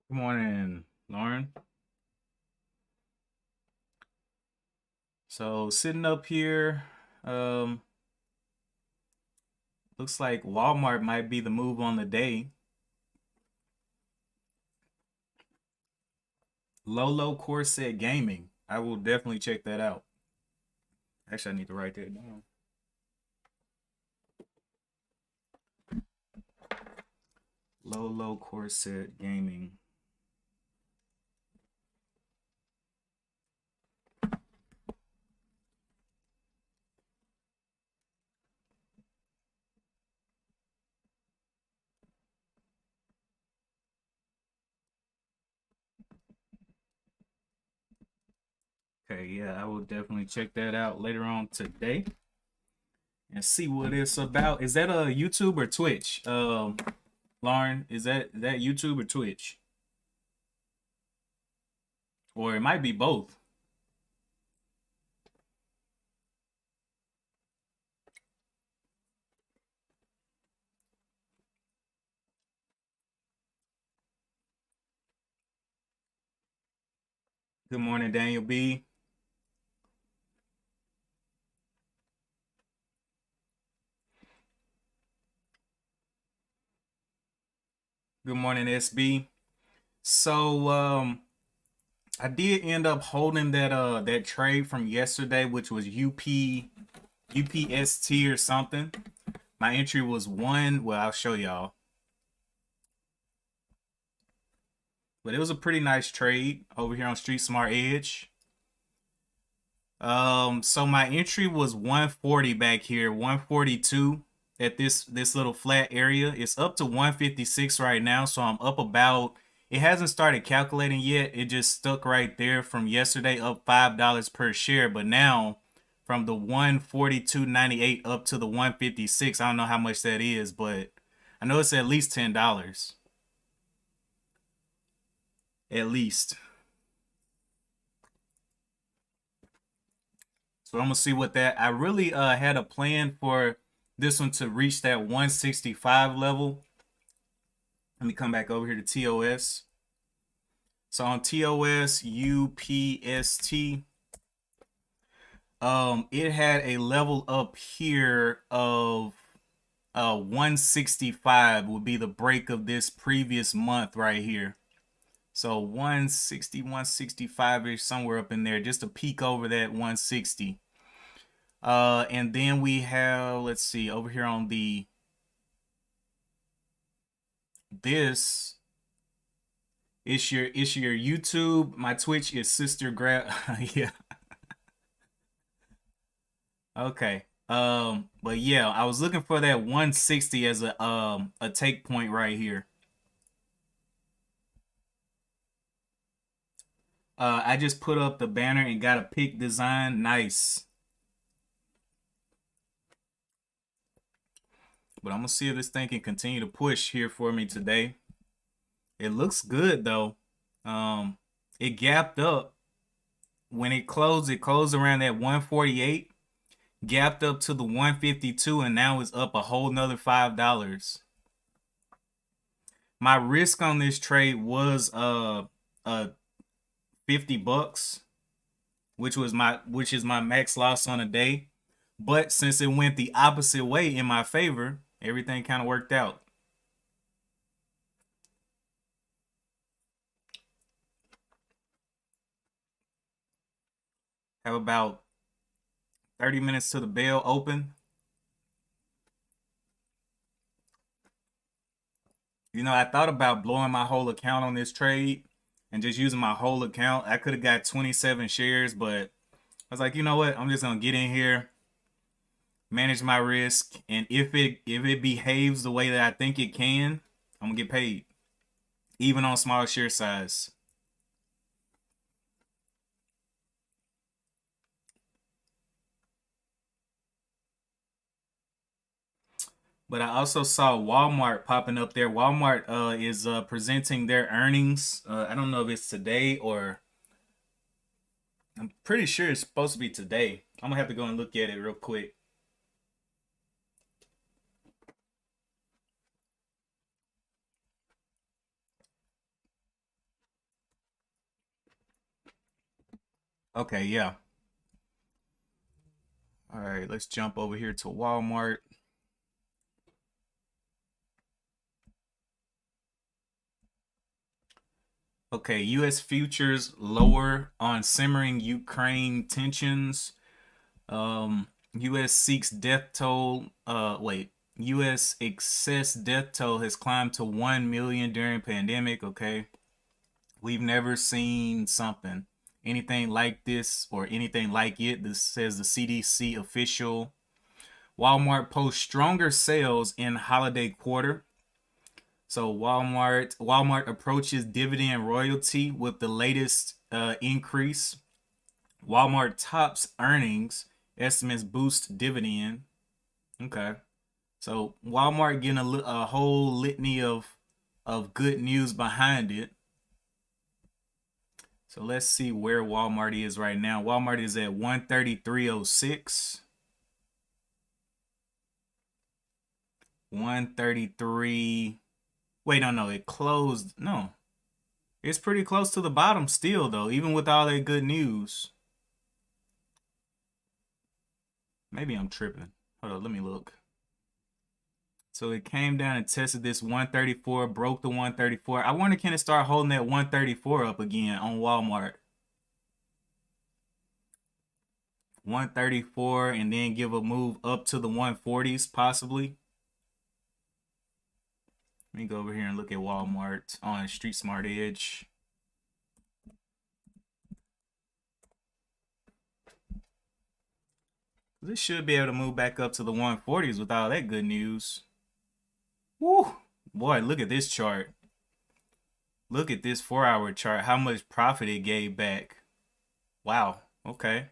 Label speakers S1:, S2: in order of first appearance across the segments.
S1: Good morning, Lauren. So sitting up here, um, looks like Walmart might be the move on the day. Lolo Corset Gaming. I will definitely check that out. Actually, I need to write that down. Lolo Corset Gaming. Okay, yeah, I will definitely check that out later on today and see what it's about. Is that a YouTube or Twitch? Lauren, is that YouTube or Twitch? Or it might be both. Good morning, Daniel B. Good morning, SB. So I did end up holding that trade from yesterday, which was UPST or something. My entry was one. Well, I'll show y'all, but it was a pretty nice trade over here on Street Smart Edge. So my entry was 140 back here, 142 at this little flat area. It's up to 156 right now, so I'm up about. It hasn't started calculating yet. It just stuck right there from yesterday, up $5 per share. But now, from the 142.98 up to the 156, I don't know how much that is, but I know it's at least $10. At least. So I'm gonna see what that. I really had a plan for this one to reach that 165 level. Let me come back over here to TOS. So on TOS UPST, it had a level up here of 165 would be the break of this previous month right here. So 160, 165 ish, somewhere up in there, just a peak over that 160. And then we have, let's see, over here on the this it's your YouTube. My Twitch is Sister Grab. Yeah. Okay. But yeah, I was looking for that 160 as a take point right here. I just put up the banner and got a pick design. Nice. But I'm gonna see if this thing can continue to push here for me today. It looks good though. Um, it gapped up when it closed. It closed around that 148, gapped up to the 152, and now it's up a whole nother $5. My risk on this trade was uh $50, which is my max loss on a day. But since it went the opposite way in my favor, everything kind of worked out. Have about 30 minutes to the bell open. I thought about blowing my whole account on this trade and just using my whole account. I could have got 27 shares, but I was like, you know what? I'm just gonna get in here, manage my risk, and if it behaves the way that I think it can, I'm gonna get paid, even on small share size. But I also saw Walmart popping up there. Walmart is presenting their earnings. I don't know if it's today or I'm pretty sure it's supposed to be today. I'm gonna have to go and look at it real quick. Okay, yeah. All right, let's jump over here to Walmart. Okay, U.S. futures lower on simmering Ukraine tensions. U.S. seeks death toll. U.S. excess death toll has climbed to 1 million during pandemic. Okay, we've never seen anything like this or anything like it. This says the CDC official. Walmart posts stronger sales in holiday quarter. So Walmart approaches dividend royalty with the latest increase. Walmart tops earnings estimates boost dividend. Okay, so Walmart getting a whole litany of good news behind it. So let's see where Walmart is right now. Walmart is at 133.06. 133. Wait, no, it closed. No, it's pretty close to the bottom still, though, even with all that good news. Maybe I'm tripping. Hold on, let me look. So it came down and tested this 134, broke the 134. I wonder, can it start holding that 134 up again on Walmart? 134 and then give a move up to the 140s possibly. Let me go over here and look at Walmart on Street Smart Edge. This should be able to move back up to the 140s with all that good news. Woo! Boy, look at this chart. Look at this 4-hour chart. How much profit it gave back. Wow. Okay.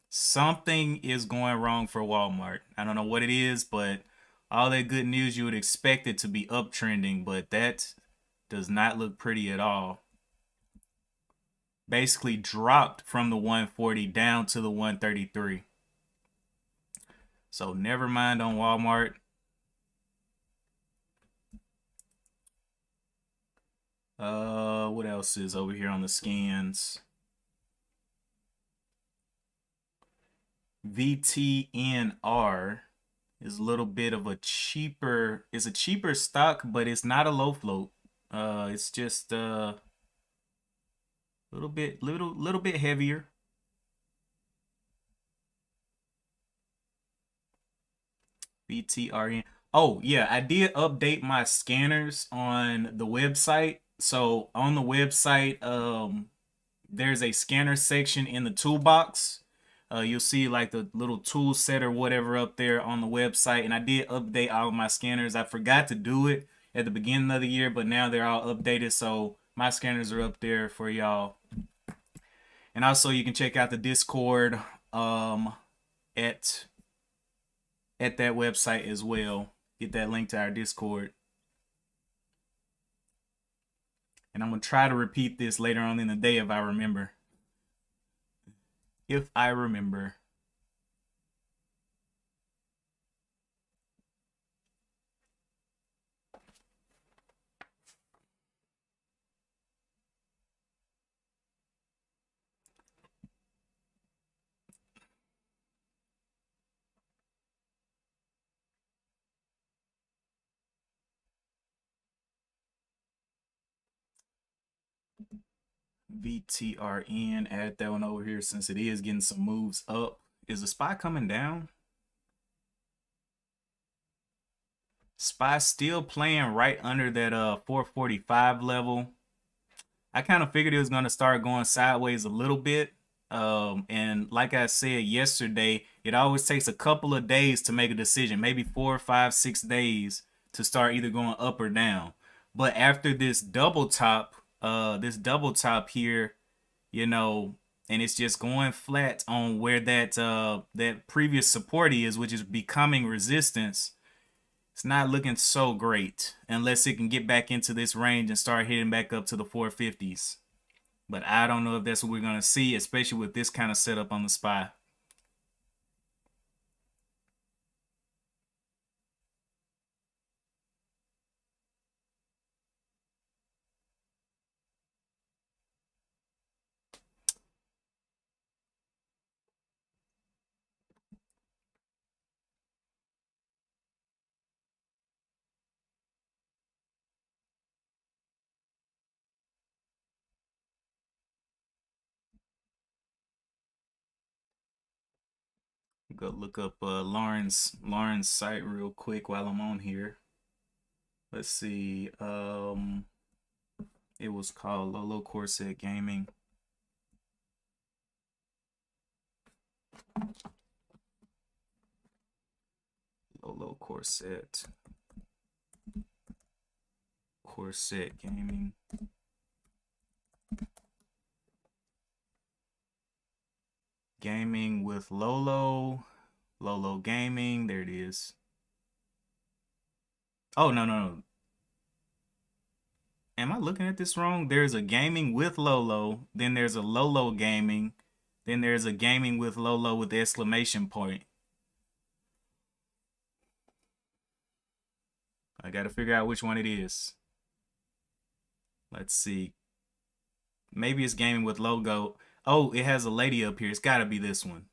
S1: Something is going wrong for Walmart. I don't know what it is, but all that good news, you would expect it to be uptrending, but that does not look pretty at all. Basically dropped from the 140 down to the 133. So never mind on Walmart. What else is over here on the scans? VTNR is a little bit of it's a cheaper stock, but it's not a low float. It's just little bit heavier. VTRN. Oh yeah, I did update my scanners on the website. So on the website, there's a scanner section in the toolbox. You'll see like the little tool set or whatever up there on the website. And I did update all of my scanners. I forgot to do it at the beginning of the year, but now they're all updated. So my scanners are up there for y'all. And also you can check out the Discord at that website as well. Get that link to our Discord. And I'm going to try to repeat this later on in the day if I remember. If I remember. VTRN, add that one over here since it is getting some moves up. Is the SPY coming down? SPY still playing right under that 445 level. I kind of figured it was going to start going sideways a little bit. And like I said yesterday, it always takes a couple of days to make a decision, maybe 4, 5, 6 days to start either going up or down. But after this double top here, you know, and it's just going flat on where that previous support is, which is becoming resistance. It's not looking so great unless it can get back into this range and start hitting back up to the 450s. But I don't know if that's what we're going to see, especially with this kind of setup on the SPY. Go look up Lauren's site real quick while I'm on here. Let's see. It was called Lolo Corset Gaming. Lolo Corset Gaming. Gaming with Lolo Gaming. There it is. Oh, no. Am I looking at this wrong? There's a gaming with Lolo, then there's a Lolo gaming, then there's a gaming with Lolo with the exclamation point. I got to figure out which one it is. Let's see. Maybe it's gaming with logo. Oh, it has a lady up here. It's got to be this one.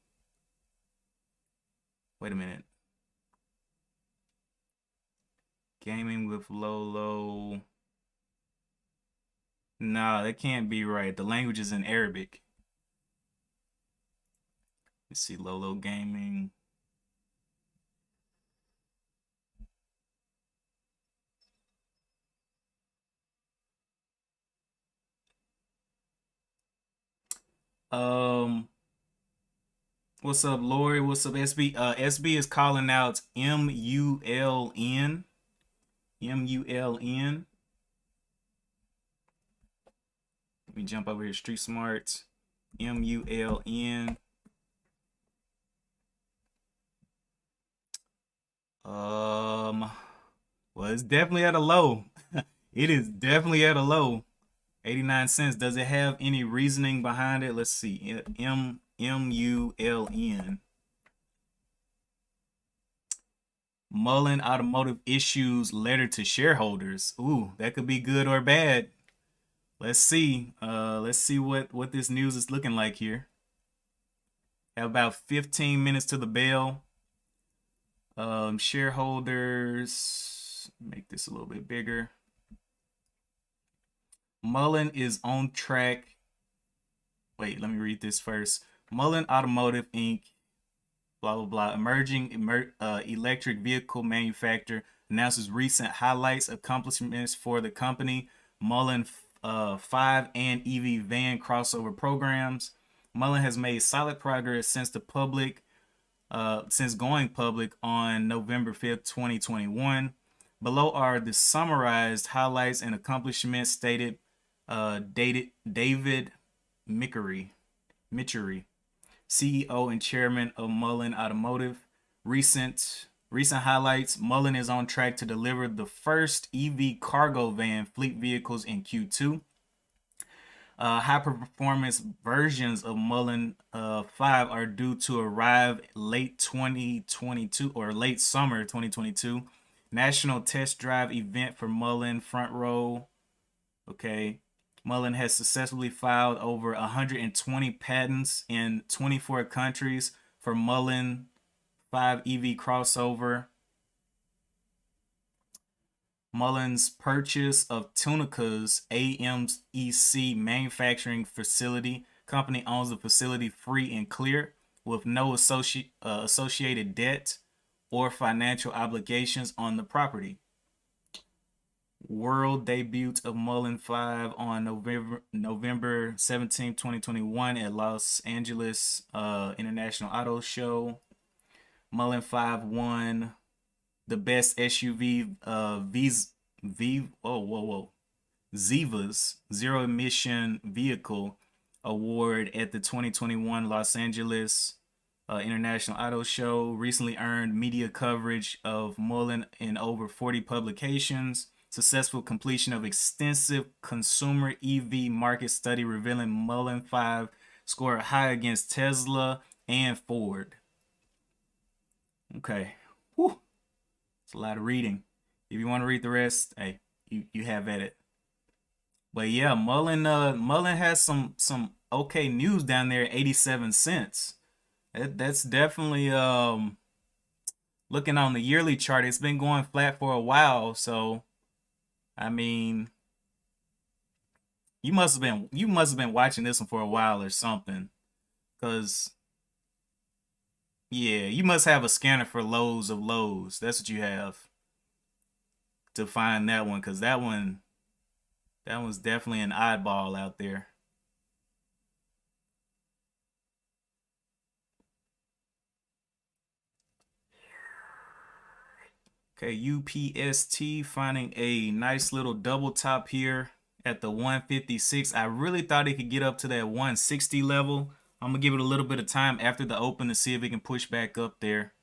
S1: Wait a minute. Gaming with Lolo. No, that can't be right. The language is in Arabic. Let's see, Lolo Gaming. What's up, Lori? What's up, SB? SB is calling out MULN. MULN. Let me jump over here. Street Smarts. MULN. Well, it's definitely at a low. It is definitely at a low. 89 cents. Does it have any reasoning behind it? Let's see. MULN. Mullen Automotive issues letter to shareholders. Ooh, that could be good or bad. Let's see. Let's see what this news is looking like here. Have about 15 minutes to the bell. Shareholders. Make this a little bit bigger. Mullen is on track. Wait, let me read this first. Mullen Automotive Inc. Blah blah blah. Emerging electric vehicle manufacturer announces recent highlights, accomplishments for the company. Mullen 5 and EV van crossover programs. Mullen has made solid progress since going public on November 5th, 2021. Below are the summarized highlights and accomplishments stated David Mickery, CEO and chairman of Mullen Automotive. Recent highlights: Mullen is on track to deliver the first EV cargo van fleet vehicles in Q2. High performance versions of Mullen 5 are due to arrive late 2022 or late summer 2022. National test drive event for Mullen front row. Okay. Mullen has successfully filed over 120 patents in 24 countries for Mullen 5 EV crossover. Mullen's purchase of Tunica's AMEC manufacturing facility. Company owns the facility free and clear with no associated debt or financial obligations on the property. World debut of Mullen 5 on November 17, 2021 at Los Angeles International Auto Show. Mullen 5 won the best SUV Ziva's Zero Emission Vehicle Award at the 2021 Los Angeles International Auto Show. Recently earned media coverage of Mullen in over 40 publications. Successful completion of extensive consumer EV market study revealing Mullen 5 scored high against Tesla and Ford. Okay. Whew. It's a lot of reading. If you want to read the rest, hey, you have at it. But yeah, Mullen has some okay news down there at 87 cents. That's definitely looking on the yearly chart, it's been going flat for a while, so I mean, you must have been watching this one for a while or something, because Yeah, you must have a scanner for lows of lows. That's what you have to find that one, because that one's definitely an oddball out there. Okay, UPST finding a nice little double top here at the 156. I really thought it could get up to that 160 level. I'm gonna give it a little bit of time after the open to see if it can push back up there.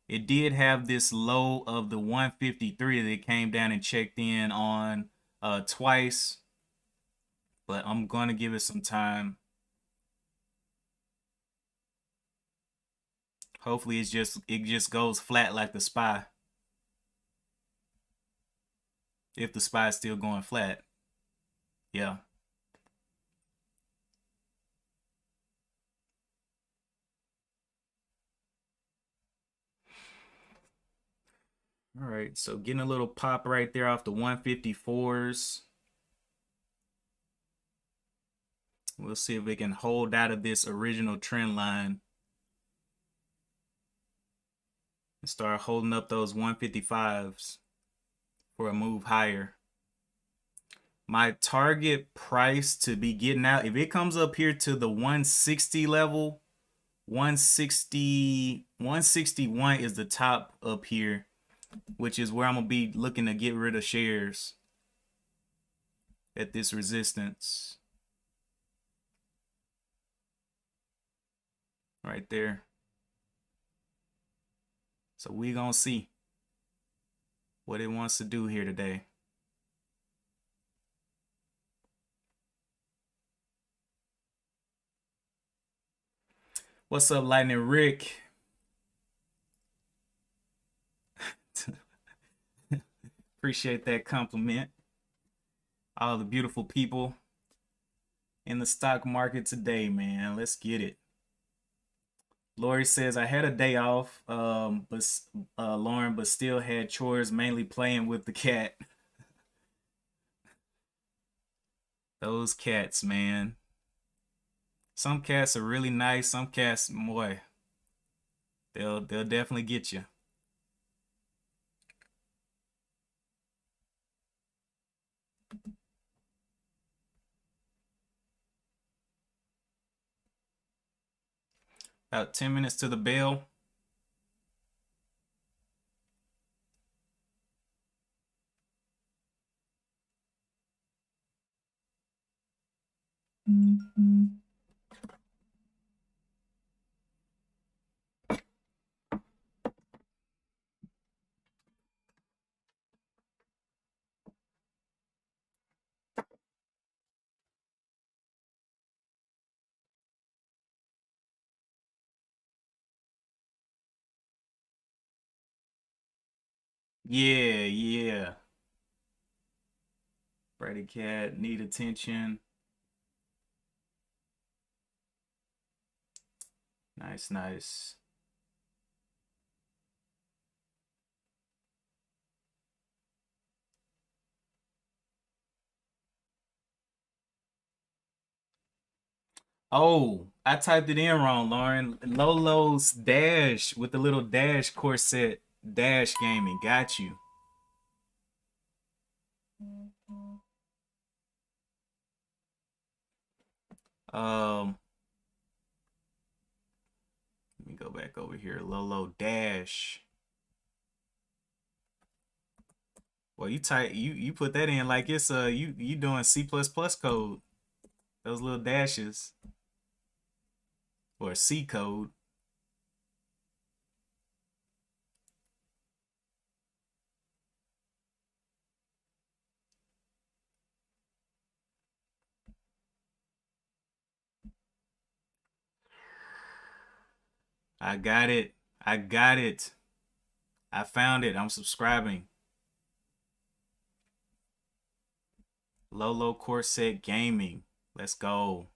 S1: It did have this low of the 153 that it came down and checked in on twice, but I'm gonna give it some time. Hopefully it just goes flat like the SPY. If the SPY is still going flat. Yeah. All right, so getting a little pop right there off the 154s. We'll see if it can hold out of this original trend line and start holding up those 155s for a move higher. My target price to be getting out, if it comes up here to the 160 level, 161 is the top up here, which is where I'm gonna be looking to get rid of shares at this resistance right there. So we gonna see what it wants to do here today. What's up, Lightning Rick? Appreciate that compliment. All the beautiful people in the stock market today, man. Let's get it. Lori says, I had a day off, but Lauren, but still had chores, mainly playing with the cat. Those cats, man. Some cats are really nice. Some cats, boy, they'll definitely get you. About 10 minutes to the bell. Yeah, yeah. Brady cat, need attention. Nice, nice. Oh, I typed it in wrong, Lauren. Lolo's Dash with the little dash corset. Dash Gaming. Got you. Um, let me go back over here. Lolo Dash. Well, you put that in like it's you doing C++ code. Those little dashes or C code. I got it. I got it. I found it. I'm subscribing. Lolo Corset Gaming. Let's go.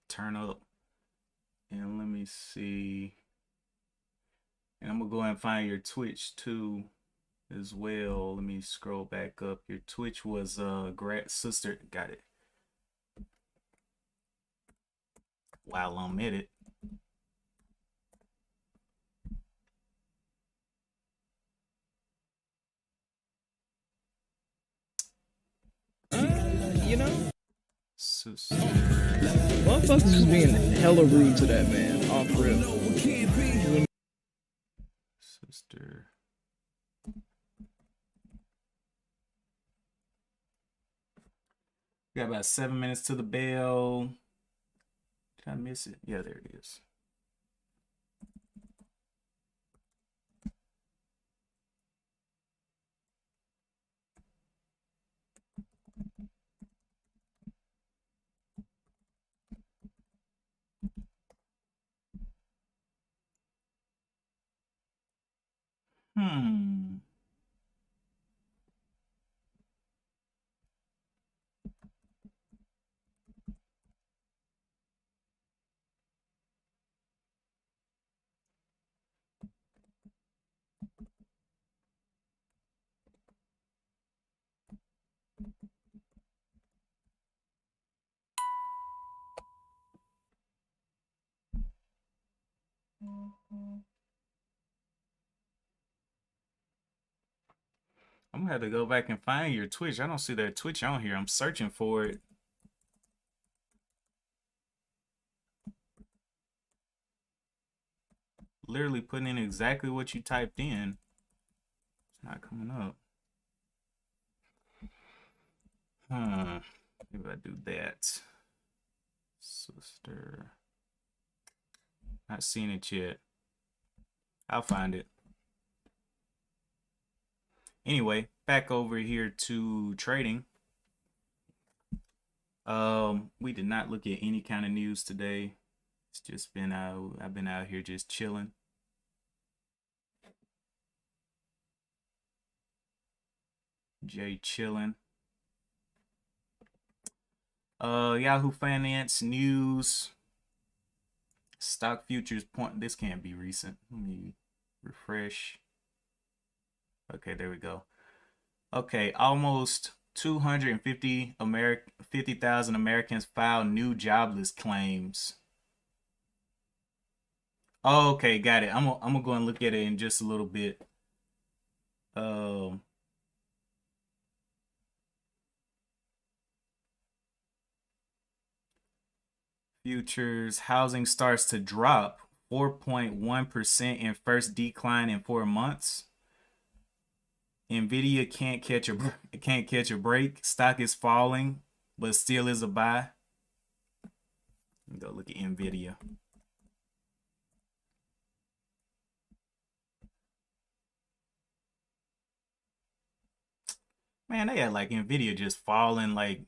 S1: Turn up. And let me see. And I'm gonna go ahead and find your Twitch too as well. Let me scroll back up. Your Twitch was sister. Got it. While I'm at it.
S2: You know?
S1: Sister.
S2: Motherfuckers just being hella rude to that man. Off rip.
S1: Sister. We got about 7 minutes to the bell. Did I miss it? Yeah, there it is. Hmm. I'm gonna have to go back and find your Twitch. I don't see that Twitch on here. I'm searching for it. Literally putting in exactly what you typed in. It's not coming up. Maybe I do that. Sister. Not seen it yet. I'll find it. Anyway, back over here to trading. We did not look at any kind of news today. It's just been I've been out here just chilling. Jay chilling. Yahoo Finance news. Stock futures point. This can't be recent. Let me refresh. Okay, there we go. Okay, almost 50,000 Americans filed new jobless claims. Oh, okay, got it. I'm gonna go and look at it in just a little bit. Futures housing starts to drop 4.1% in first decline in 4 months. Nvidia can't catch a break. Stock is falling, but still is a buy. Go look at Nvidia. Man, they had like Nvidia just falling like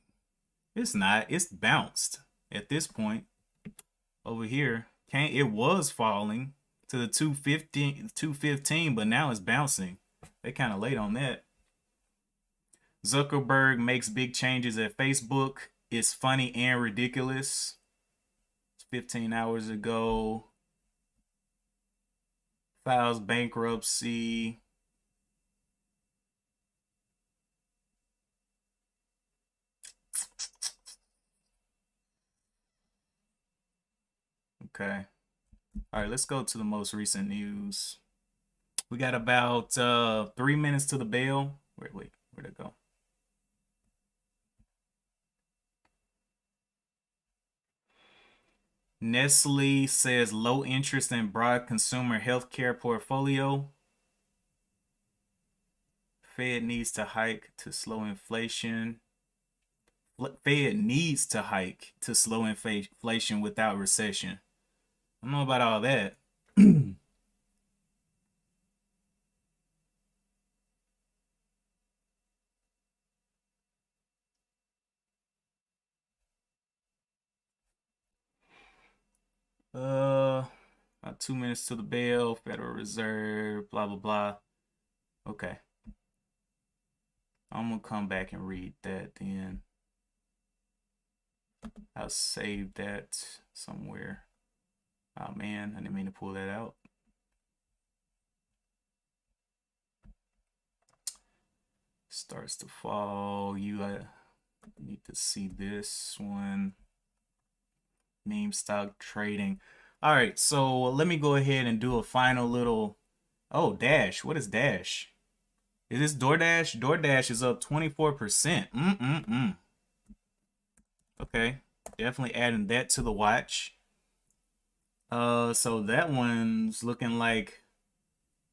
S1: it's not. It's bounced at this point. Over here, it was falling to the 215, but now it's bouncing. They kind of late on that. Zuckerberg makes big changes at Facebook. It's funny and ridiculous. It's 15 hours ago. Files bankruptcy. Okay. All right, let's go to the most recent news. We got about 3 minutes to the bell. Wait, where'd it go? Nestle says low interest in broad consumer healthcare portfolio. Fed needs to hike to slow inflation. Fed needs to hike to slow inflation without recession. I don't know about all that. About 2 minutes to the bell. Federal Reserve. Blah blah blah. Okay. I'm gonna come back and read that then. I'll save that somewhere. Oh man, I didn't mean to pull that out. Starts to fall. You need to see this one. Meme stock trading. All right, so let me go ahead and do a final little. Oh, Dash. What is Dash? Is this DoorDash? DoorDash is up 24%. Okay, definitely adding that to the watch. So that one's looking like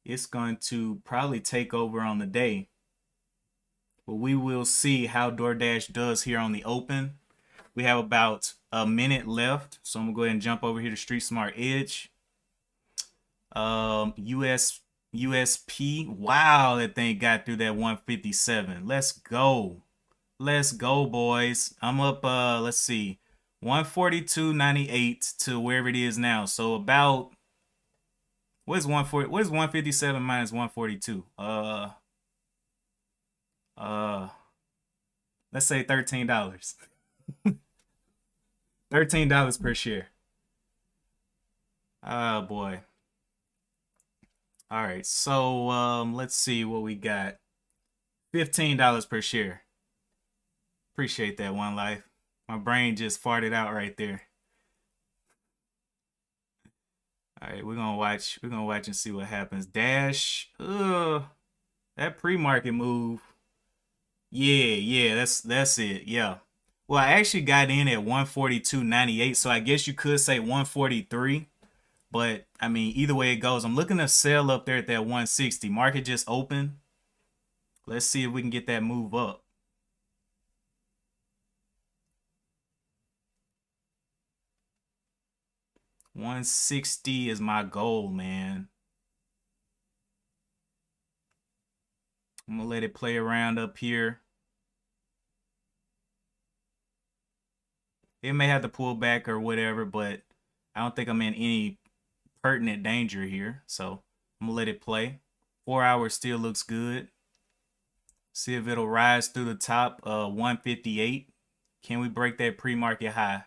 S1: it's going to probably take over on the day. But we will see how DoorDash does here on the open. We have about a minute left, so I'm gonna go ahead and jump over here to Street Smart Edge. USP. Wow, that thing got through that 157. Let's go. Let's go, boys. I'm up, let's see, 142.98 to wherever it is now. So about, what is 157 minus 142? Let's say $13. $13 per share. Oh boy. All right, so let's see what we got. $15 per share. Appreciate that, One Life. My brain just farted out right there. All right, we're gonna watch. We're gonna watch and see what happens. Dash. That pre-market move. Yeah, that's it. Yeah. Well, I actually got in at 142.98, so I guess you could say 143. But I mean, either way it goes, I'm looking to sell up there at that 160. Market just open. Let's see if we can get that move up. $160 is my goal, man. I'm gonna let it play around up here. It may have to pull back or whatever, but I don't think I'm in any pertinent danger here. So I'm gonna let it play. 4 hours still looks good. See if it'll rise through the top 158. Can we break that pre-market high?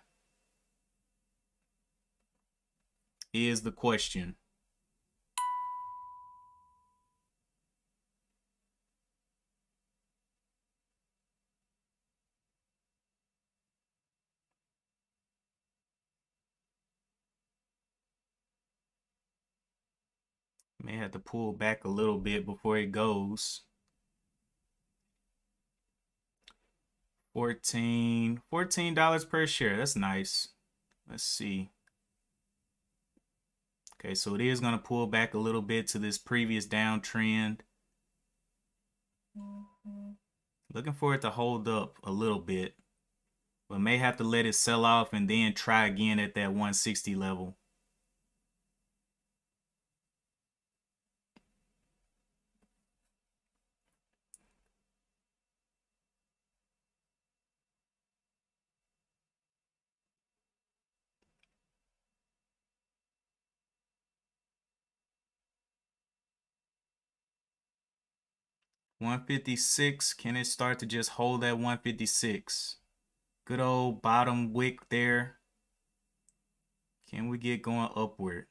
S1: Is the question. May have to pull back a little bit before it goes. 14 $14 per share. That's nice. Let's see. Okay, so it is going to pull back a little bit to this previous downtrend. Looking for it to hold up a little bit, but may have to let it sell off and then try again at that 160 level. $156. Can it start to just hold that 156? Good old bottom wick there. Can we get going upward?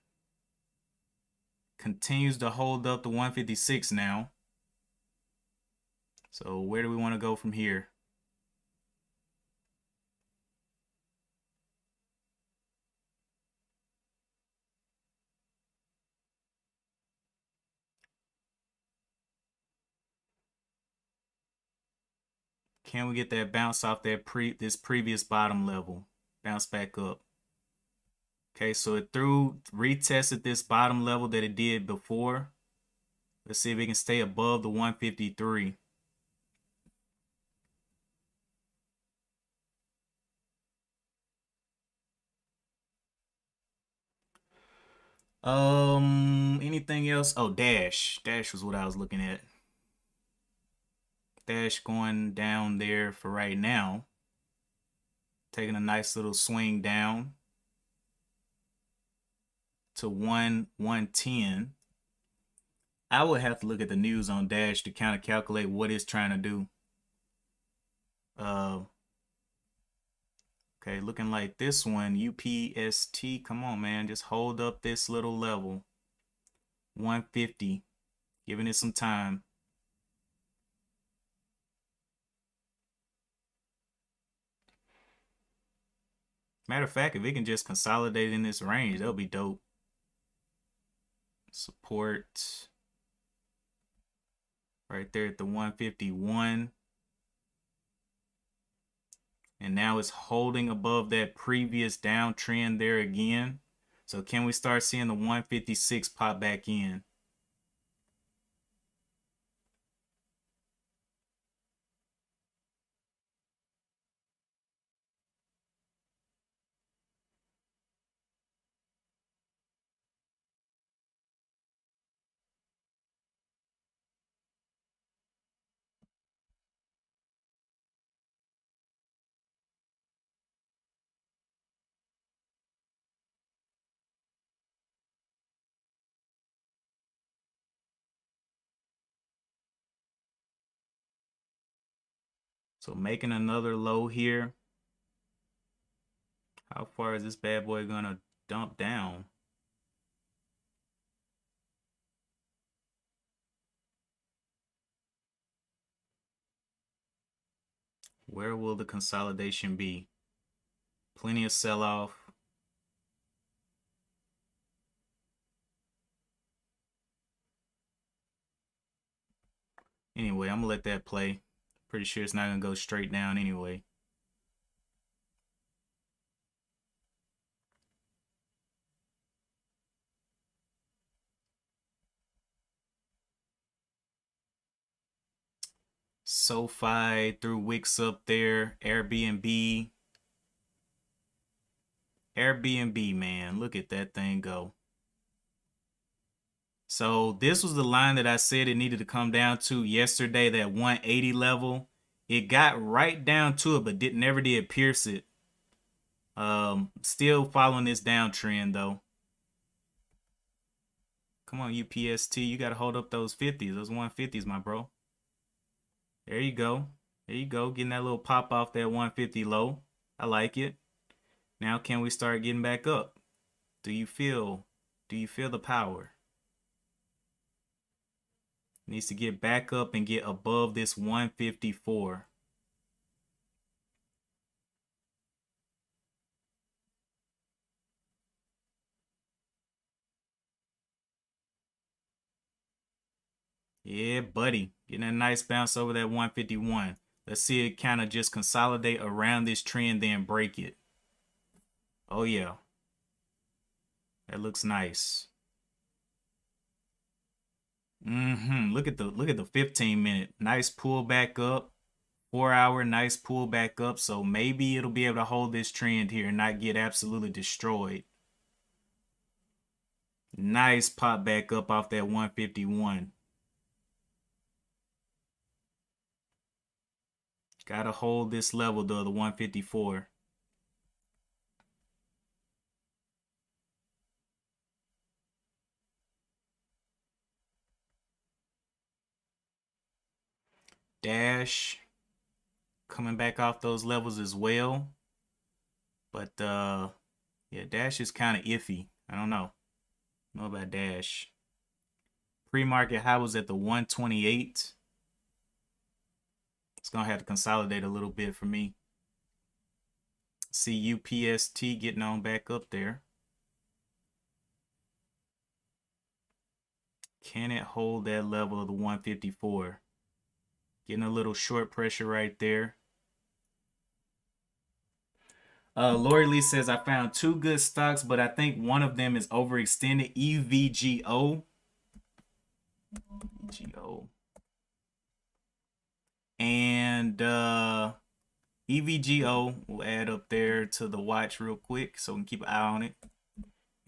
S1: Continues to hold up the 156 now. So where do we want to go from here? Can we get that bounce off that this previous bottom level? Bounce back up. Okay, so it retested this bottom level that it did before. Let's see if it can stay above the 153. Anything else? Oh, Dash. Dash was what I was looking at. Dash going down there for right now. Taking a nice little swing down to 110. I would have to look at the news on Dash to kind of calculate what it's trying to do. Okay, looking like this one, UPST. Come on, man, just hold up this little level. 150, giving it some time. Matter of fact, if it can just consolidate in this range, that'll be dope. Support right there at the 151. And now it's holding above that previous downtrend there again. So can we start seeing the 156 pop back in? So making another low here. How far is this bad boy gonna dump down? Where will the consolidation be? Plenty of sell-off. Anyway, I'm gonna let that play. Pretty sure it's not gonna go straight down anyway. SoFi through Wix up there. Airbnb. Airbnb, man. Look at that thing go. So this was the line that I said it needed to come down to yesterday, that 180 level. It got right down to it, but never did pierce it. Still following this downtrend though. Come on, UPST, you gotta hold up those 50s, those 150s, my bro. There you go. There you go. Getting that little pop off that 150 low. I like it. Now can we start getting back up? Do you feel the power? Needs to get back up and get above this 154. Yeah, buddy. Getting a nice bounce over that 151. Let's see it kind of just consolidate around this trend, then break it. Oh yeah. That looks nice. Look at the 15 minute. Nice pull back up. 4 hour, nice pull back up. So maybe it'll be able to hold this trend here and not get absolutely destroyed. Nice pop back up off that 151. Gotta hold this level though, the 154. Dash coming back off those levels as well. But yeah, Dash is kind of iffy. I don't know. About Dash. Pre-market high was at the 128. It's gonna have to consolidate a little bit for me. See UPST getting on back up there. Can it hold that level of the 154? Getting a little short pressure right there. Lori Lee says, I found two good stocks, but I think one of them is overextended. EVGO. And EVGO will add up there to the watch real quick so we can keep an eye on it.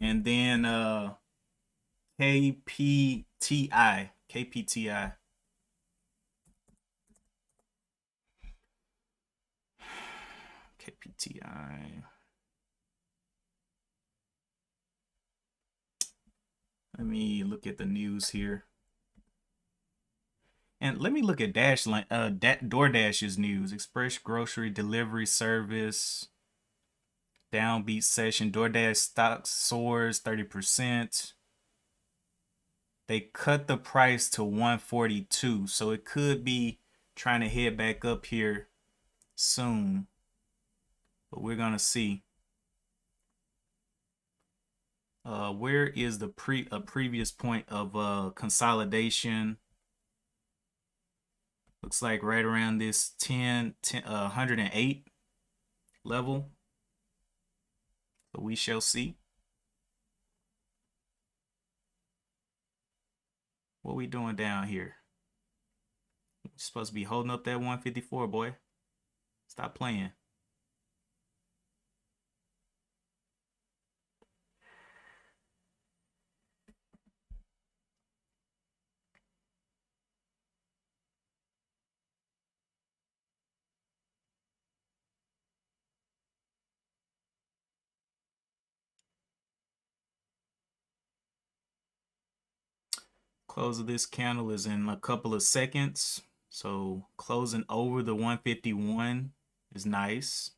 S1: And then KPTI. KPTI. KPTI. Let me look at the news here. And let me look at DoorDash's news. Express grocery delivery service. Downbeat session. DoorDash stock soars 30%. They cut the price to 142. So it could be trying to head back up here soon. But we're going to see. Where is the previous point of consolidation? Looks like right around this 108 level. So we shall see. What we doing down here? We're supposed to be holding up that 154, boy. Stop playing. Close of this candle is in a couple of seconds. So closing over the 151 is nice.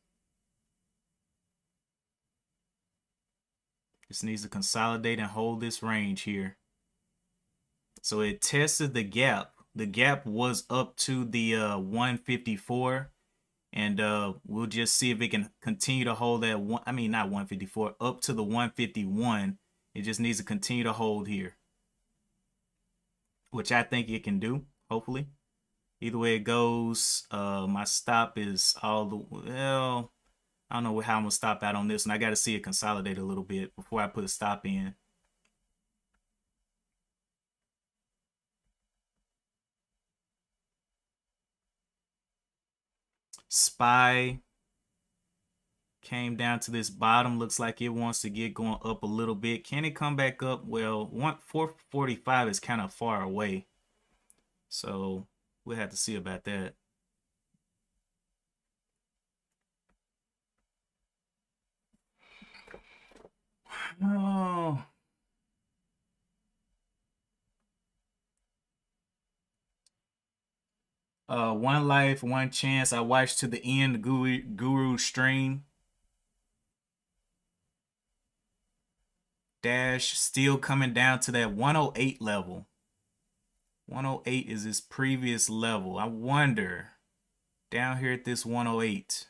S1: This needs to consolidate and hold this range here. So it tested the gap. The gap was up to the 154. And we'll just see if it can continue to hold that one. I mean, not 154, up to the 151. It just needs to continue to hold here, which I think it can do, hopefully. Either way it goes, my stop is all the, well, I don't know how I'm going to stop out on this, and I got to see it consolidate a little bit before I put a stop in. SPY came down to this bottom. Looks like it wants to get going up a little bit. Can it come back up? Well, 445 is kind of far away. So we'll have to see about that. Oh. One life, one chance. I watched to the end the Guru stream. Dash still coming down to that 108 level. 108 is his previous level. I wonder, down here at this 108,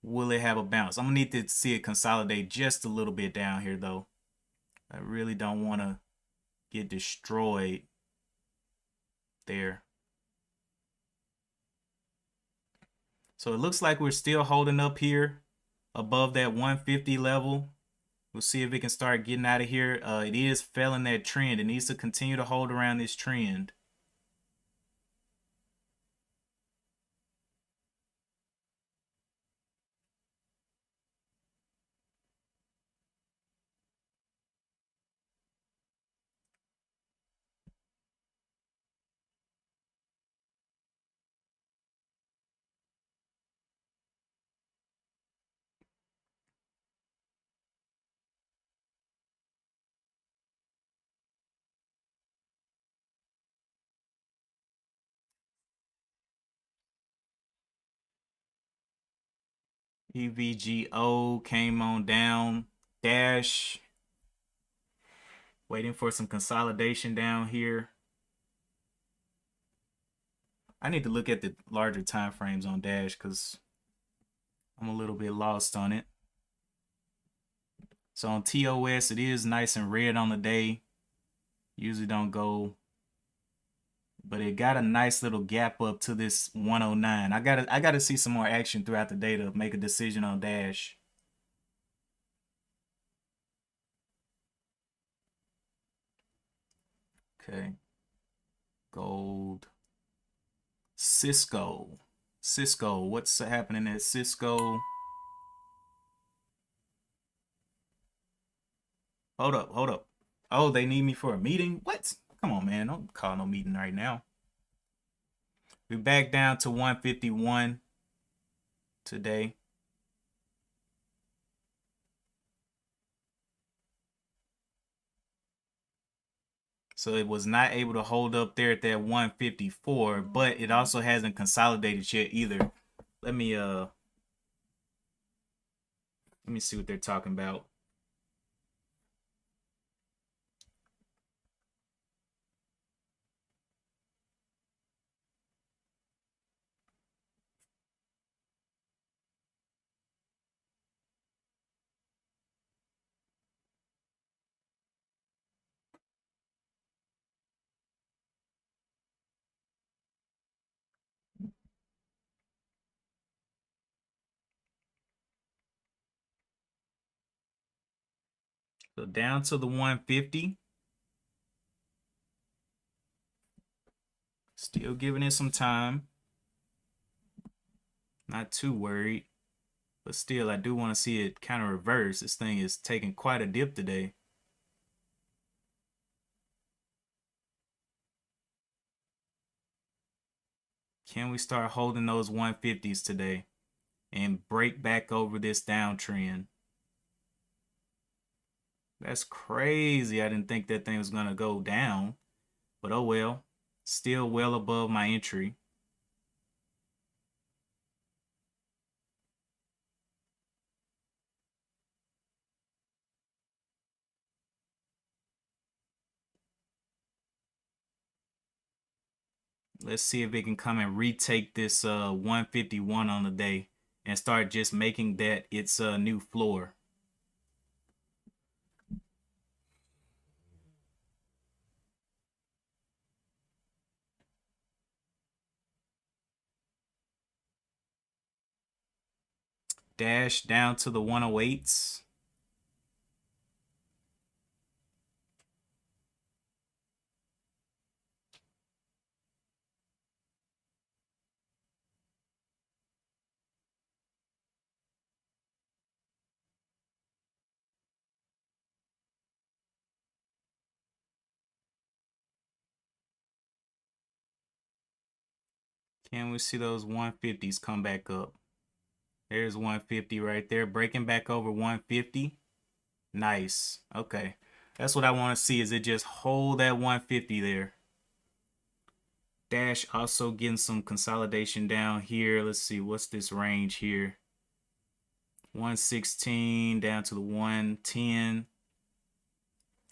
S1: will it have a bounce? I'm gonna need to see it consolidate just a little bit down here though. I really don't want to get destroyed there. So it looks like we're still holding up here above that 150 level. We'll see if it can start getting out of here. It is failing that trend. It needs to continue to hold around this trend. EVGO came on down. Dash waiting for some consolidation down here. I need to look at the larger time frames on Dash because I'm a little bit lost on it. So on TOS, it is nice and red on the day. Usually don't go, but it got a nice little gap up to this 109. I gotta see some more action throughout the day to make a decision on Dash. Okay. Gold. Cisco. Cisco. What's happening at Cisco? Hold up, hold up. Oh, they need me for a meeting? What? Come on, man. Don't call no meeting right now. We're back down to 151 today. So it was not able to hold up there at that 154, but it also hasn't consolidated yet either. Let me see what they're talking about. So down to the 150. Still giving it some time. Not too worried. But still, I do want to see it kind of reverse. This thing is taking quite a dip today. Can we start holding those 150s today and break back over this downtrend? That's crazy. I didn't think that thing was going to go down. But oh well. Still well above my entry. Let's see if it can come and retake this 151 on the day and start just making that its new floor. Dash down to the 108s. Can we see those 150s come back up? There's 150 right there, breaking back over 150. Nice. Okay. That's what I want to see, is it just hold that 150 there. Dash also getting some consolidation down here. Let's see, what's this range here? 116 down to the 110.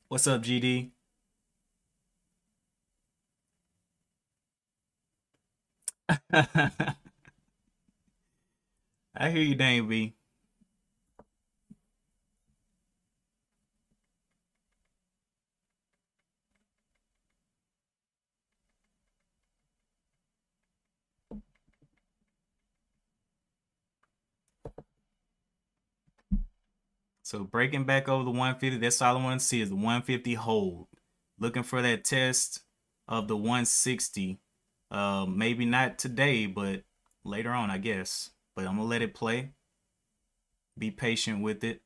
S1: What's up, GD? I hear you, Dane B. So breaking back over the 150, that's all I want to see is the 150 hold. Looking for that test of the 160. Maybe not today, but later on, I guess. But I'm gonna let it play. Be patient with it.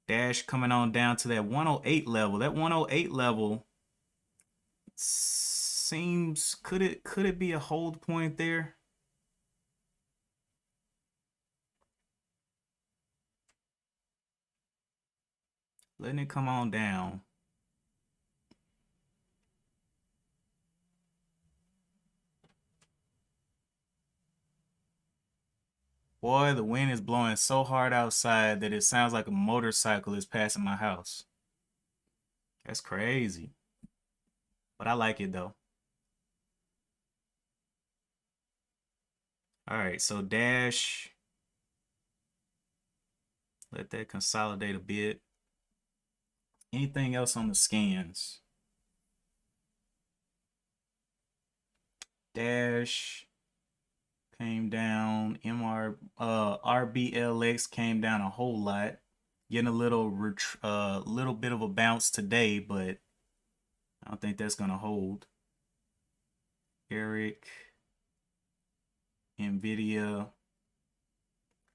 S1: Dash coming on down to that 108 level. That 108 level seems, could it be a hold point there? Letting it come on down. Boy, the wind is blowing so hard outside that it sounds like a motorcycle is passing my house. That's crazy. But I like it though. All right, so Dash. Let that consolidate a bit. Anything else on the scans? Dash came down. RBLX came down a whole lot. Getting a little bit of a bounce today, but I don't think that's gonna hold. Eric, Nvidia,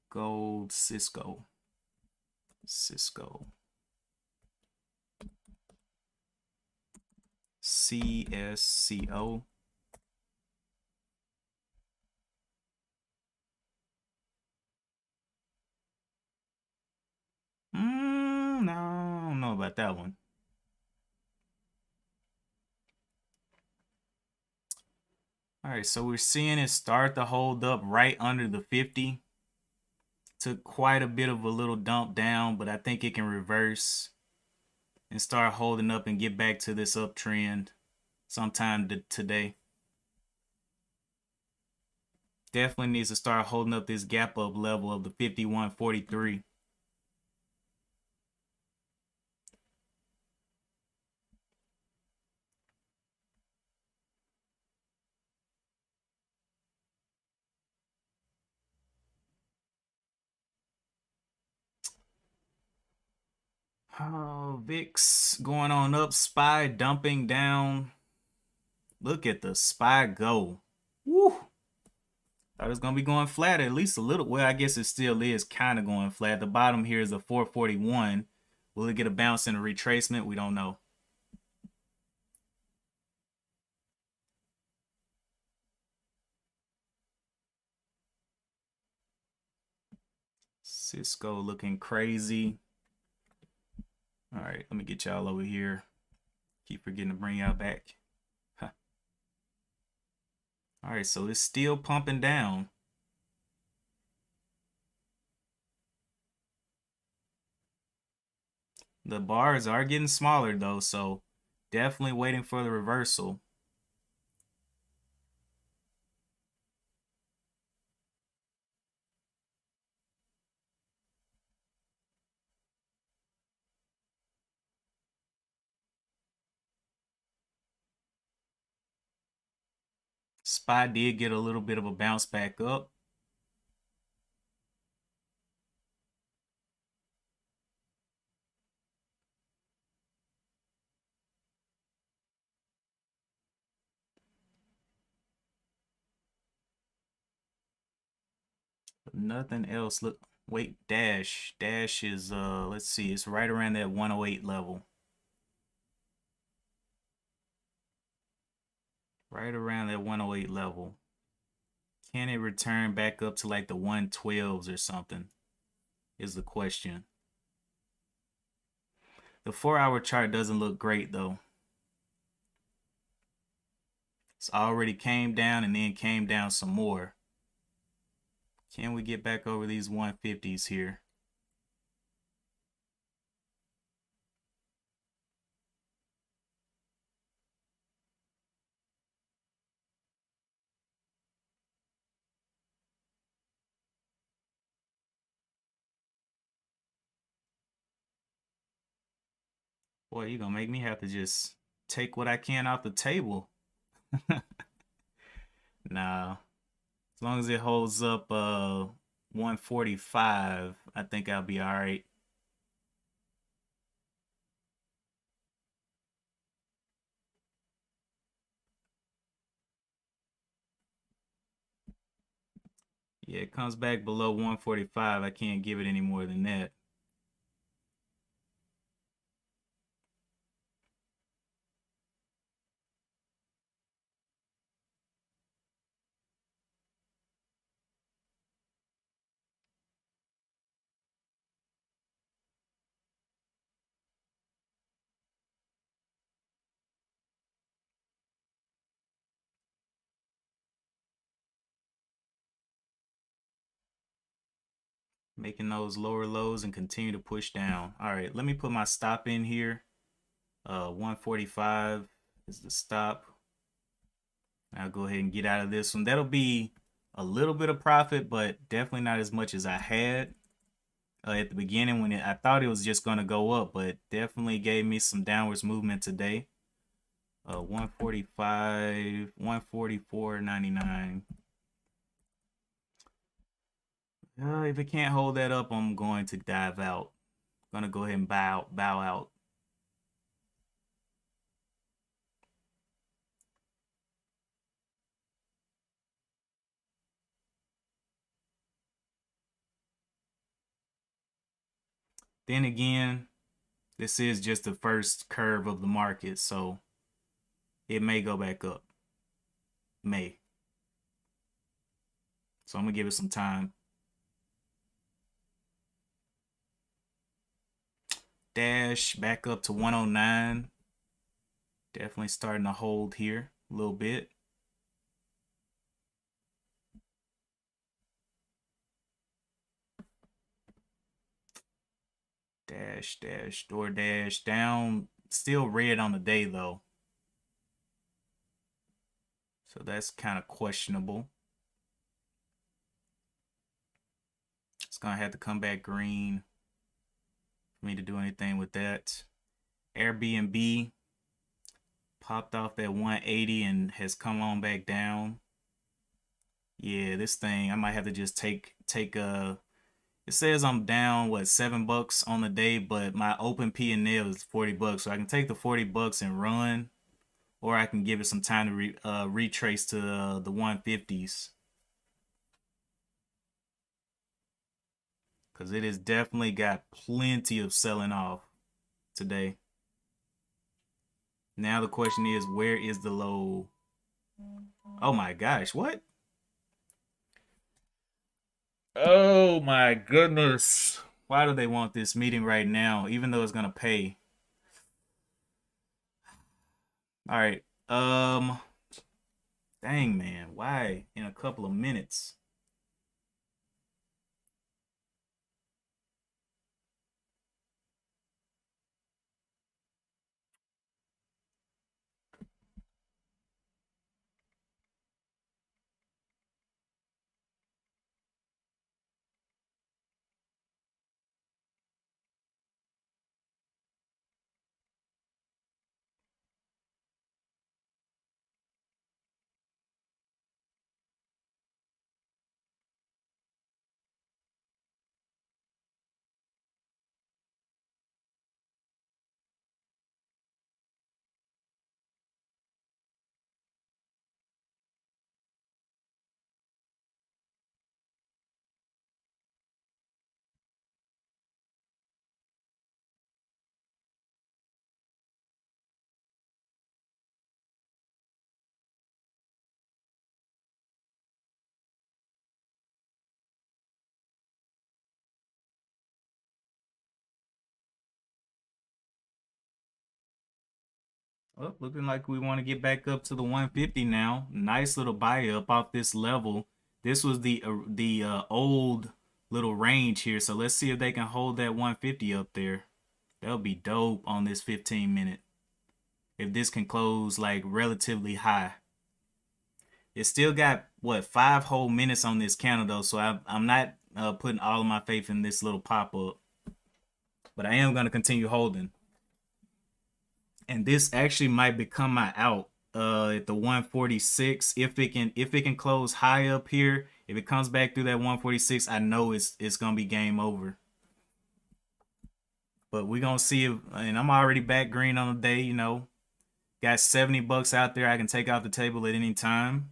S1: Gold, Cisco. CSCO. No, I don't know about that one. All right, so we're seeing it start to hold up right under the 50. Took quite a bit of a little dump down, but I think it can reverse and start holding up and get back to this uptrend sometime today. Definitely needs to start holding up this gap up level of the 51.43. Oh, VIX going on up, SPY dumping down. Look at the SPY go. Woo! Thought it was gonna be going flat at least a little. Well, I guess it still is kind of going flat. The bottom here is a 441. Will it get a bounce and a retracement? We don't know. Cisco looking crazy. All right, let me get y'all over here. Keep forgetting to bring y'all back. Huh. All right, so it's still pumping down. The bars are getting smaller though, so definitely waiting for the reversal. SPY did get a little bit of a bounce back up. But nothing else. Look, wait, Dash. Dash is let's see, it's right around that 108 level. Right around that 108 level. Can it return back up to like the 112s or something? Is the question. The 4-hour chart doesn't look great though. It's already came down and then came down some more. Can we get back over these 150s here? Boy, you're gonna make me have to just take what I can off the table. Nah. As long as it holds up 145, I think I'll be all right. Yeah, it comes back below 145. I can't give it any more than that. Making those lower lows and continue to push down. All right, let me put my stop in here. 145 is the stop. I'll go ahead and get out of this one. That'll be a little bit of profit, but definitely not as much as I had at the beginning when I thought it was just going to go up, but definitely gave me some downwards movement today. 145, 144.99. If it can't hold that up, I'm going to dive out. I'm gonna go ahead and bow out. Then again, this is just the first curve of the market, so it may go back up. May. So I'm gonna give it some time. Dash back up to 109. Definitely starting to hold here a little bit. Dash, DoorDash down. Still red on the day though. So that's kind of questionable. It's gonna have to come back green for me to do anything with that. Airbnb popped off that 180 and has come on back down. Yeah, this thing I might have to just take It says I'm down what $7 on the day, but my open P&L is $40, so I can take the $40 and run, or I can give it some time to retrace to the 150s, because it has definitely got plenty of selling off today. Now the question is, where is the low? Oh my gosh, what? Oh my goodness. Why do they want this meeting right now, even though it's gonna pay? All right. Dang man, why in a couple of minutes? Well, looking like we want to get back up to the 150 now. Nice little buy up off this level. This was the old little range here, so let's see if they can hold that 150 up there. That'll be dope on this 15 minute. If this can close like relatively high. It still got what 5 whole minutes on this candle though, so I'm not putting all of my faith in this little pop up, but I am gonna continue holding. And this actually might become my out at the 146 if it can close high up here. If it comes back through that 146, I know it's gonna be game over. But we're gonna see if, and I'm already back green on the day, got $70 out there I can take off the table at any time.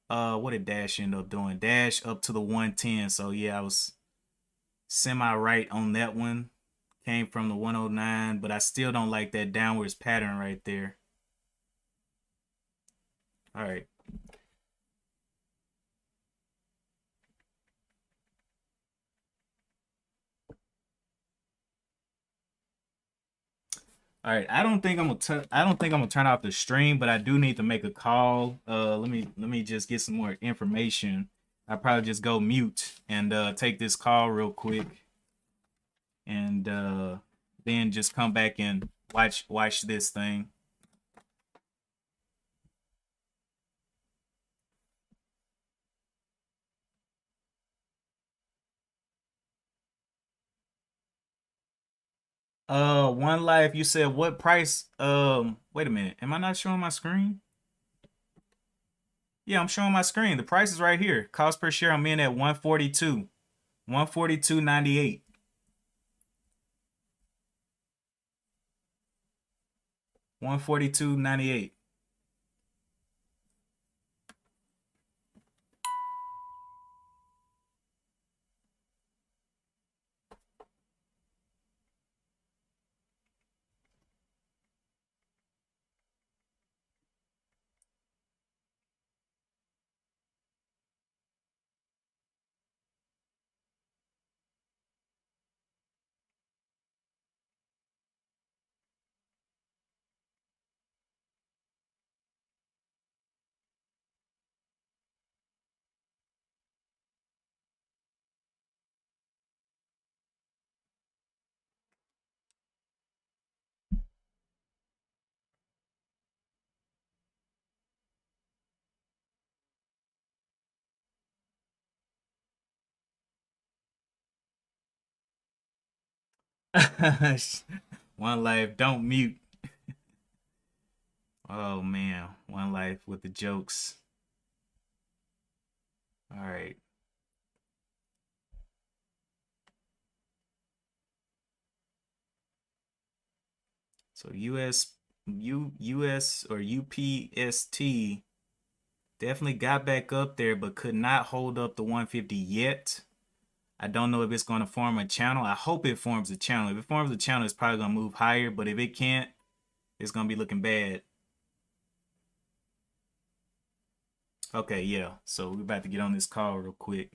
S1: What did Dash end up doing? Dash up to the 110. So yeah, I was semi right on that one. Came from the 109, but I still don't like that downwards pattern right there. All right. All right. I don't think I'm gonna turn off the stream, but I do need to make a call. Let me just get some more information. I'll probably just go mute and take this call real quick, and then just come back and watch this thing. One Life, you said what price? Wait a minute. Am I not showing my screen? Yeah, I'm showing my screen. The price is right here. Cost per share, I'm in at 142. 142.98. $142.98. One Life, don't mute. Oh man, One Life with the jokes. All right. So US or UPST definitely got back up there, but could not hold up the 150 yet. I don't know if it's going to form a channel. I hope it forms a channel. If it forms a channel, it's probably going to move higher. But if it can't, it's going to be looking bad. Okay, yeah. So we're about to get on this call real quick.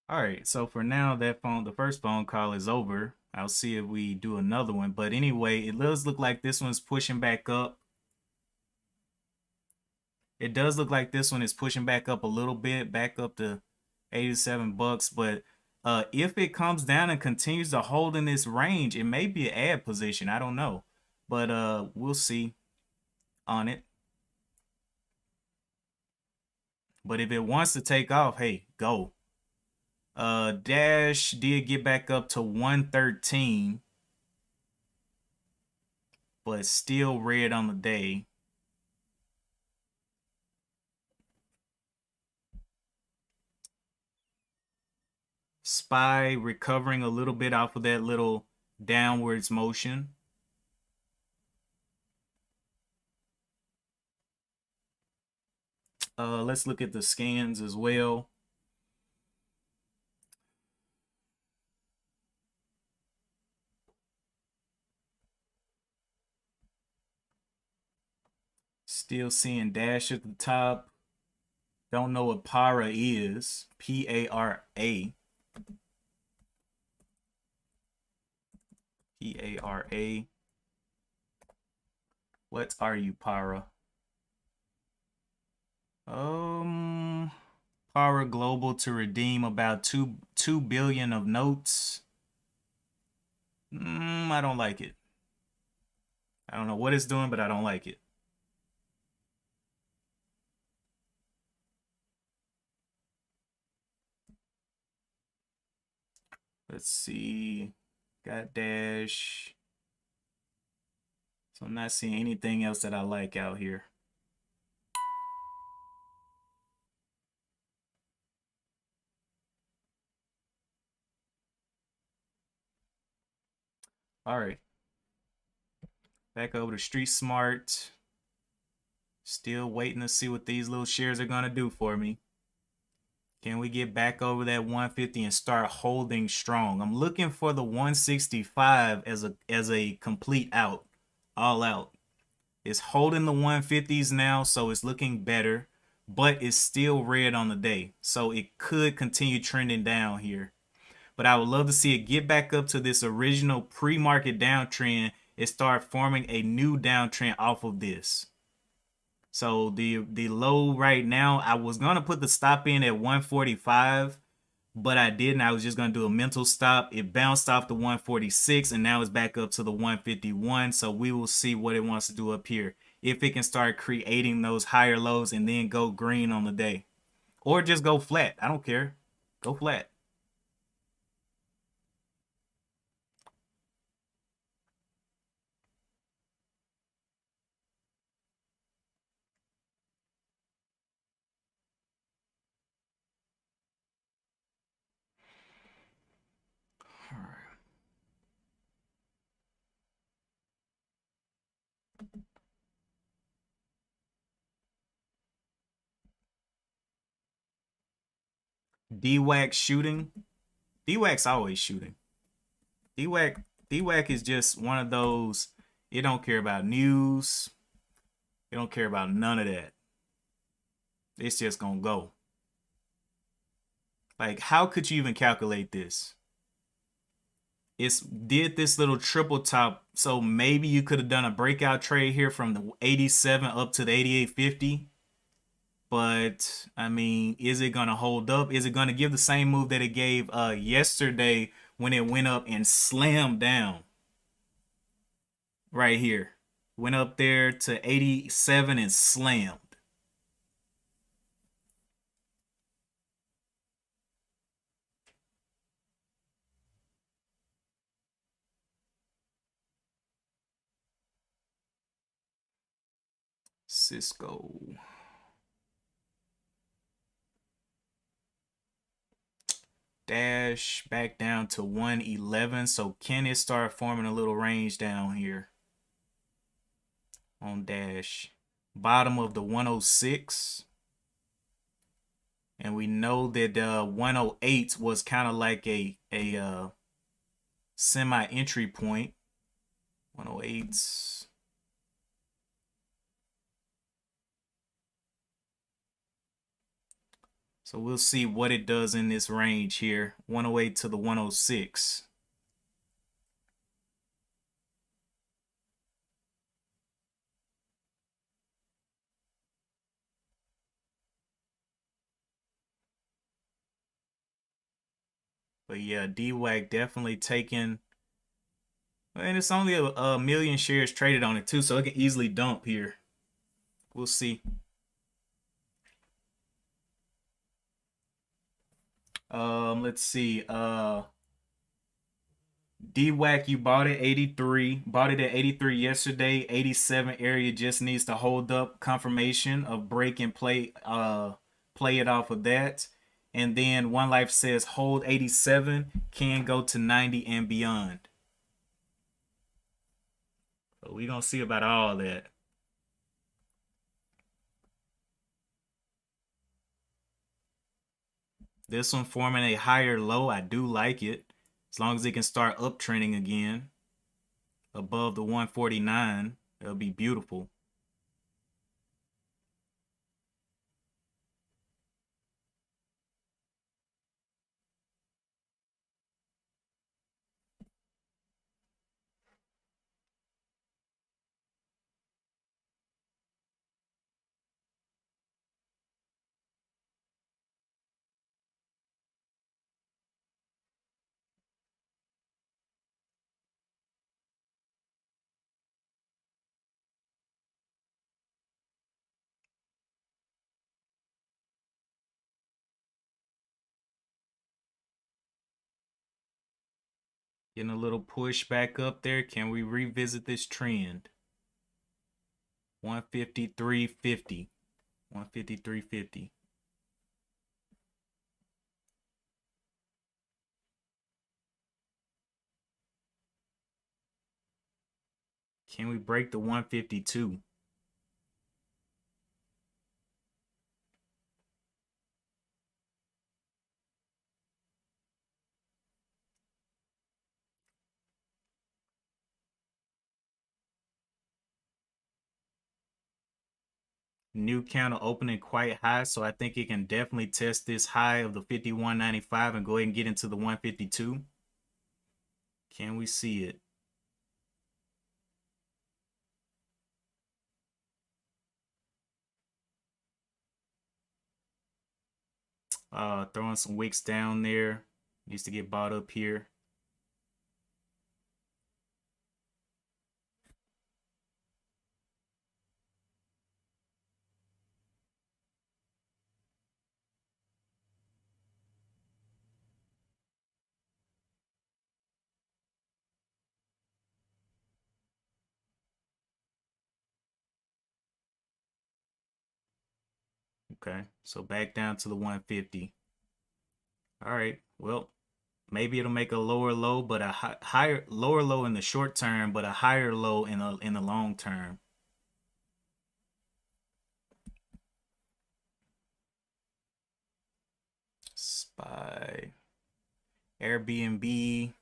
S1: All right, so for now, the first phone call is over. I'll see if we do another one. But anyway, it does look like this one's pushing back up. It does look like this one is pushing back up a little bit, back up to 87 bucks. But if it comes down and continues to hold in this range, it may be an add position. I don't know. But we'll see on it. But if it wants to take off, hey, go. Dash did get back up to 113, but still red on the day. SPY recovering a little bit off of that little downwards motion. Let's look at the scans as well. Still seeing Dash at the top. Don't know what Para is. P-A-R-A. P-A-R-A. What are you, Para? Para Global to redeem about 2 billion of notes. I don't like it. I don't know what it's doing, but I don't like it. Let's see. Got Dash. So I'm not seeing anything else that I like out here. All right. Back over to Street Smart. Still waiting to see what these little shares are going to do for me. Can we get back over that 150 and start holding strong? I'm looking for the 165 as a complete out, all out. It's holding the 150s now, so it's looking better, but it's still red on the day. So it could continue trending down here. But I would love to see it get back up to this original pre-market downtrend and start forming a new downtrend off of this. So the low right now, I was going to put the stop in at 145, but I didn't. I was just going to do a mental stop. It bounced off the 146, and now it's back up to the 151. So we will see what it wants to do up here. If it can start creating those higher lows and then go green on the day. Or just go flat. I don't care. Go flat. All right. DWAC shooting. DWAC's always shooting. DWAC is just one of those. It don't care about news. It don't care about none of that. It's just gonna go. Like, how could you even calculate this? It's did this little triple top, so maybe you could have done a breakout trade here from the 87 up to the 88.50. But I mean, is it gonna hold up? Is it gonna give the same move that it gave yesterday when it went up and slammed down? Right here. Went up there to 87 and slammed. Cisco. Dash back down to 111. So can it start forming a little range down here on Dash? Bottom of the 106. And we know that 108 was kind of like a semi-entry point. 108s. So we'll see what it does in this range here, 108 to the 106. But yeah, DWAC definitely taking, and it's only a million shares traded on it too, so it can easily dump here. We'll see. Let's see. DWAC, you bought it 83. Bought it at 83 yesterday. 87 area just needs to hold up confirmation of break and play play it off of that. And then One Life says hold 87, can go to 90 and beyond. But we gonna see about all that. This one forming a higher low. I do like it. As long as it can start uptrending again above the 149, it'll be beautiful. Getting a little push back up there. Can we revisit this trend? 153.50. 153.50. Can we break the 152? New candle opening quite high, so I think it can definitely test this high of the 51.95 and go ahead and get into the 152. Can we see it? Throwing some wicks down there. Needs to get bought up here. Okay, so back down to the 150. All right, well, maybe it'll make a lower low, but a higher lower low in the short term, but a higher low in the long term. Spy, Airbnb.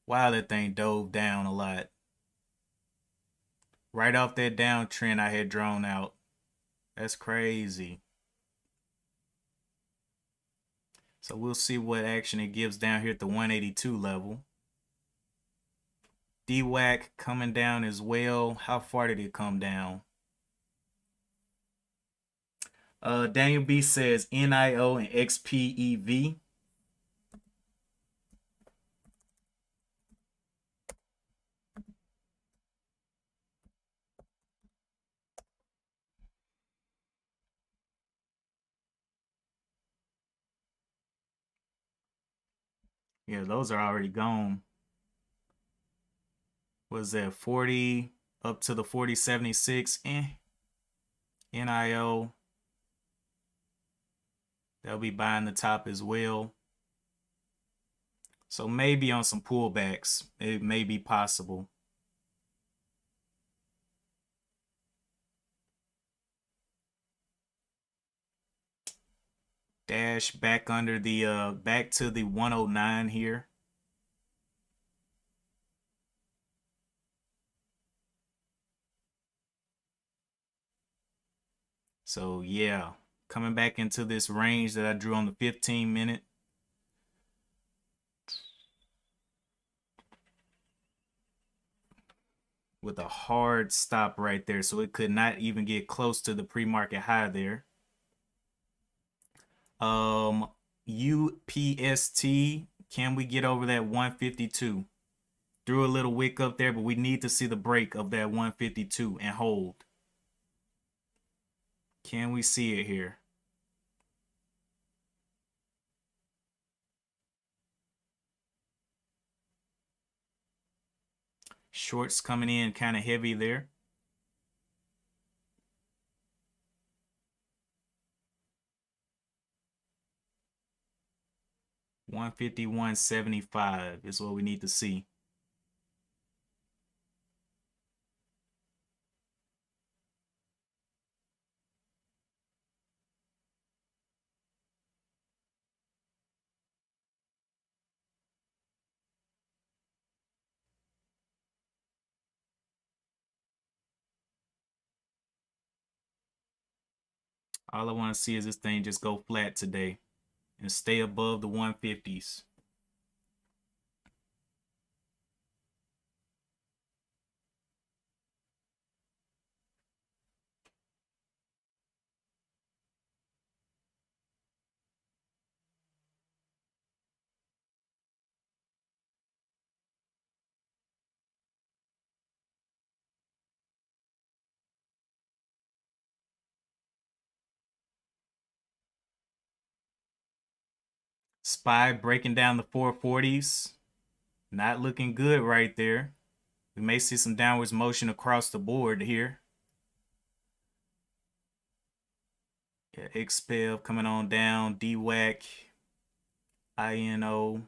S1: Wow, that thing dove down a lot. Right off that downtrend I had drawn out. That's crazy. So we'll see what action it gives down here at the 182 level. DWAC coming down as well. How far did it come down? Daniel B says NIO and XPEV. Yeah, those are already gone. Was that 40 up to the 4076? NIO. They'll be buying the top as well. So maybe on some pullbacks, it may be possible. Dash back under the back to the 109 here. So yeah, Coming back into this range that I drew on the 15-minute. With a hard stop right there, so it could not even get close to the pre-market high there. UPST, can we get over that 152? Threw a little wick up there, but we need to see the break of that 152 and hold. Can we see it here? Shorts coming in kind of heavy there. $151.75 is what we need to see. All I want to see is this thing just go flat today and stay above the 150s. SPY breaking down the 440s. Not looking good right there. We may see some downwards motion across the board here. Yeah, XPEV coming on down. DWAC. INO.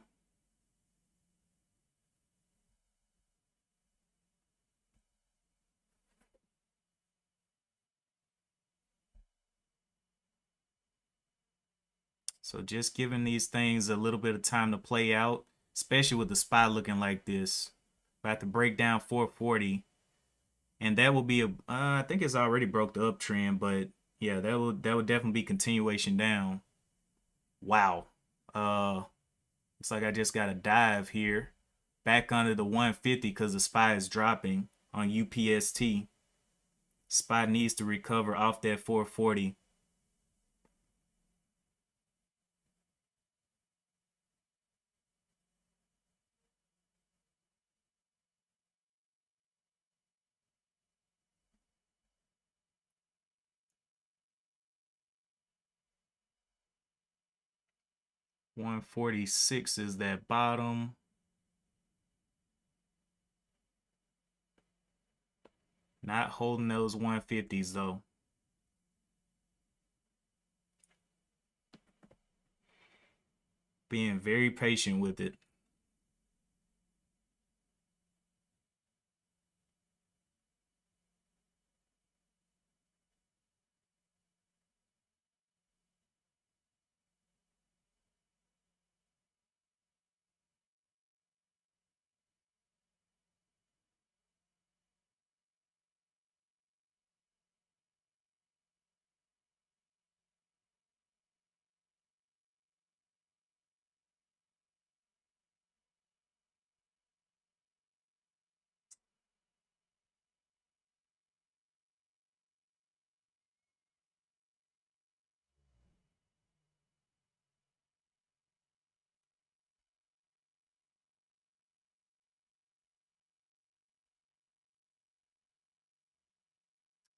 S1: So just giving these things a little bit of time to play out, especially with the SPY looking like this. About to break down 440. And that will be a, I think it's already broke the uptrend, but yeah, that would definitely be continuation down. Wow. Looks like I just got a dive here. Back under the 150 because the SPY is dropping on UPST. SPY needs to recover off that 440. $146 is that bottom. Not holding those 150s though. Being very patient with it.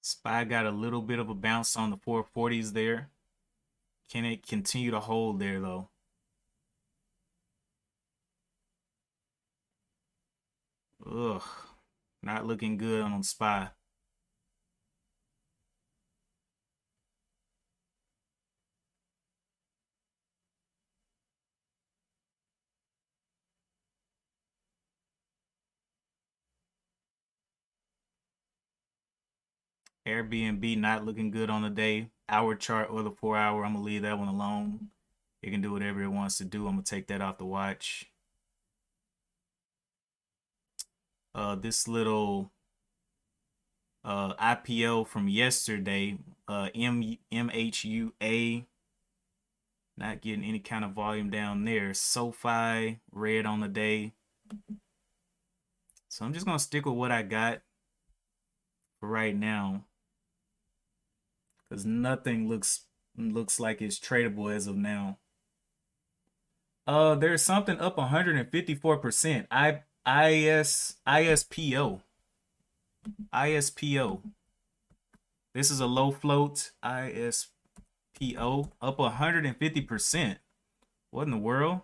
S1: SPY got a little bit of a bounce on the 440s there. Can it continue to hold there though? Ugh, not looking good on SPY. Airbnb not looking good on the day. Hour chart or the 4-hour, I'm gonna leave that one alone. It can do whatever it wants to do. I'm gonna take that off the watch. This little IPO from yesterday, MHUA, not getting any kind of volume down there. SoFi, red on the day. So I'm just gonna stick with what I got for right now, because nothing looks like it's tradable as of now. There's something up 154%. ISPO. ISPO. This is a low float. ISPO up 150%. What in the world?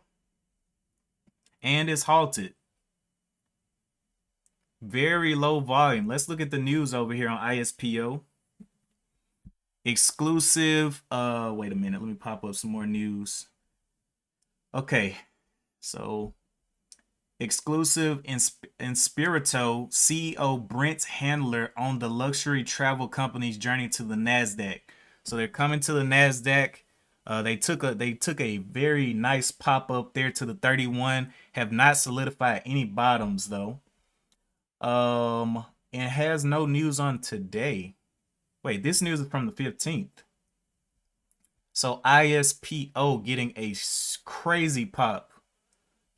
S1: And it's halted. Very low volume. Let's look at the news over here on ISPO. Exclusive. Wait a minute. Let me pop up some more news. Okay. So exclusive Inspirito CEO Brent Handler on the luxury travel company's journey to the Nasdaq. So they're coming to the Nasdaq. They took a very nice pop up there to the 31. Have not solidified any bottoms though. And has no news on today. Wait, this news is from the 15th. So ISPO getting a crazy pop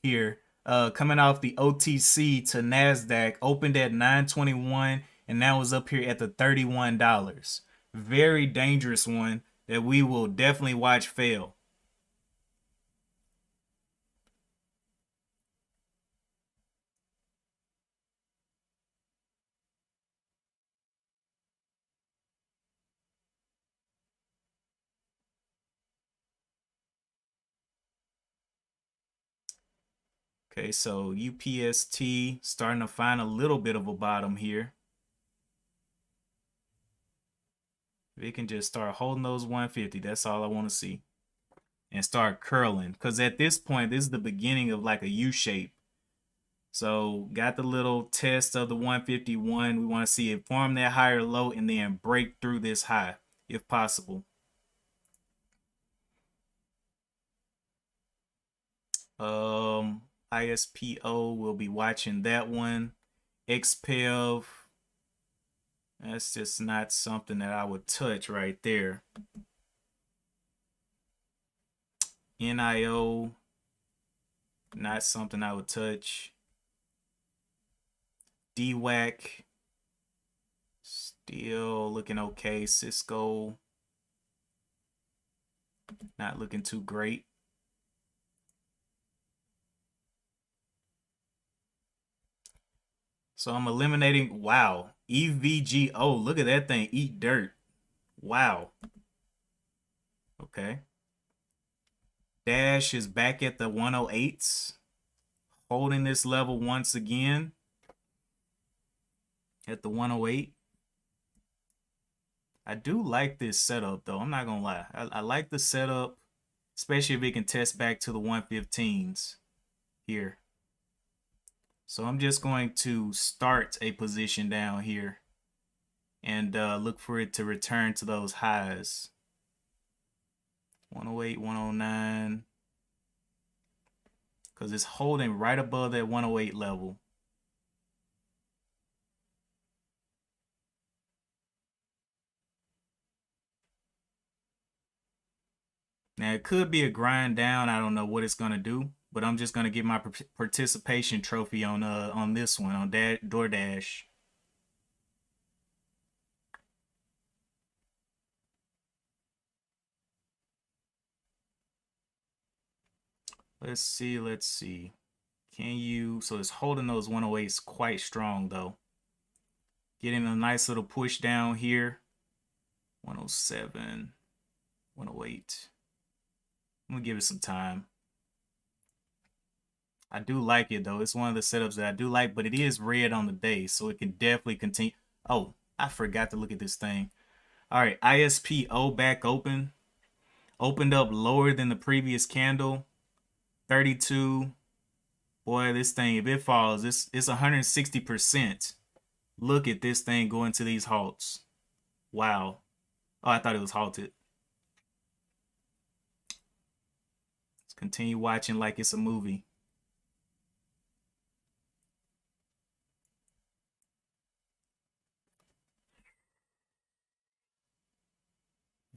S1: here. Coming off the OTC to NASDAQ, opened at 921 and now is up here at the $31. Very dangerous one that we will definitely watch fail. Okay, so UPST starting to find a little bit of a bottom here. If it can just start holding those 150, that's all I want to see. And start curling. Because at this point, this is the beginning of like a U shape. So got the little test of the 151. We want to see it form that higher low and then break through this high if possible. ISPO, will be watching that one. XPEV, that's just not something that I would touch right there. NIO, not something I would touch. DWAC, still looking okay. Cisco, not looking too great. So I'm eliminating, wow, EVGO, look at that thing, eat dirt. Wow. Okay. Dash is back at the 108s, holding this level once again at the 108. I do like this setup though, I'm not gonna lie. I like the setup, especially if it can test back to the 115s here. So I'm just going to start a position down here and look for it to return to those highs. 108, 109. Because it's holding right above that 108 level. Now it could be a grind down. I don't know what it's going to do. But I'm just going to get my participation trophy on this one, on DoorDash. Let's see. Can you, so it's holding those 108s quite strong though. Getting a nice little push down here. 107, 108. I'm going to give it some time. I do like it though. It's one of the setups that I do like, but it is red on the day, so it can definitely continue. Oh, I forgot to look at this thing. All right, ISPO back open. Opened up lower than the previous candle. 32. Boy, this thing, if it falls, it's 160%. Look at this thing going to these halts. Wow. Oh, I thought it was halted. Let's continue watching like it's a movie.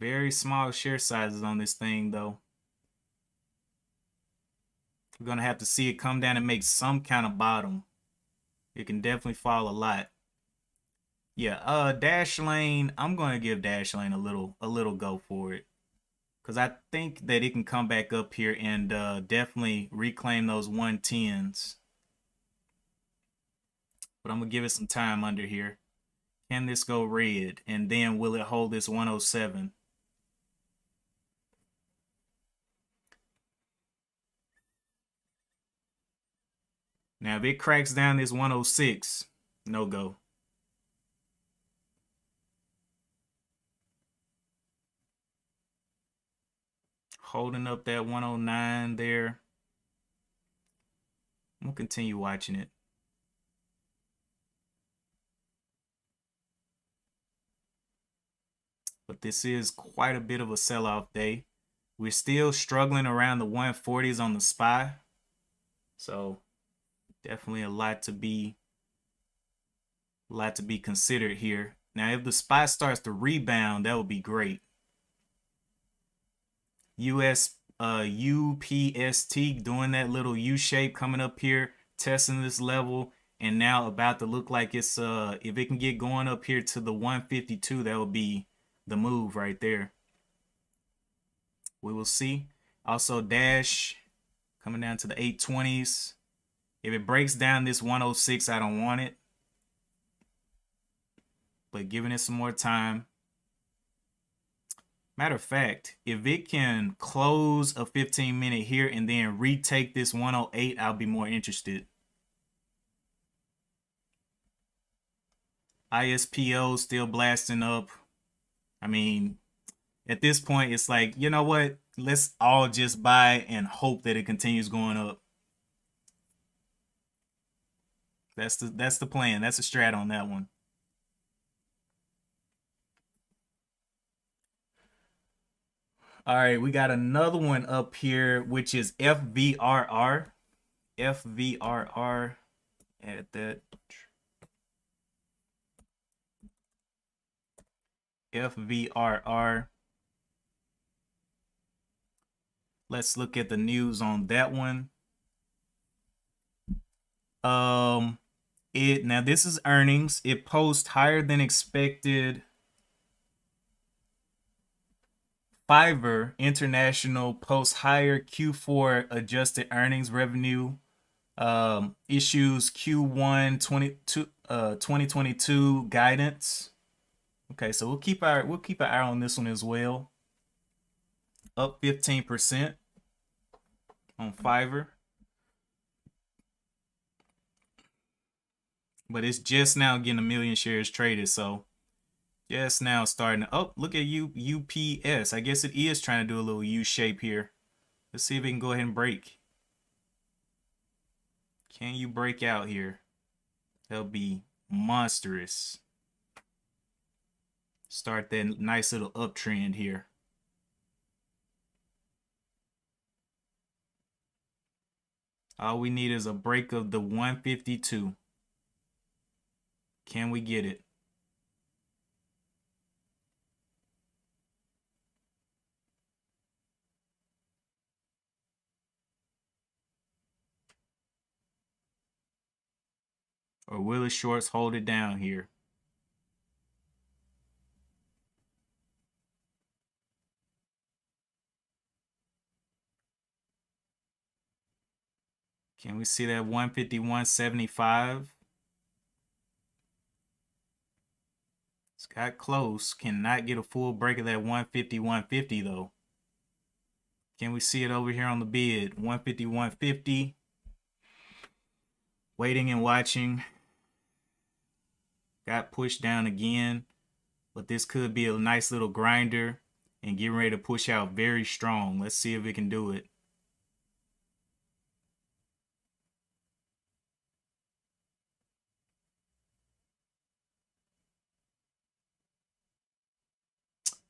S1: Very small share sizes on this thing, though. We're going to have to see it come down and make some kind of bottom. It can definitely fall a lot. Yeah, Dash Lane, I'm going to give Dash Lane a little go for it. Because I think that it can come back up here and definitely reclaim those 110s. But I'm going to give it some time under here. Can this go red? And then will it hold this 107? Now, if it cracks down this 106, no go. Holding up that 109 there. We'll continue watching it. But this is quite a bit of a sell-off day. We're still struggling around the 140s on the SPY. So definitely a lot to be considered here. Now, if the SPY starts to rebound, that would be great. US UPST doing that little U shape coming up here, testing this level, and now about to look like it's if it can get going up here to the 152, that would be the move right there. We will see. Also, Dash coming down to the 820s. If it breaks down this 106, I don't want it. But giving it some more time. Matter of fact, if it can close a 15-minute here and then retake this 108, I'll be more interested. ISPO still blasting up. I mean, at this point, it's like, you know what? Let's all just buy and hope that it continues going up. That's the plan. That's a strat on that one. All right, we got another one up here, which is FVRR. FVRR. Add that. FVRR. Let's look at the news on that one. Now this is earnings. It posts higher than expected. Fiverr International posts higher Q4 adjusted earnings revenue. Issues Q1 2022 guidance. Okay, so we'll keep an eye on this one as well. Up 15% on Fiverr. But it's just now getting 1 million shares traded, so just now starting to, oh, look at UPS. I guess it is trying to do a little U shape here. Let's see if it can go ahead and break. Can you break out here? That'll be monstrous. Start that nice little uptrend here. All we need is a break of the 152. Can we get it? Or will the shorts hold it down here? Can we see that 151.75? It's got close. Cannot get a full break of that 150 though. Can we see it over here on the bid? 150. Waiting and watching. Got pushed down again. But this could be a nice little grinder and getting ready to push out very strong. Let's see if it can do it.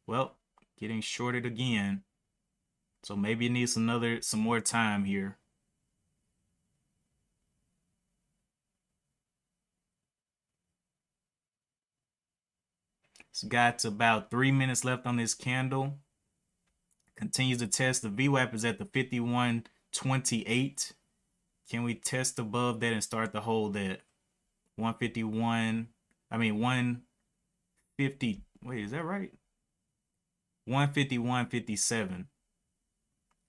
S1: Well, getting shorted again. So maybe it needs some more time here. It's got about 3 minutes left on this candle. Continues to test. The VWAP is at the 51.28. Can we test above that and start to hold that? 151. I mean 150. Wait, is that right? 151.57.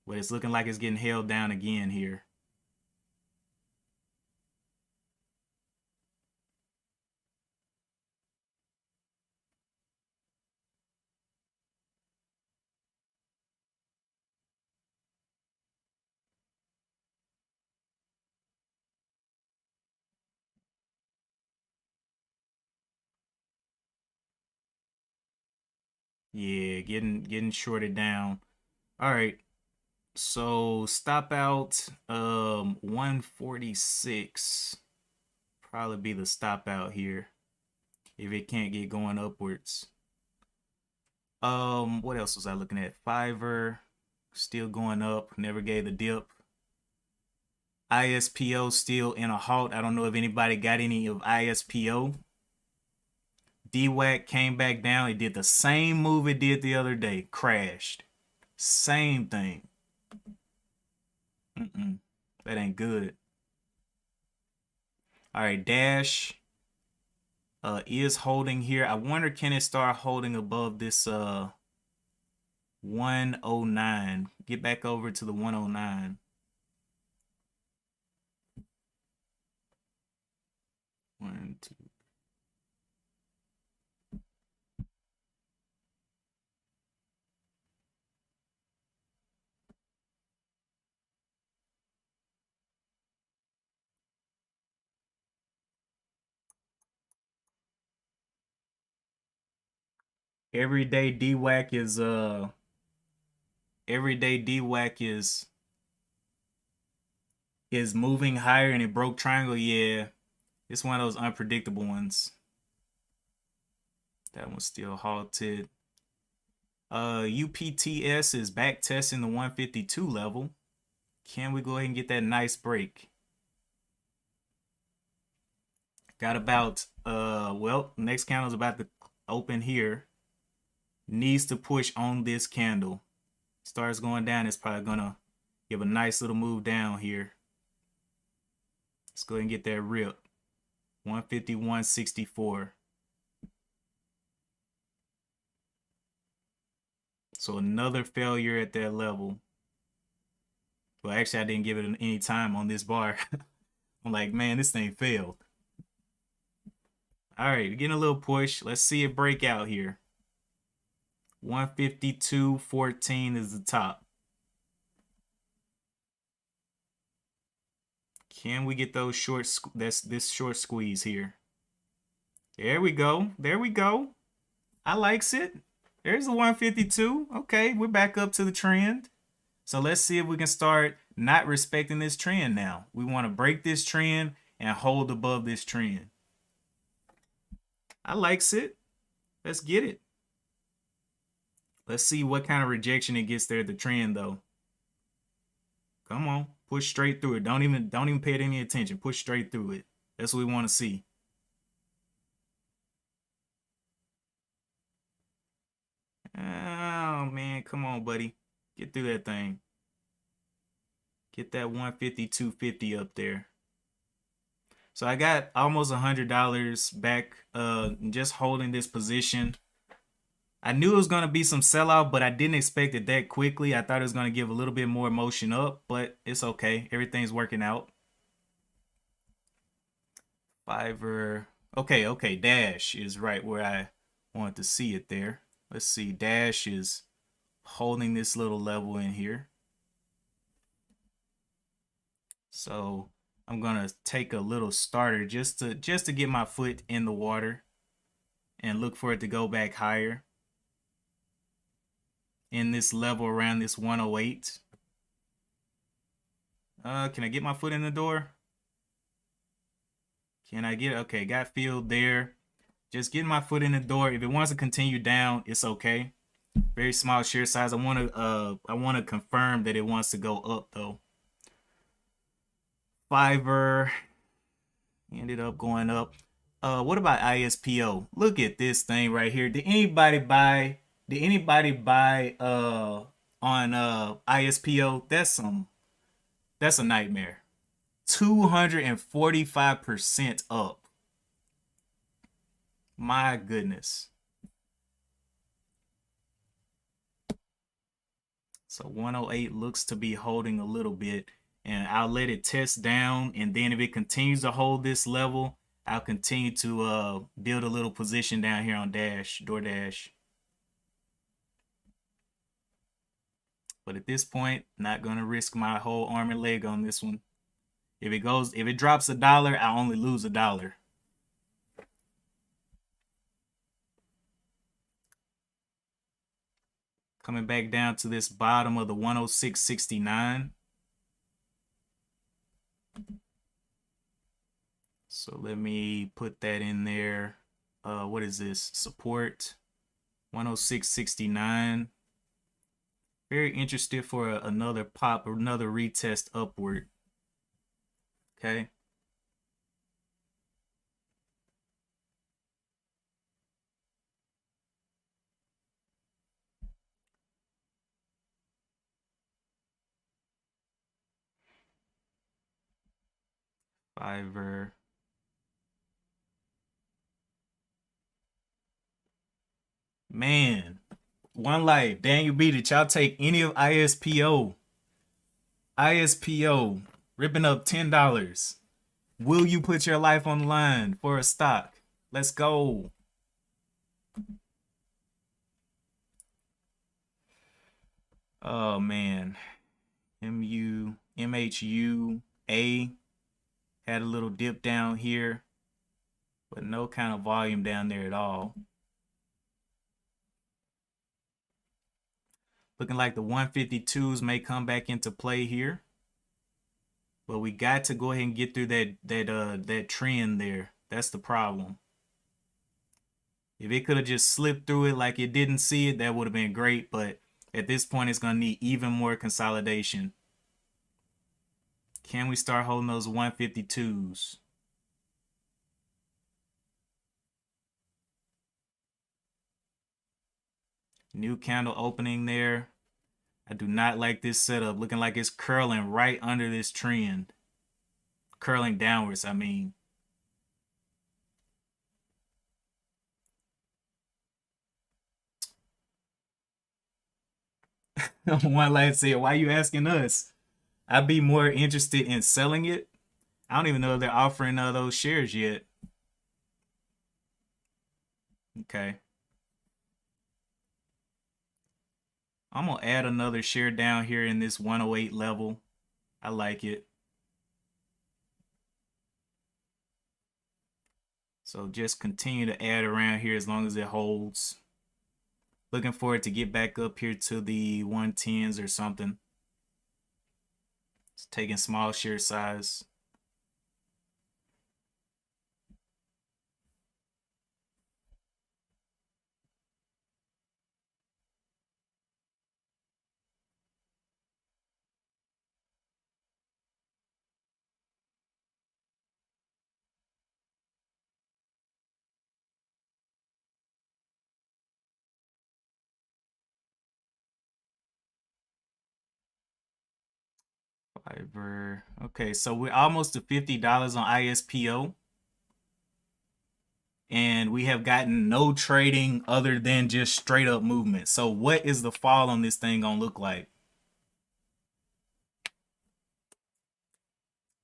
S1: But it's looking like it's getting held down again here. Yeah, getting shorted down. All right. So stop out 146. Probably be the stop out here if it can't get going upwards. What else was I looking at? Fiverr still going up, never gave the dip. ISPO still in a halt. I don't know if anybody got any of ISPO. DWAC came back down. It did the same move it did the other day. Crashed. Same thing. That ain't good. All right, Dash is holding here. I wonder, can it start holding above this 109? Get back over to the 109. One, two. Everyday DWAC is moving higher and it broke triangle. Yeah, it's one of those unpredictable ones. That one's still halted. UPTS is back testing the 152 level. Can we go ahead and get that nice break? Got about well, next candle's about to open here. Needs to push on this candle. Starts going down, it's probably gonna give a nice little move down here. Let's go ahead and get that rip. 151.64. So another failure at that level. Well, actually, I didn't give it any time on this bar. I'm like, man, this thing failed. All right, getting a little push. Let's see it break out here. 152.14 is the top. Can we get those short? That's this short squeeze here. There we go. There we go. I likes it. There's the 152. Okay, we're back up to the trend. So let's see if we can start not respecting this trend now. We want to break this trend and hold above this trend. I likes it. Let's get it. Let's see what kind of rejection it gets there at the trend though. Come on, push straight through it. Don't even pay it any attention. Push straight through it. That's what we want to see. Oh man, come on, buddy. Get through that thing. Get that 152.50 up there. So I got almost $100 back just holding this position. I knew it was going to be some sellout, but I didn't expect it that quickly. I thought it was going to give a little bit more motion up, but it's okay. Everything's working out. Fiverr. Okay. Dash is right where I wanted to see it there. Let's see. Dash is holding this little level in here. So I'm going to take a little starter just to get my foot in the water and look for it to go back higher in this level around this 108. Can I get my foot in the door? Can I get, okay, got filled there. Just getting my foot in the door. If it wants to continue down, it's okay. Very small share size. I want to confirm that it wants to go up though. Fiverr ended up going up. What about ISPO? Look at this thing right here. Did anybody buy? Did anybody buy on ISPO? That's a nightmare. 245% up. My goodness. So 108 looks to be holding a little bit, and I'll let it test down, and then if it continues to hold this level, I'll continue to build a little position down here on DoorDash. But at this point, not gonna risk my whole arm and leg on this one. If it drops $1, I only lose $1. Coming back down to this bottom of the 106.69. So let me put that in there. What is this? Support 106.69. Very interested for another pop or another retest upward. Okay. Fiverr. Man, one life. Daniel B, did y'all take any of ISPO? ISPO ripping up $10. Will you put your life on the line for a stock? Let's go. Oh man. MHUA had a little dip down here, but no kind of volume down there at all. Looking like the 152s may come back into play here. But we got to go ahead and get through that trend there. That's the problem. If it could have just slipped through it like it didn't see it, that would have been great. But at this point, it's going to need even more consolidation. Can we start holding those 152s? New candle opening there. I do not like this setup. Looking like it's curling right under this trend. Curling downwards, I mean. One last said, why are you asking us? I'd be more interested in selling it. I don't even know if they're offering those shares yet. Okay. I'm going to add another share down here in this 108 level. I like it. So just continue to add around here as long as it holds. Looking for it to get back up here to the 110s or something. It's taking small share size. Fiverr. Okay, so we're almost to $50 on ISPO. And we have gotten no trading other than just straight up movement. So what is the fall on this thing gonna look like?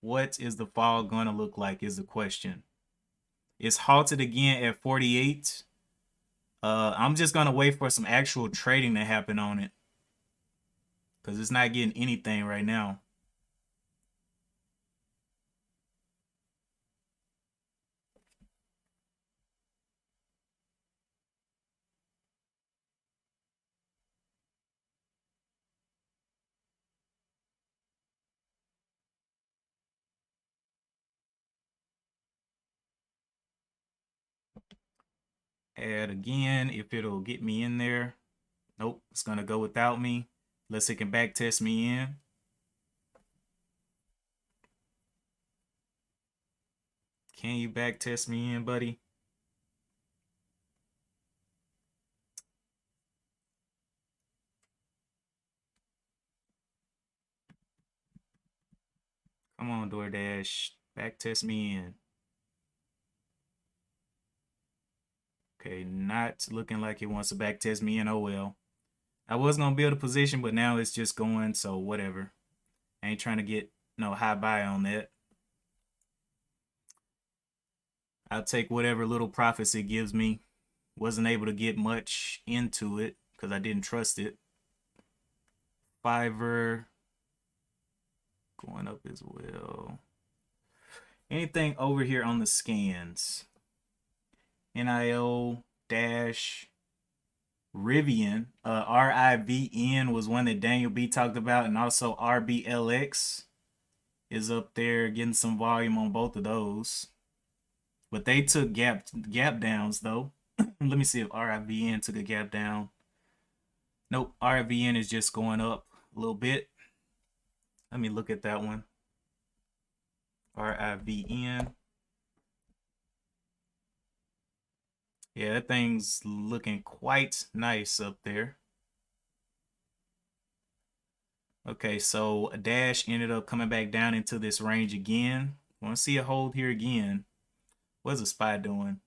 S1: What is the fall gonna look like is the question. It's halted again at 48. I'm just gonna wait for some actual trading to happen on it, because it's not getting anything right now. Add again if it'll get me in there. Nope, it's gonna go without me unless it can back test me in. Can you back test me in, buddy? Come on, DoorDash. Back test me in. Okay, not looking like it wants to back test me in. Oh well. I was gonna build a position, but now it's just going, so whatever. I ain't trying to get no high buy on that. I'll take whatever little profits it gives me. Wasn't able to get much into it because I didn't trust it. Fiverr going up as well. Anything over here on the scans? NIO dash Rivian, RIVN was one that Daniel B talked about, and also RBLX is up there getting some volume on both of those. But they took gap downs though. Let me see if RIVN took a gap down. Nope, RIVN is just going up a little bit. Let me look at that one. RIVN. Yeah, that thing's looking quite nice up there. Okay, so a dash ended up coming back down into this range again. Want to see a hold here again. What's the SPY doing?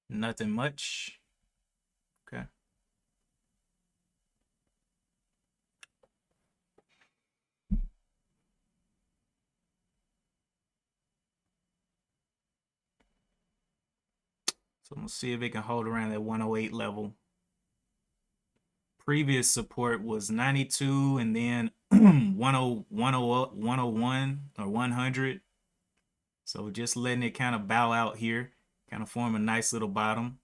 S1: Nothing much. Okay. So I'm gonna see if it can hold around that 108 level. Previous support was 92 and then 10, 101 or 100. So just letting it kind of bow out here, kind of form a nice little bottom.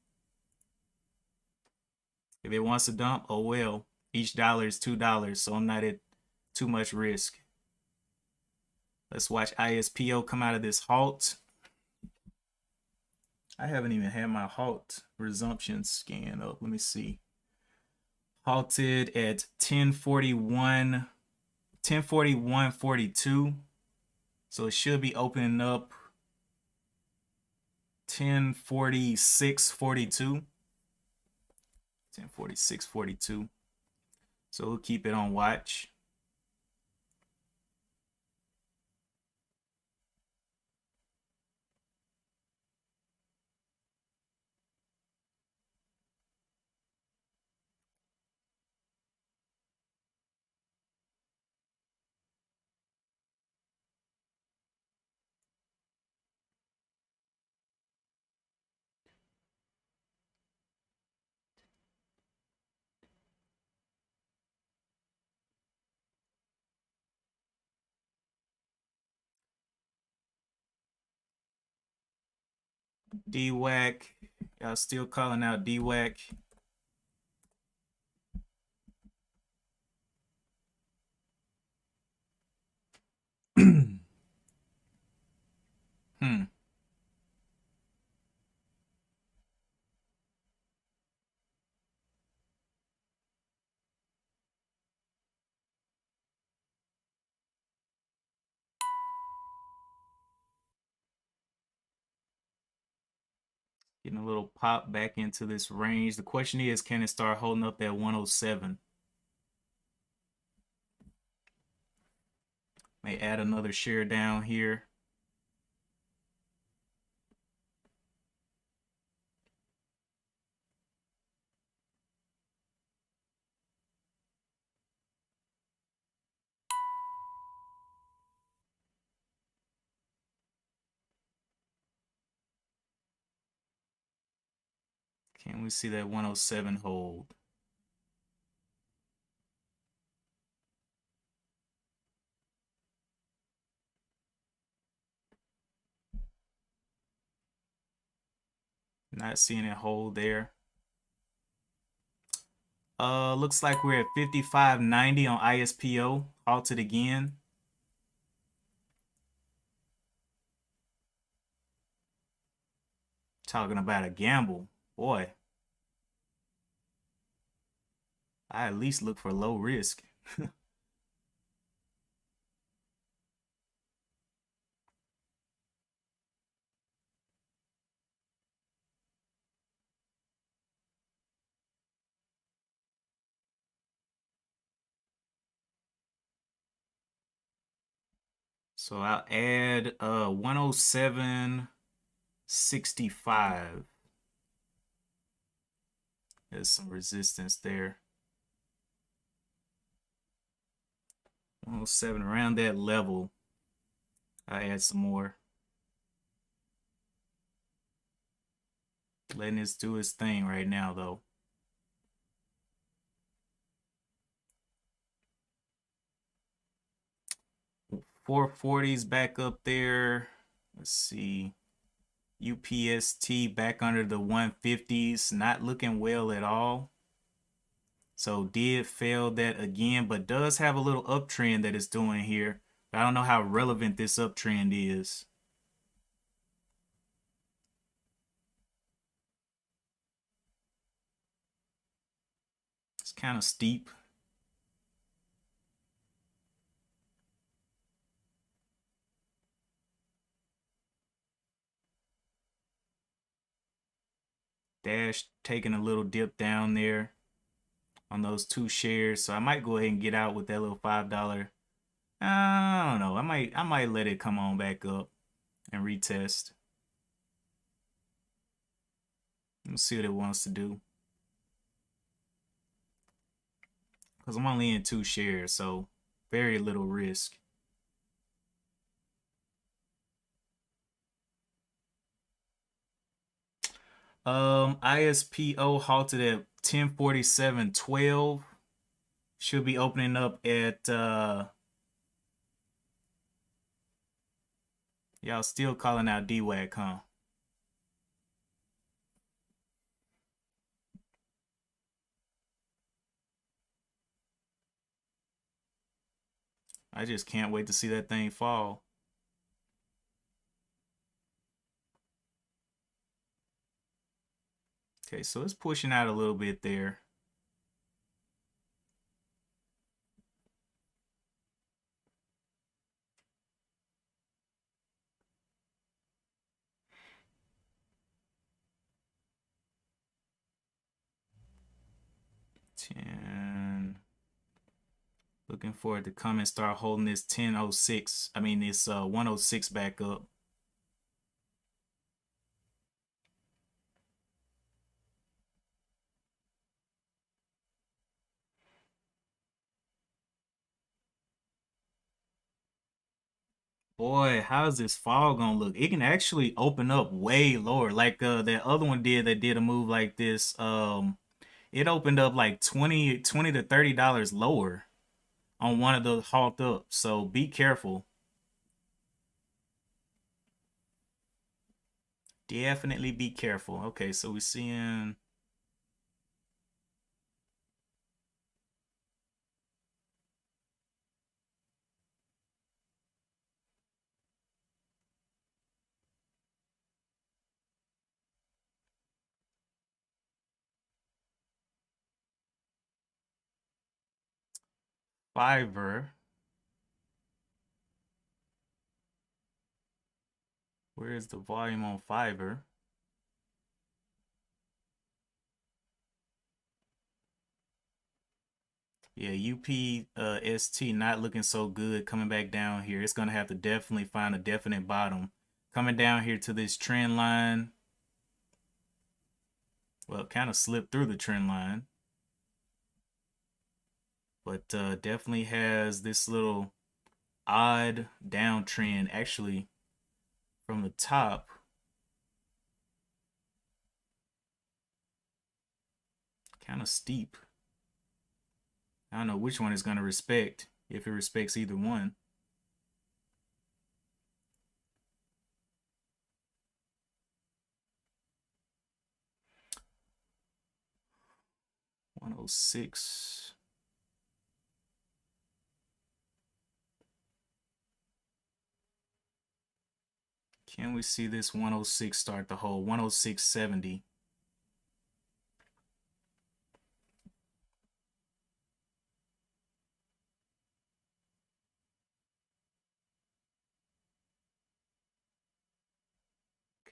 S1: If it wants to dump, oh well. Each dollar is $2, so I'm not at too much risk. Let's watch ISPO come out of this halt. I haven't even had my halt resumption scan up. Let me see. Halted at 1041, 1041.42. So it should be opening up 1046.42. 1046.42. So we'll keep it on watch. DWAC, y'all still calling out DWAC. Getting a little pop back into this range. The question is, can it start holding up that 107? May add another share down here. Can we see that 107 hold? Not seeing it hold there. Looks like we're at 55.90 on ISPO. Halted again. Talking about a gamble, boy. I at least look for low risk. So I'll add 107.65. There's some resistance there. 107 around that level. I add some more. Letting this do its thing right now though. 440's back up there. Let's see. UPST back under the 150s. Not looking well at all. So did fail that again, but does have a little uptrend that it's doing here. I don't know how relevant this uptrend is. It's kind of steep. Dash taking a little dip down there on those two shares. So I might go ahead and get out with that little $5. I don't know. I might let it come on back up and retest. Let's see what it wants to do. Because I'm only in 2 shares, so very little risk. ISPO halted at 1047.12. Should be opening up at y'all still calling out DWAC, huh? I just can't wait to see that thing fall. Okay, so it's pushing out a little bit there. Looking for it to come and start holding this 1006. I mean, this 106 back up. Boy, how's this fall gonna look? It can actually open up way lower, like that other one did that did a move like this. It opened up like 20 to $30 lower on one of those halt ups. So be careful. Definitely be careful. Okay, so we're seeing Fiverr. Where is the volume on Fiverr? Yeah, UPST not looking so good coming back down here. It's gonna have to definitely find a definite bottom. Coming down here to this trend line. Well, kind of slipped through the trend line. But definitely has this little odd downtrend actually from the top. Kind of steep. I don't know which one is going to respect, if it respects either one. $106. Can we see this 106 start the hold? 106.70.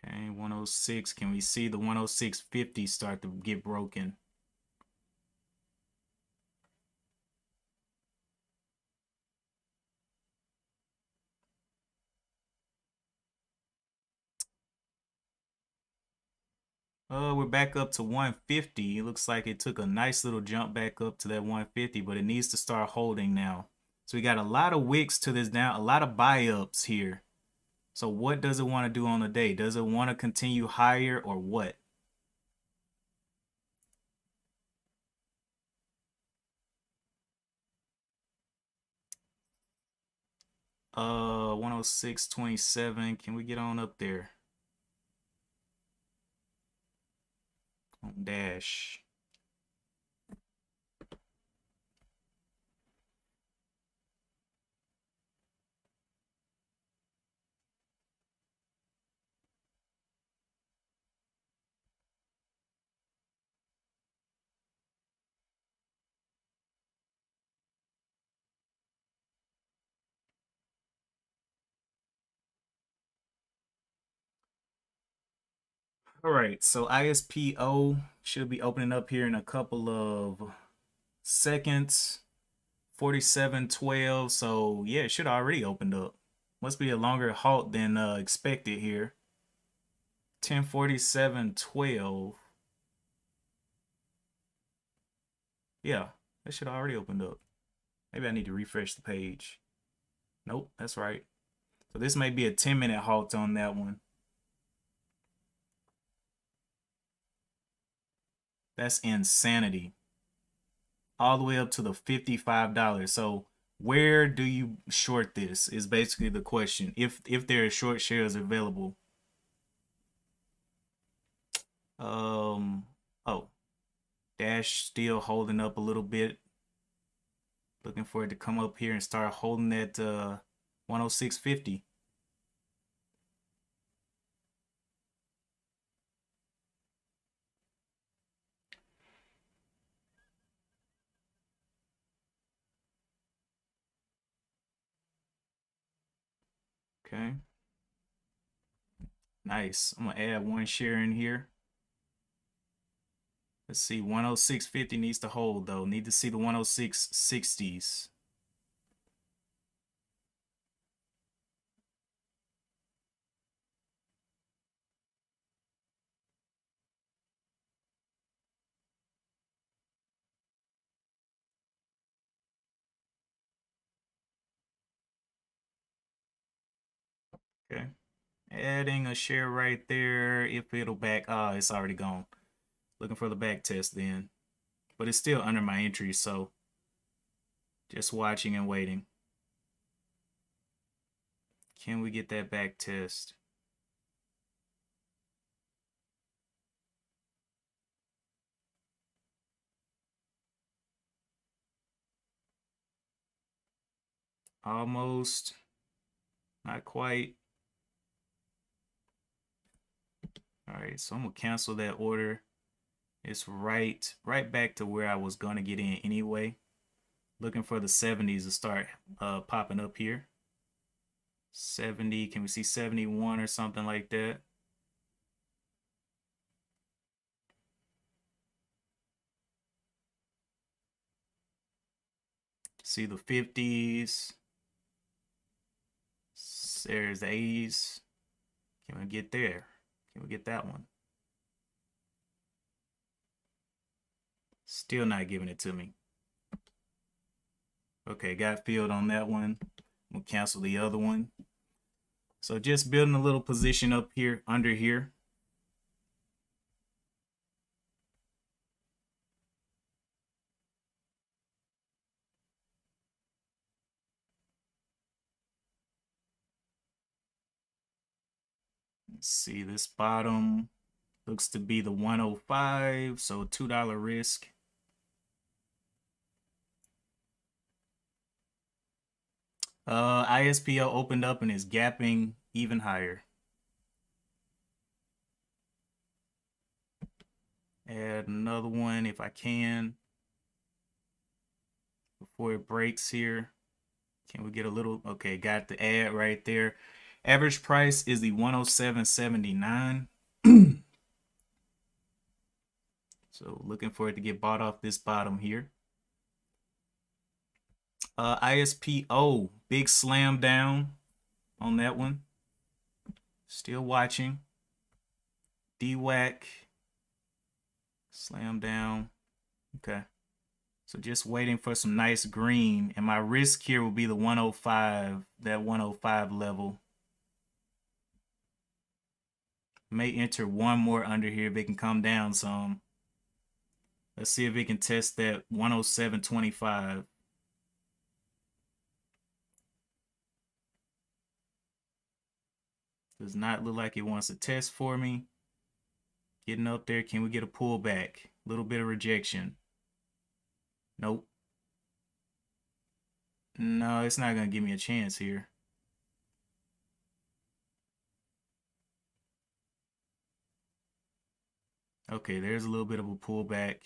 S1: Okay, 106. Can we see the 106.50 start to get broken? We're back up to 150. It looks like it took a nice little jump back up to that 150, but it needs to start holding now. So we got a lot of wicks to this down, a lot of buy ups here. So what does it want to do on the day? Does it want to continue higher or what? 106.27. Can we get on up there? On dash. All right, so ISPO should be opening up here in a couple of seconds. 47.12. So yeah, it should already opened up. Must be a longer halt than expected here. 10:47.12. Yeah, that should already opened up. Maybe I need to refresh the page. Nope, that's right. So this may be a 10-minute halt on that one. That's insanity. All the way up to the $55. So where do you short this is basically the question. If there are short shares available. Oh, Dash still holding up a little bit. Looking for it to come up here and start holding that 106.50. Okay. Nice. I'm gonna add one share in here. Let's see. 106.50 needs to hold though. Need to see the 106.60s. Okay. Adding a share right there. If it'll back, it's already gone. Looking for the back test then. But it's still under my entry, so just watching and waiting. Can we get that back test? Almost. Not quite. All right, so I'm gonna cancel that order. It's right back to where I was gonna get in anyway. Looking for the 70s to start popping up here. 70, can we see 71 or something like that? See the 50s. There's the 80s. Can we get there? Can we get that one? Still not giving it to me. Okay, got filled on that one. We'll cancel the other one. So just building a little position up here, under here. Let's see, this bottom looks to be the 105, so $2 risk. ISPO opened up and is gapping even higher. Add another one if I can before it breaks here. Can we get a little? Okay, got the ad right there. Average price is the 107.79. So looking for it to get bought off this bottom here. ISPO, big slam down on that one. Still watching. DWAC, slam down. Okay. So just waiting for some nice green. And my risk here will be the 105, that 105 level. May enter one more under here if it can come down some. Let's see if it can test that 107.25. Does not look like it wants to test for me. Getting up there. Can we get a pullback? A little bit of rejection. Nope. No, it's not going to give me a chance here. Okay, there's a little bit of a pullback.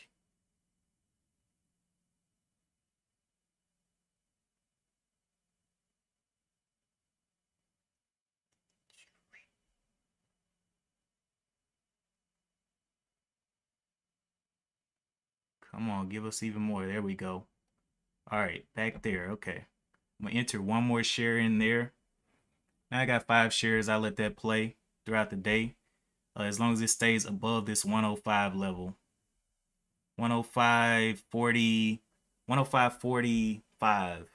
S1: Come on, give us even more. There we go. All right, back there. Okay. I'm going to enter one more share in there. Now I got 5 shares. I'll let that play throughout the day. As long as it stays above this 105 level. 105.40, 105.45.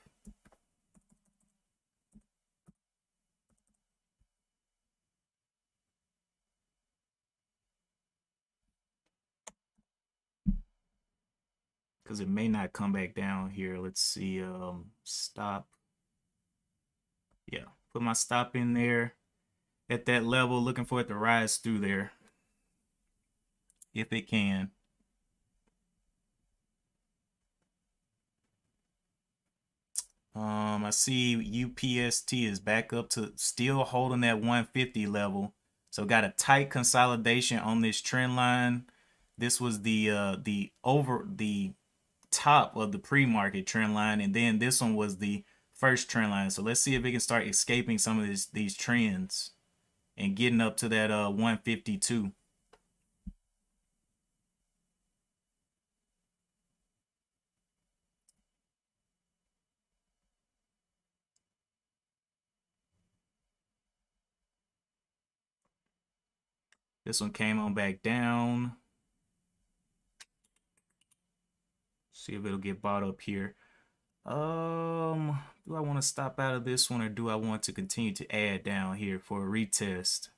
S1: Because it may not come back down here. Let's see. Stop. Yeah, put my stop in there at that level, looking for it to rise through there if it can. I see UPST is back up to still holding that 150 level. So got a tight consolidation on this trend line. This was the top of the pre-market trend line, and then this one was the first trend line. So let's see if it can start escaping some of these trends and getting up to that 152. This one came on back down. See if it'll get bought up here. Do I want to stop out of this one, or do I want to continue to add down here for a retest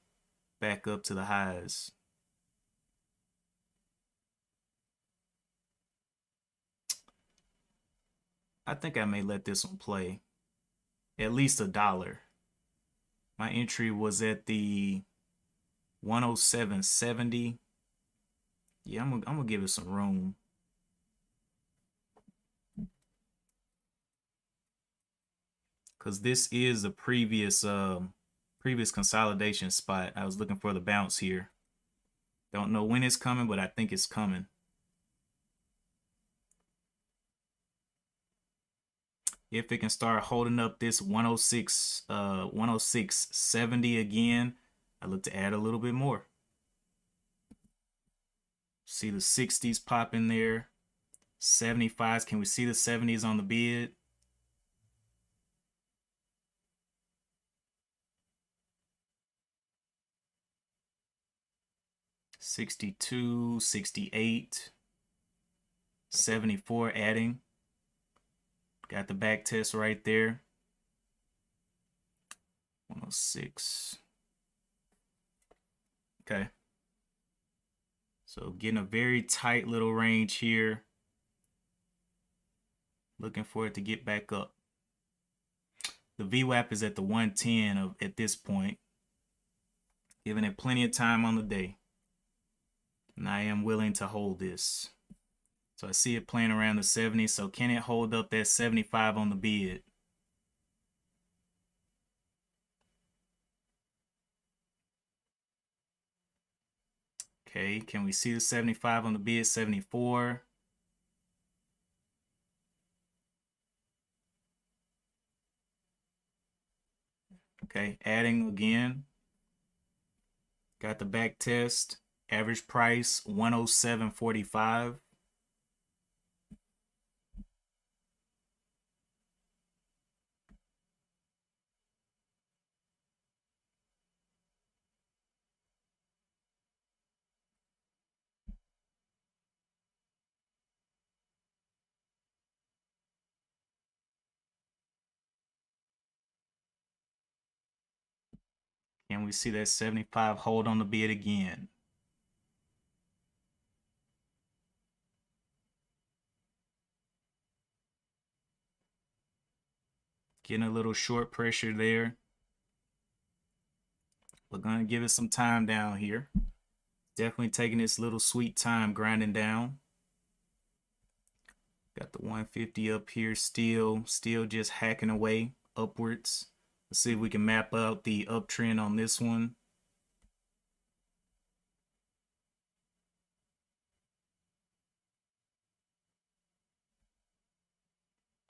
S1: back up to the highs? I think I may let this one play at least $1. My entry was at the 107.70. Yeah, I'm gonna give it some room. Because this is a previous consolidation spot. I was looking for the bounce here. Don't know when it's coming, but I think it's coming. If it can start holding up this 106.70 again, I look to add a little bit more. See the 60s pop in there. 75s. Can we see the 70s on the bid? $62, $68, $74 adding. Got the back test right there. 106. Okay. So getting a very tight little range here. Looking for it to get back up. The VWAP is at the 110 at this point. Giving it plenty of time on the day. And I am willing to hold this. So I see it playing around the 70. So can it hold up that 75 on the bid? Okay, can we see the 75 on the bid? 74. Okay, adding again. Got the back test. Average price 107.45. And we see that 75 hold on the bid again. Getting a little short pressure there. We're going to give it some time down here. Definitely taking this little sweet time grinding down. Got the 150 up here still just hacking away upwards. Let's see if we can map out the uptrend on this one.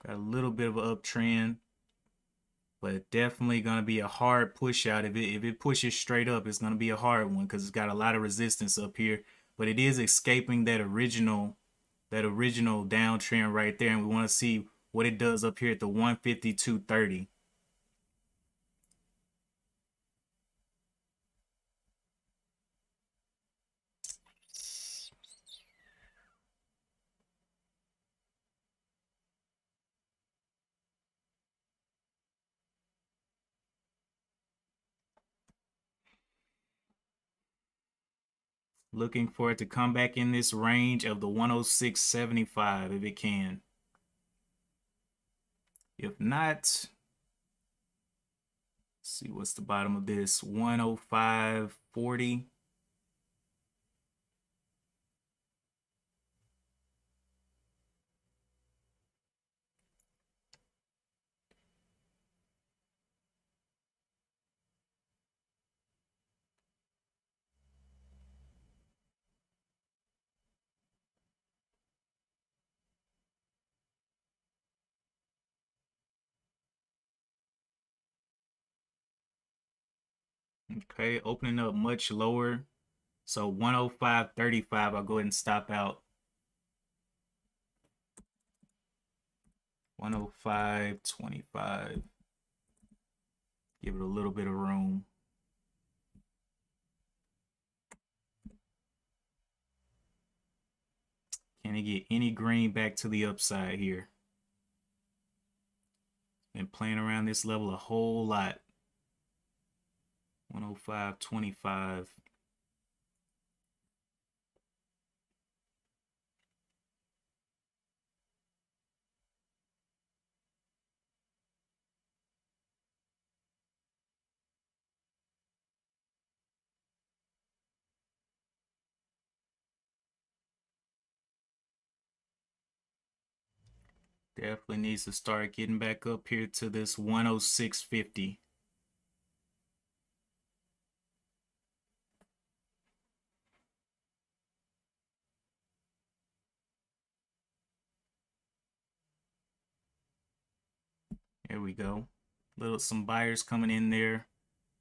S1: Got a little bit of an uptrend, but definitely going to be a hard push out. If it pushes straight up, it's going to be a hard one because it's got a lot of resistance up here. But it is escaping that original downtrend right there, and we want to see what it does up here at the 152.30. Looking for it to come back in this range of the 106.75 if it can. If not, let's see what's the bottom of this, 105.40. Okay, opening up much lower. So 105.35, I'll go ahead and stop out. 105.25. Give it a little bit of room. Can it get any green back to the upside here? Been playing around this level a whole lot. 105.25. Definitely needs to start getting back up here to this 106.50. There we go. Some buyers coming in there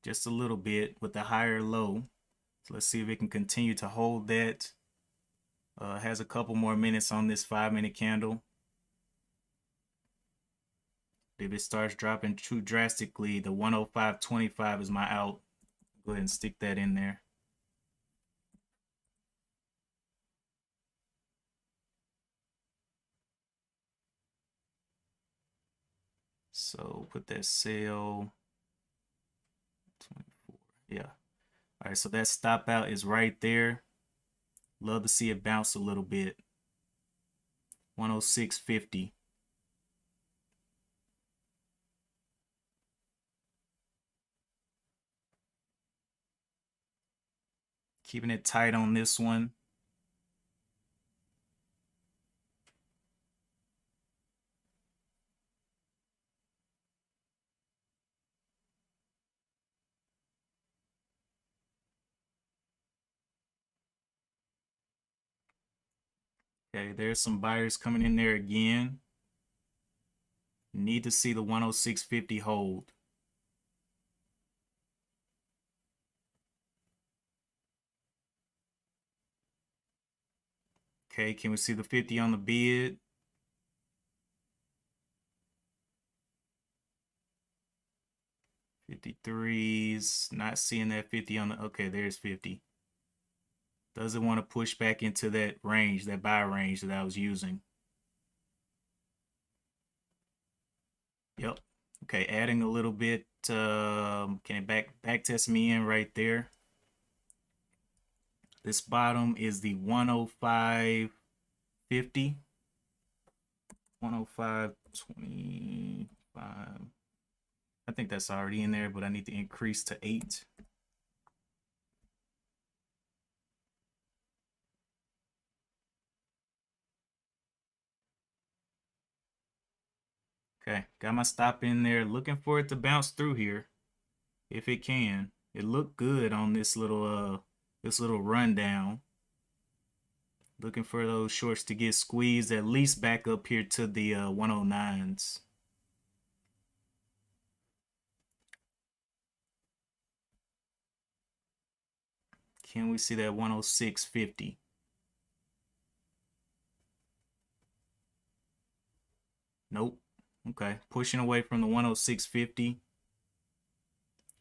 S1: just a little bit with the higher low. So let's see if it can continue to hold that. Has a couple more minutes on this 5-minute candle. If it starts dropping too drastically, the 105.25 is my out. Go ahead and stick that in there. So put that sell 24. Yeah. All right, so that stop out is right there. Love to see it bounce a little bit. 106.50. Keeping it tight on this one. Okay, there's some buyers coming in there again. Need to see the 106.50 hold. Okay, can we see the 50 on the bid? $53s, not seeing that 50 on the, okay, there's 50. Doesn't want to push back into that range, that buy range that I was using. Yep. Okay, adding a little bit. Can it back test me in right there? This bottom is the 105.50. 105.25. I think that's already in there, but I need to increase to 8. Okay, got my stop in there, looking for it to bounce through here if it can. It looked good on this little rundown. Looking for those shorts to get squeezed at least back up here to the 109s. Can we see that 106.50? Nope. Okay, pushing away from the 106.50.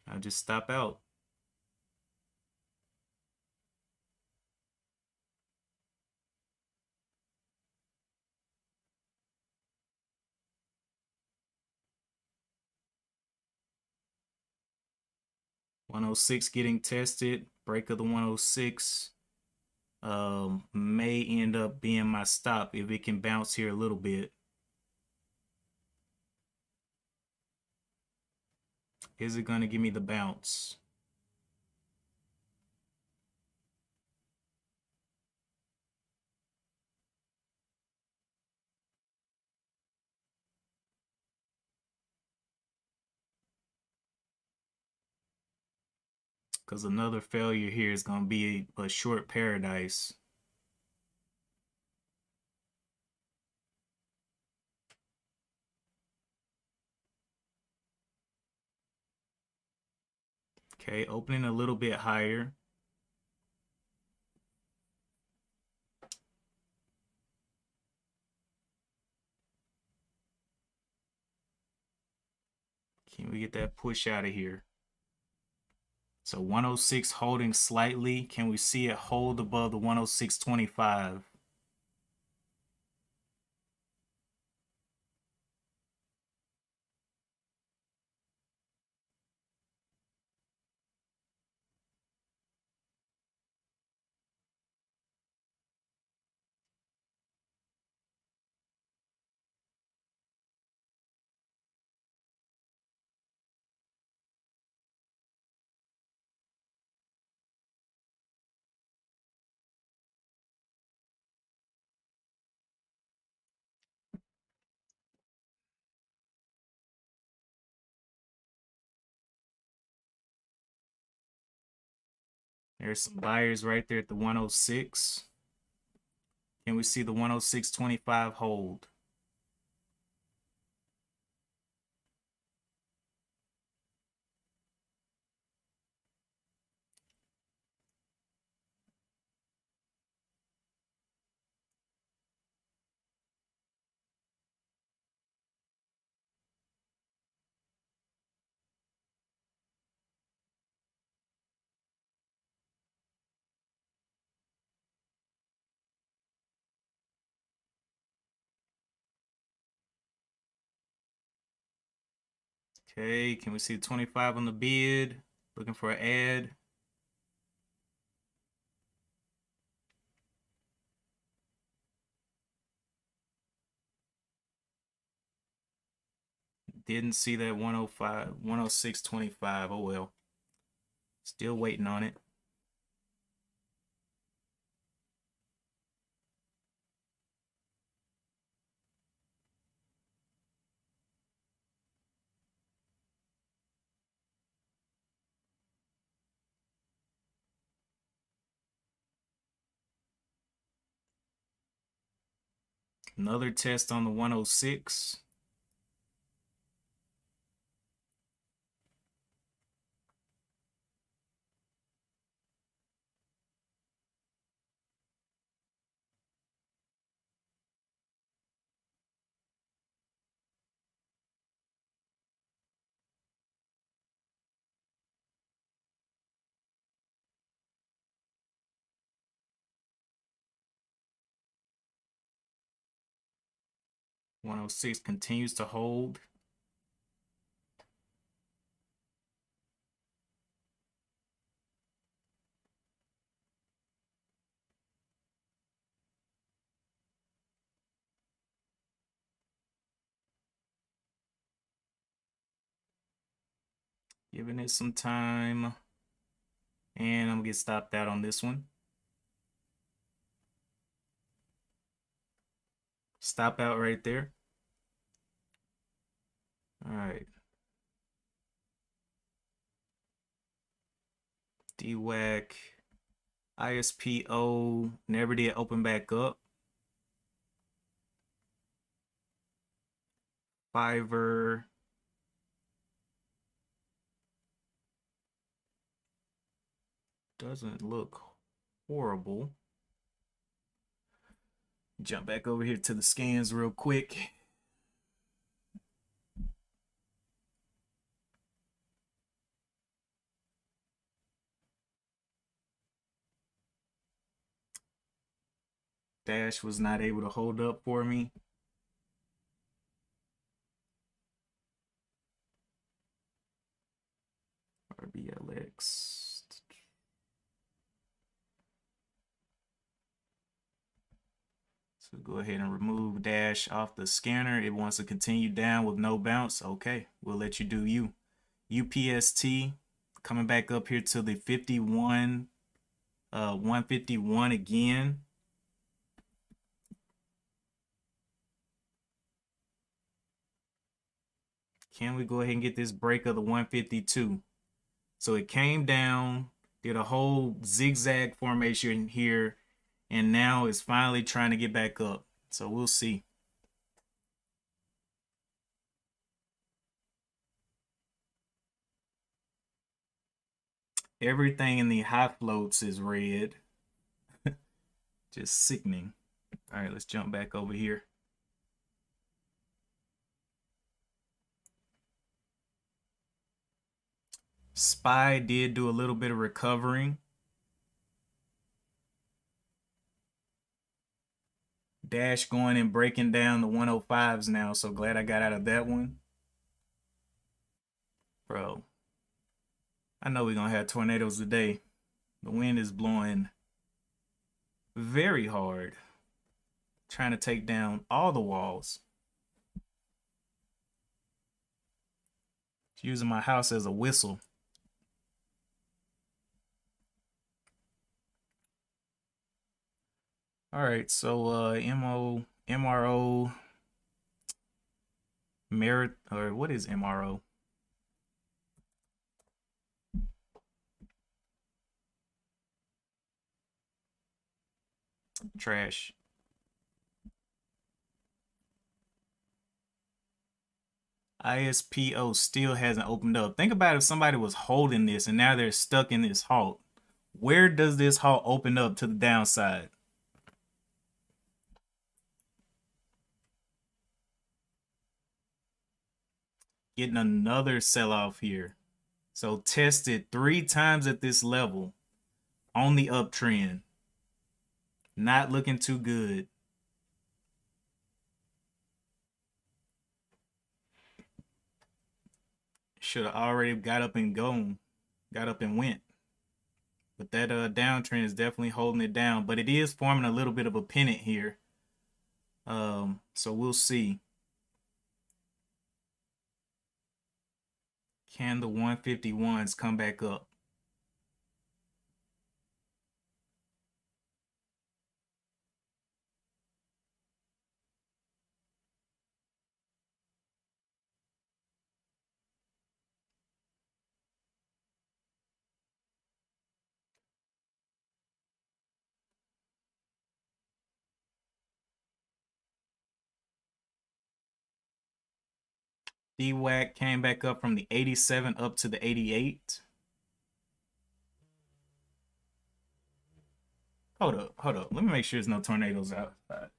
S1: I'll just stop out. $106 getting tested. Break of the 106 may end up being my stop if it can bounce here a little bit. Is it going to give me the bounce? Because another failure here is going to be a short paradise. Okay, opening a little bit higher. Can we get that push out of here? So 106 holding slightly. Can we see it hold above the 106.25? There's some buyers right there at the 106. Can we see the 106.25 hold? Okay, can we see 25 on the bid? Looking for an ad. Didn't see that 105, 106.25. Oh well. Still waiting on it. Another test on the 106. 106 continues to hold. Giving it some time. And I'm gonna get stopped out on this one. Stop out right there. All right. DWAC, ISPO never did open back up. Fiverr. Doesn't look horrible. Jump back over here to the scans real quick. Dash was not able to hold up for me. RBLX. So go ahead and remove Dash off the scanner. It wants to continue down with no bounce. Okay, we'll let you do you. UPST coming back up here to the 51, 151 again. Can we go ahead and get this break of the 152? So it came down, did a whole zigzag formation here, and now it's finally trying to get back up. So we'll see. Everything in the high floats is red. Just sickening. All right, let's jump back over here. SPY did do a little bit of recovering. Dash going and breaking down the 105s now, so glad I got out of that one. Bro, I know we're going to have tornadoes today. The wind is blowing very hard, trying to take down all the walls. It's using my house as a whistle. All right, so MRO, merit, or what is MRO? Trash. ISPO still hasn't opened up. Think about if somebody was holding this and now they're stuck in this halt. Where does this halt open up to the downside? Getting another sell-off here. So tested 3 times at this level on the uptrend. Not looking too good. Should have already got up and gone. Got up and went. But that downtrend is definitely holding it down. But it is forming a little bit of a pennant here. So we'll see. Can the 151s come back up? DWAC came back up from the 87 up to the 88. Hold up. Let me make sure there's no tornadoes outside.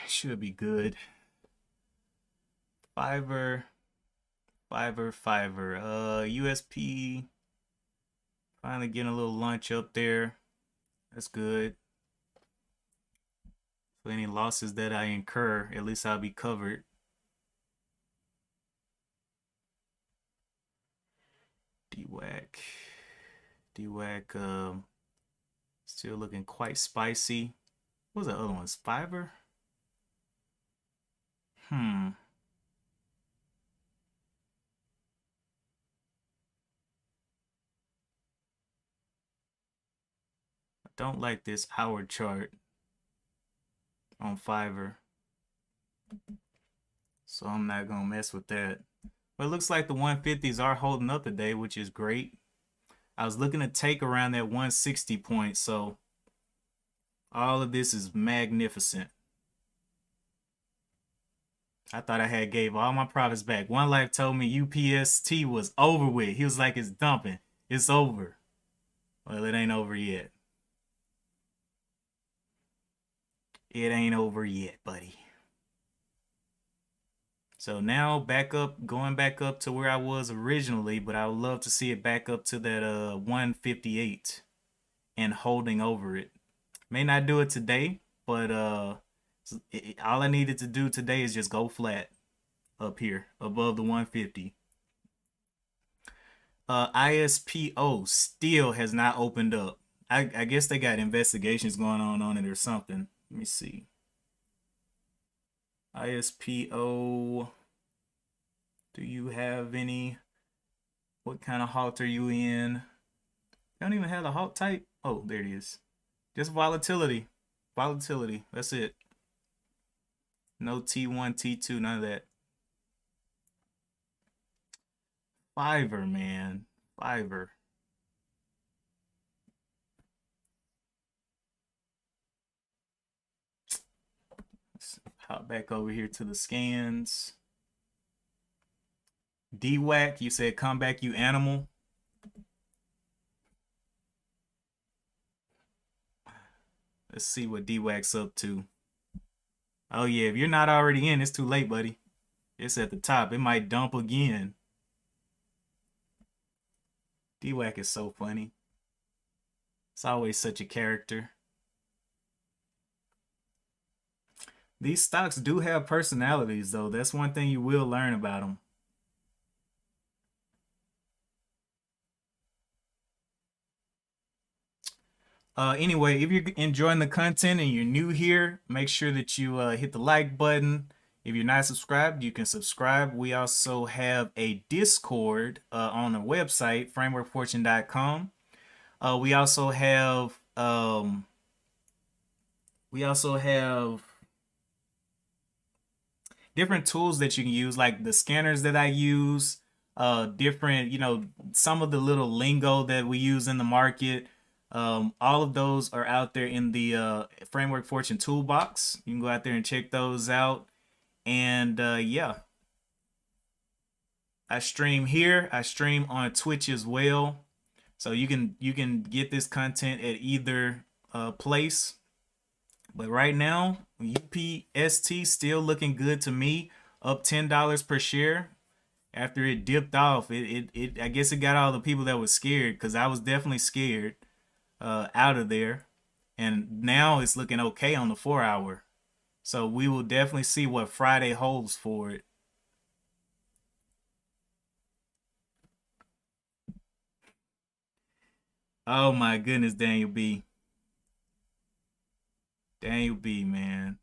S1: Should be good. Fiverr, Fiverr. USP. Finally getting a little lunch up there. That's good. For any losses that I incur, at least I'll be covered. DWAC. DWAC, still looking quite spicy. What was the other one? Fiverr? Hmm. I don't like this hour chart on Fiverr, so I'm not gonna mess with that. But it looks like the 150s are holding up today, which is great. I was looking to take around that 160 point, so all of this is magnificent. I thought I had gave all my profits back. One Life told me UPST was over with. He was like, it's dumping. It's over. Well, it ain't over yet. It ain't over yet, buddy. So now going back up to where I was originally, but I would love to see it back up to that 158 and holding over it. May not do it today, but all I needed to do today is just go flat up here above the 150. ISPO still has not opened up. I guess they got investigations going on it or something. Let me see. ISPO. Do you have any? What kind of halt are you in? They don't even have the halt type. Oh, there it is. Just volatility. Volatility. That's it. No T1, T2, none of that. Fiverr, man. Fiverr. Let's hop back over here to the scans. DWAC, you said come back, you animal. Let's see what DWAC's up to. Oh yeah, if you're not already in, it's too late, buddy. It's at the top. It might dump again. DWAC is so funny. It's always such a character. These stocks do have personalities, though. That's one thing you will learn about them. Anyway, if you're enjoying the content and you're new here, make sure that you hit the like button. If you're not subscribed, you can subscribe. We also have a Discord on our website, frameworkfortune.com. We also have different tools that you can use, like the scanners that I use, different, some of the little lingo that we use in the market. All of those are out there in the Framework Fortune toolbox. You can go out there and check those out. And yeah, I stream here. I stream on Twitch as well. So you can get this content at either place. But right now, UPST still looking good to me, up $10 per share. After it dipped off, it I guess it got all the people that was scared, because I was definitely scared out of there. And now it's looking okay on the 4-hour. So we will definitely see what Friday holds for it. Oh my goodness, Daniel B. Daniel B, man.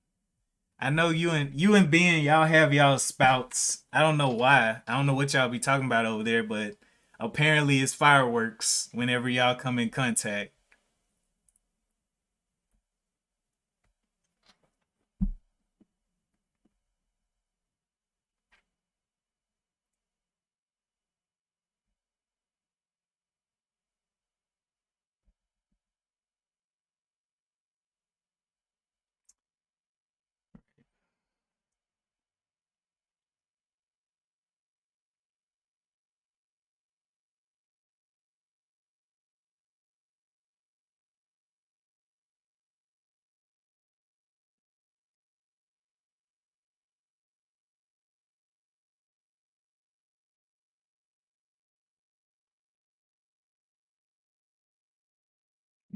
S1: I know you and Ben, y'all have y'all spouts. I don't know why. I don't know what y'all be talking about over there, but apparently it's fireworks whenever y'all come in contact.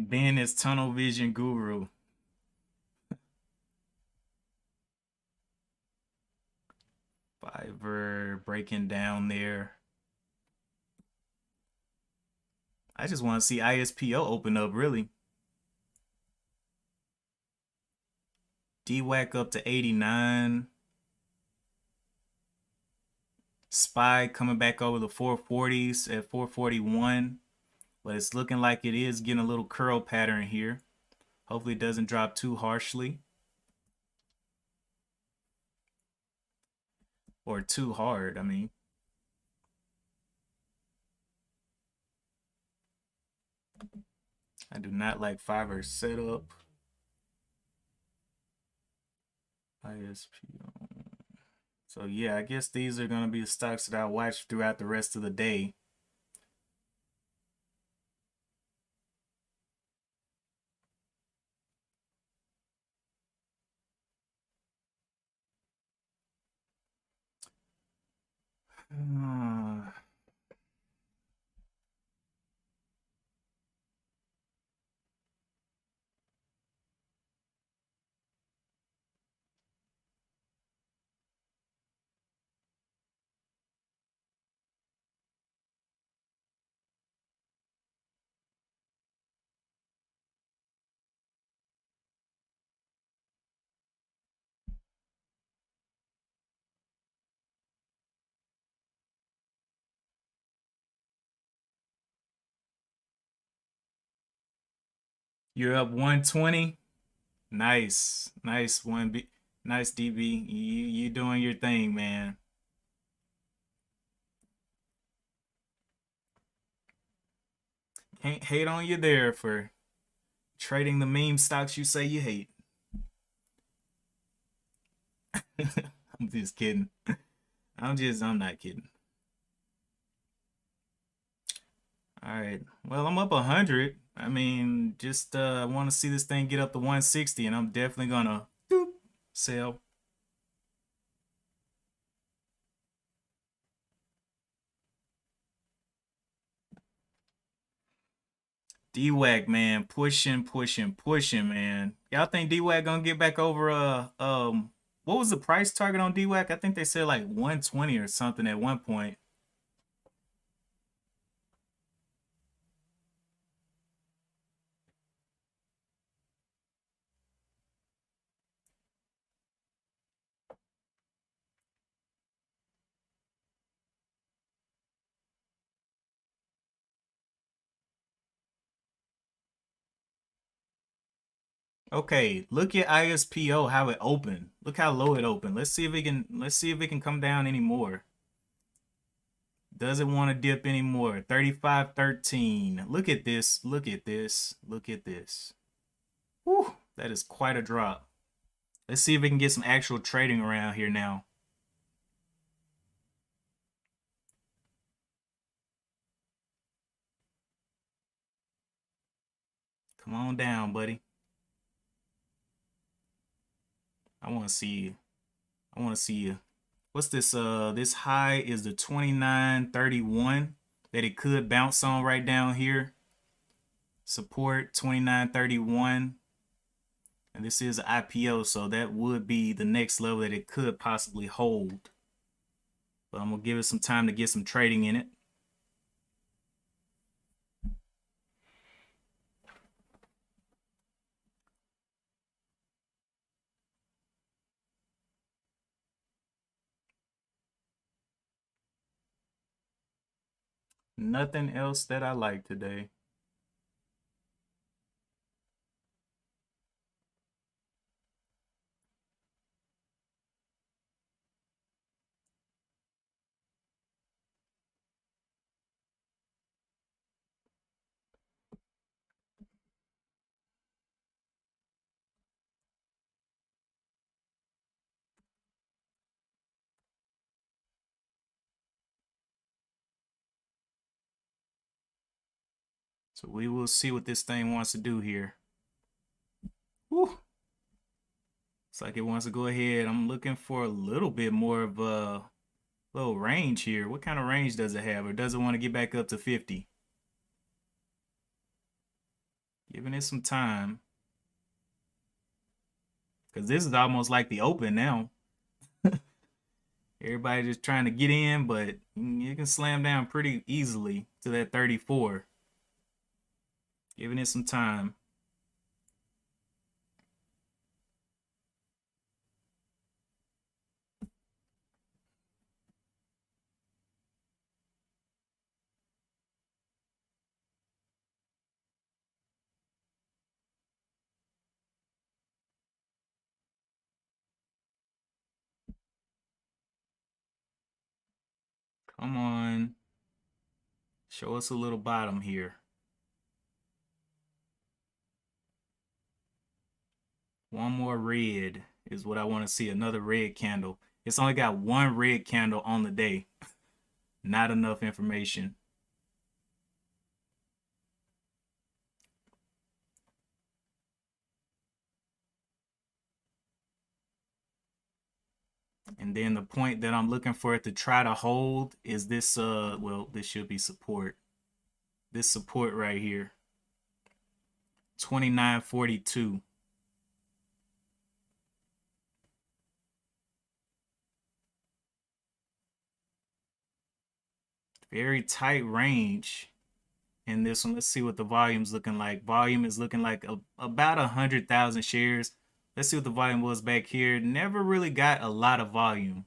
S1: Ben is tunnel vision guru. Fiverr breaking down there. I just want to see ISPO open up, really. DWAC up to 89. SPY coming back over the 440s at 441. But it's looking like it is getting a little curl pattern here. Hopefully it doesn't drop too harshly. Or too hard, I mean. I do not like Fiverr setup. ISPO. So yeah, I guess these are going to be the stocks that I watch throughout the rest of the day. You're up 120. Nice. Nice 1B. Nice DB. You doing your thing, man. Can't hate on you there for trading the meme stocks you say you hate. I'm just kidding. I'm not kidding. All right. Well, I'm up 100. I mean, just want to see this thing get up to 160, and I'm definitely gonna sell. DWAC, man, pushing, man. Y'all think DWAC gonna get back over what was the price target on DWAC? I think they said like 120 or something at one point. Okay, look at ISPO how it opened. Look how low it opened. Let's see if it can come down anymore. Doesn't want to dip anymore. 35.13. Look at this. Look at this. Look at this. Whew, that is quite a drop. Let's see if we can get some actual trading around here now. Come on down, buddy. I want to see you. I want to see you. What's this? This high is the 29.31 that it could bounce on right down here. Support 29.31. And this is an IPO, so that would be the next level that it could possibly hold. But I'm going to give it some time to get some trading in it. Nothing else that I like today. So we will see what this thing wants to do here. Whew. Looks like it wants to go ahead. I'm looking for a little bit more of a little range here. What kind of range does it have? Or does it want to get back up to 50? Giving it some time. Because this is almost like the open now. Everybody just trying to get in, but you can slam down pretty easily to that 34. Giving it some time. Come on. Show us a little bottom here. One more red is what I want to see. Another red candle. It's only got one red candle on the day. Not enough information. And then the point that I'm looking for it to try to hold is this, well, this should be support. This support right here. 29.42. Very tight range in this one. Let's see what the volume's looking like. Volume is looking like about 100,000 shares. Let's see what the volume was back here. Never really got a lot of volume.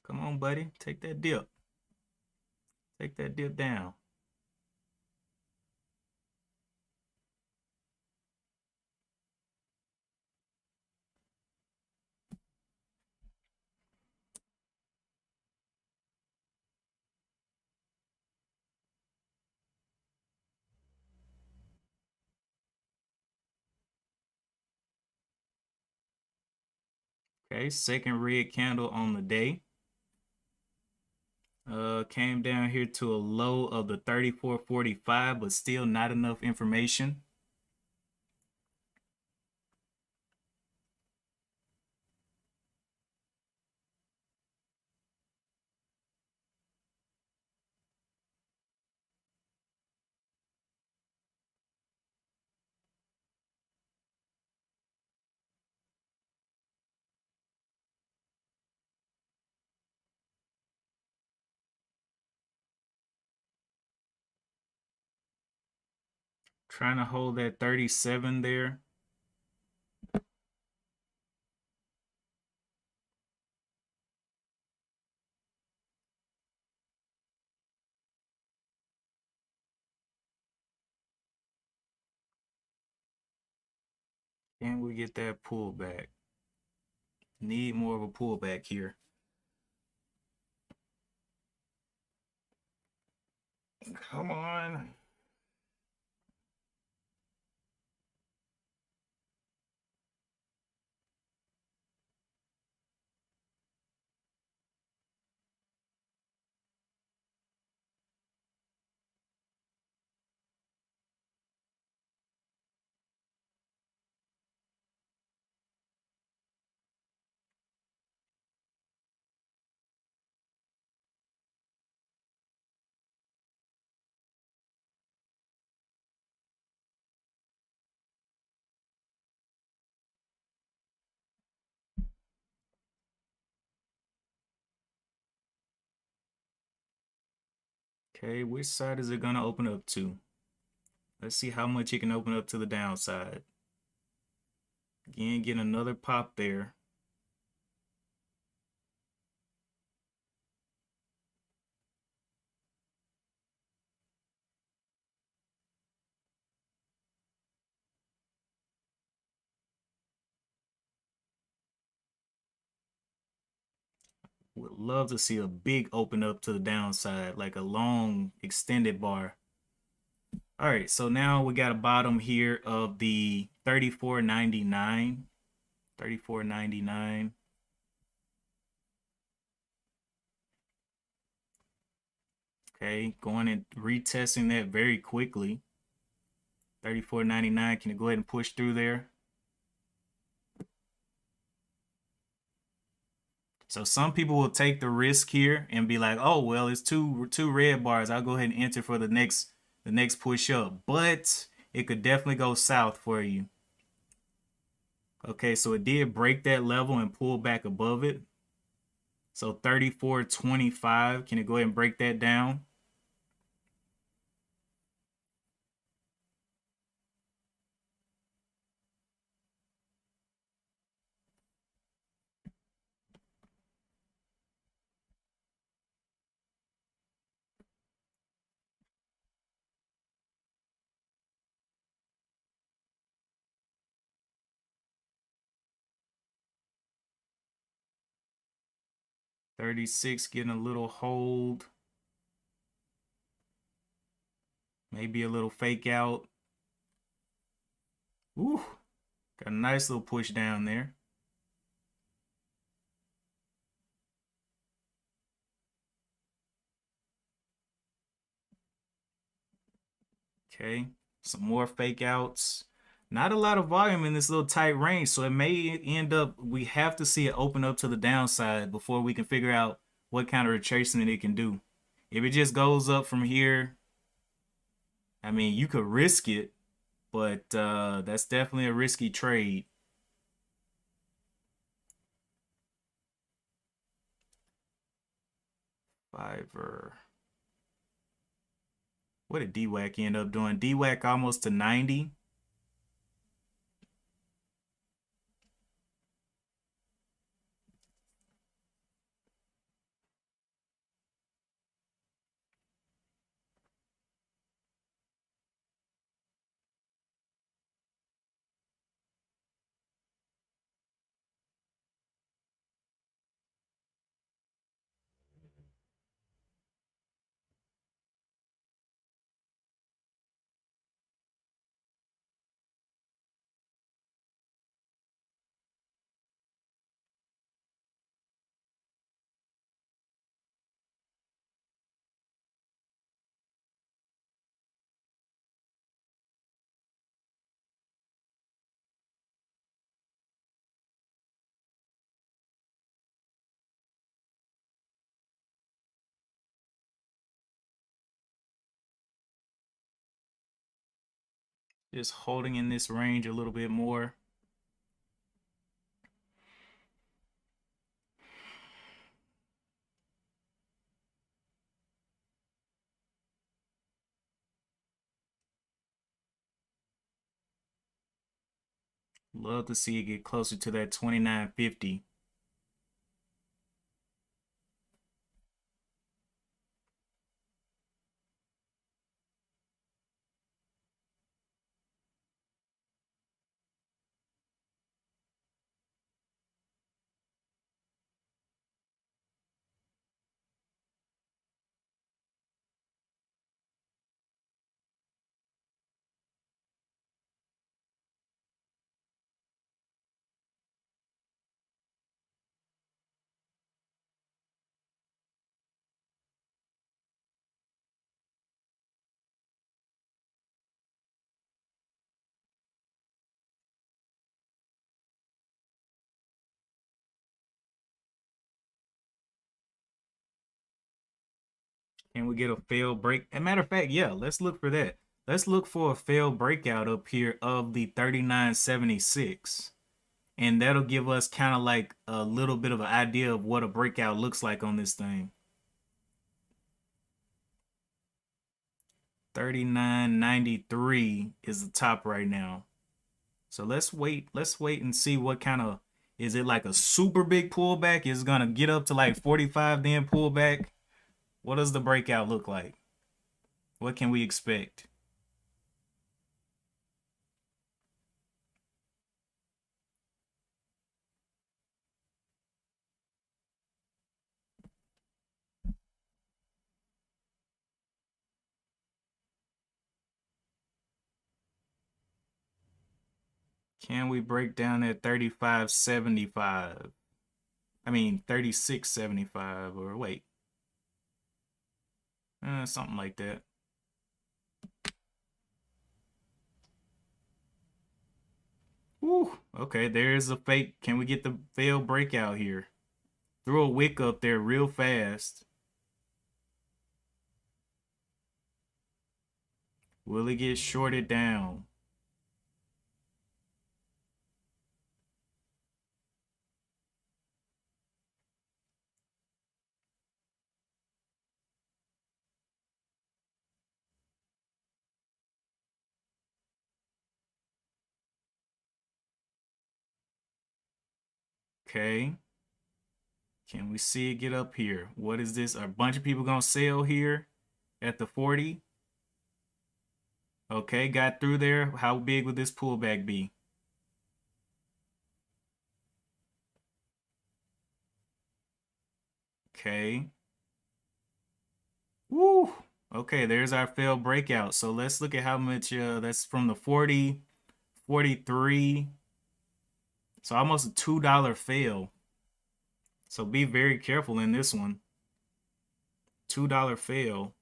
S1: Come on, buddy. Take that dip. Take that dip down. Okay, second red candle on the day. Came down here to a low of the 34.45, but still not enough information. Trying to hold that 37 there. Can we get that pullback? Need more of a pullback here. Come on. Okay, which side is it gonna open up to? Let's see how much it can open up to the downside. Again, get another pop there. Would love to see a big open up to the downside, like a long extended bar. All right, so now we got a bottom here of the 34.99. 34.99. Okay, going and retesting that very quickly. 34.99. Can it go ahead and push through there? So some people will take the risk here and be like, "Oh well, it's two red bars. I'll go ahead and enter for the next push up." But it could definitely go south for you. Okay, so it did break that level and pull back above it. So 34.25. Can it go ahead and break that down? $36 getting a little hold. Maybe a little fake out. Ooh, got a nice little push down there. Okay, some more fake outs. Not a lot of volume in this little tight range, so it may end up, we have to see it open up to the downside before we can figure out what kind of retracement it can do. If it just goes up from here, I mean, you could risk it, but that's definitely a risky trade. Fiverr. What did DWAC end up doing? DWAC almost to 90. Just holding in this range a little bit more. Love to see it get closer to that 29.50. Can we get a failed break? As a matter of fact, yeah, let's look for that. Let's look for a failed breakout up here of the 39.76. And that'll give us kind of like a little bit of an idea of what a breakout looks like on this thing. 39.93 is the top right now. So let's wait and see what kind of, is it like a super big pullback? Is it gonna get up to like 45 then pull back? What does the breakout look like? What can we expect? Can we break down at 35.75? I mean 36.75, or wait. Something like that. Woo. Okay, there's a fake. Can we get the failed breakout here? Throw a wick up there real fast. Will it get shorted down? Okay. Can we see it get up here? What is this? Are a bunch of people gonna sell here at the 40? Okay, got through there. How big would this pullback be? Okay. Woo. Okay, there's our failed breakout. So let's look at how much that's from the 40, 43. So almost a $2 fail. So be very careful in this one. $2 fail.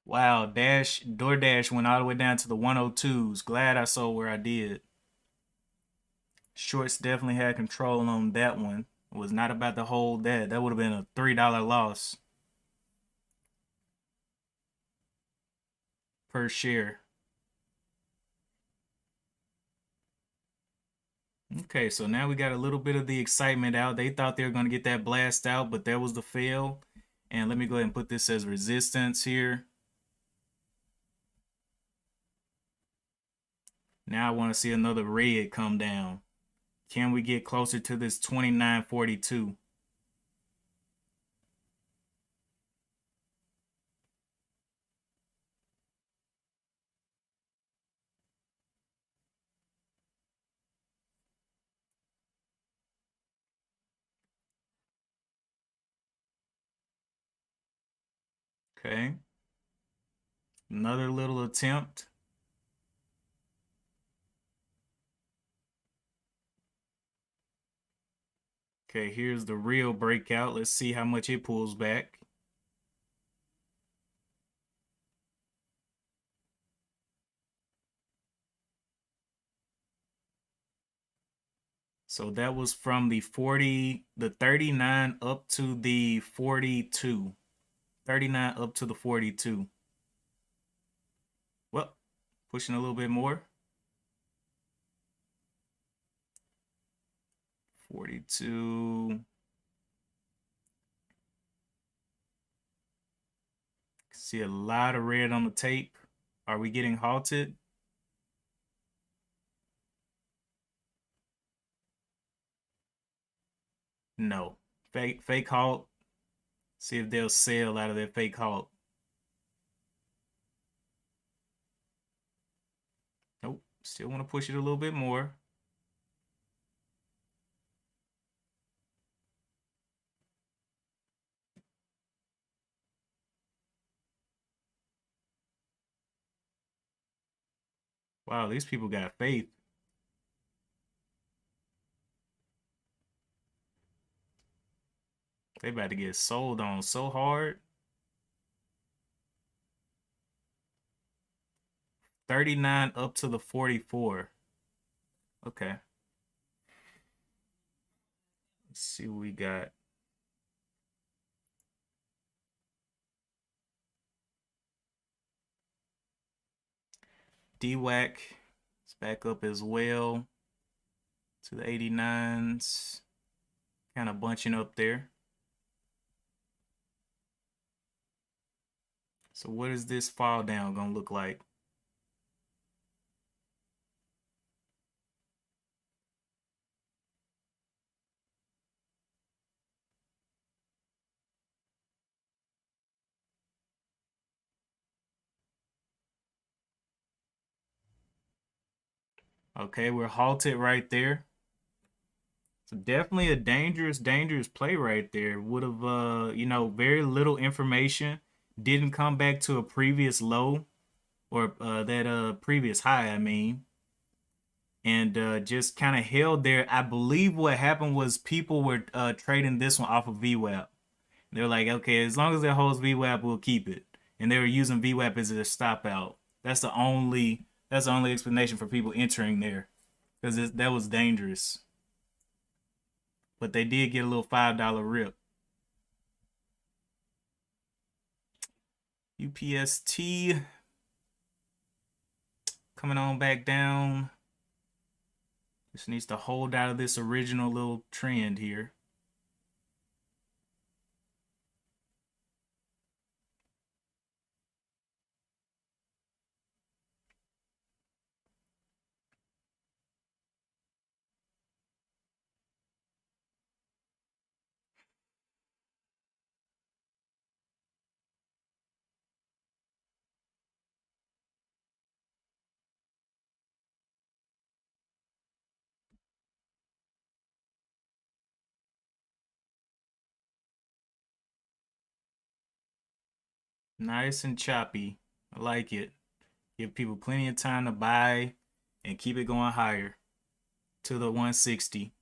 S1: Wow, DoorDash went all the way down to the 102s. Glad I sold where I did. Shorts definitely had control on that one. It was not about to hold that. That would have been a $3 loss per share. Okay, so now we got a little bit of the excitement out. They thought they were going to get that blast out, but that was the fail. And let me go ahead and put this as resistance here. Now I want to see another red come down. Can we get closer to this 29.42? Okay. Another little attempt. Okay, here's the real breakout. Let's see how much it pulls back. So that was from the 39 up to the 42. 39 up to the 42. Well, pushing a little bit more. 42. See a lot of red on the tape. Are we getting halted? No. Fake halt. See if they'll sell out of their fake halt. Nope. Still want to push it a little bit more. Wow, these people got faith. They about to get sold on so hard. 39 up to the 44. Okay. Let's see what we got. DWAC is back up as well to the 89s. Kind of bunching up there. So what is this fall down gonna look like? Okay, we're halted right there. So definitely a dangerous play right there. Would have very little information. Didn't come back to a previous low or that previous high, I mean. And just kind of held there. I believe what happened was people were trading this one off of VWAP. They're like, okay, as long as it holds VWAP, we'll keep it. And they were using VWAP as their stop out. That's the only explanation for people entering there, because that was dangerous. But they did get a little $5 rip. UPST coming on back down. Just needs to hold out of this original little trend here. Nice and choppy. I like it. Give people plenty of time to buy and keep it going higher to the 160.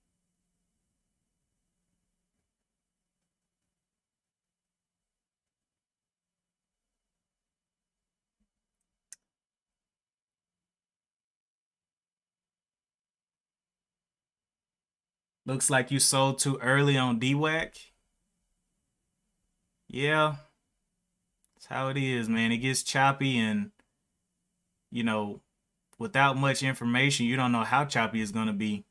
S1: Looks like you sold too early on DWAC. Yeah, that's how it is, man. It gets choppy, and you know, without much information, you don't know how choppy it's gonna be.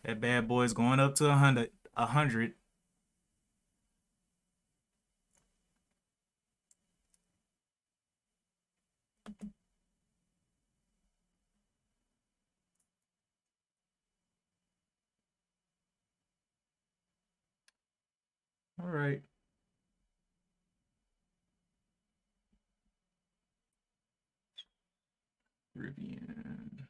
S1: That bad boy is going up to 100. 100. All right. Rivian.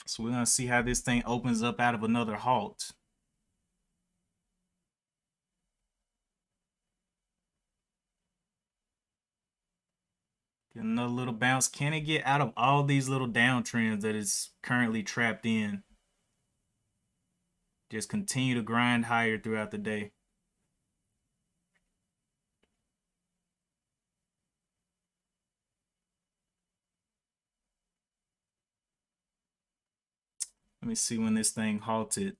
S1: So we're gonna see how this thing opens up out of another halt. Get another little bounce. Can it get out of all these little downtrends that it's currently trapped in? Just continue to grind higher throughout the day. Let me see when this thing halted.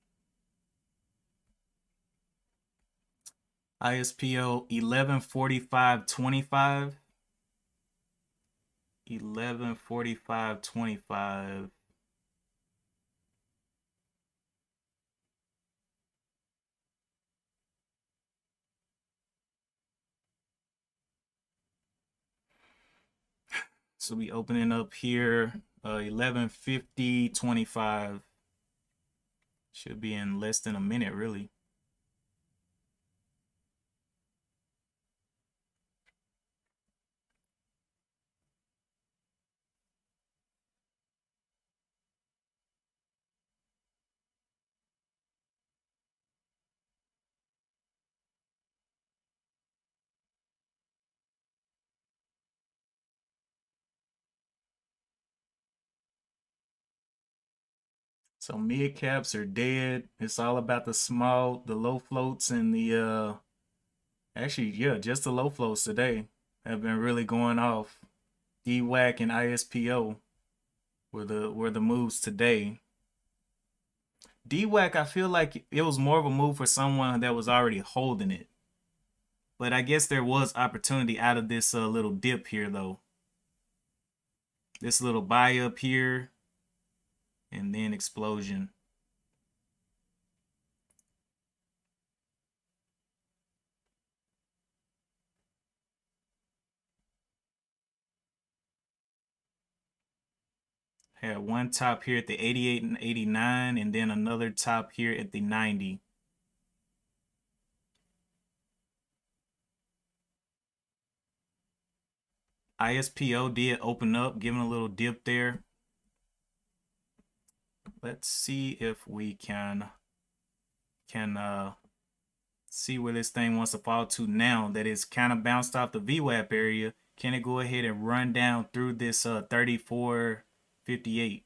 S1: ISPO 11:45:25. 11:45:25. So we opening up here 11:50:25. Should be in less than a minute, really. So mid caps are dead. It's all about the low floats, and the actually, yeah, just the low floats today have been really going off. DWAC and ISPO were the moves today. DWAC, I feel like it was more of a move for someone that was already holding it. But I guess there was opportunity out of this little dip here, though. This little buy up here, and then explosion. Had one top here at the 88 and 89, and then another top here at the 90. ISPO did open up, giving a little dip there. Let's see if we can see where this thing wants to fall to now that it's kind of bounced off the VWAP area. Can it go ahead and run down through this 34.58?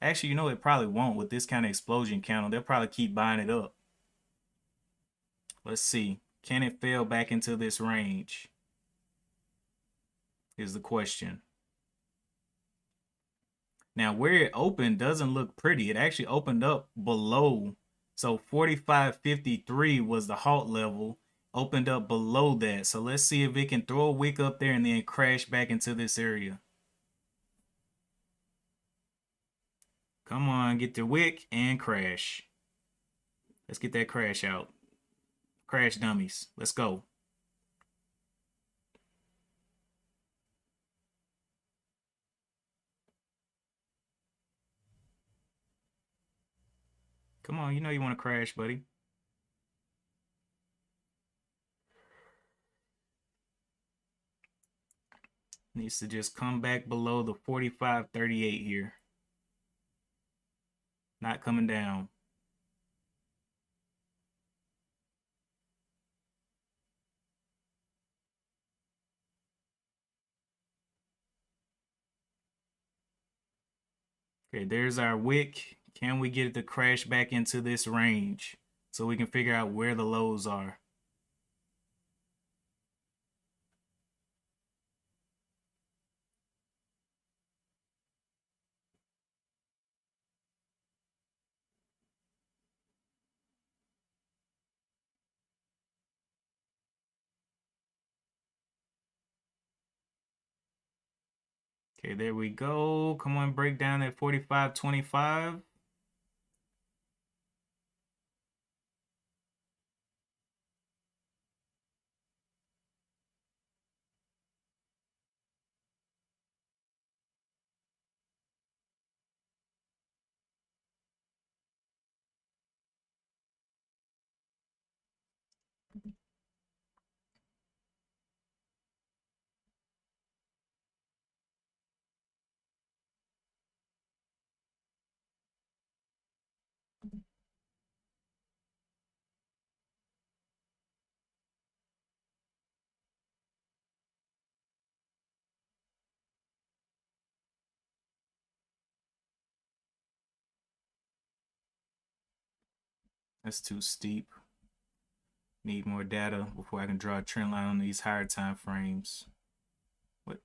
S1: Actually, you know, it probably won't with this kind of explosion candle. They'll probably keep buying it up. Let's see. Can it fail back into this range? Is the question. Now, where it opened doesn't look pretty. It actually opened up below. So 45.53 was the halt level. Opened up below that. So let's see if it can throw a wick up there and then crash back into this area. Come on, get the wick and crash. Let's get that crash out. Crash dummies. Let's go. Come on, you know you want to crash, buddy. Needs to just come back below the 45.38 here. Not coming down. Okay, there's our wick. Can we get it to crash back into this range so we can figure out where the lows are? Okay, there we go. Come on, break down at 45.25. That's too steep. Need more data before I can draw a trend line on these higher time frames. What?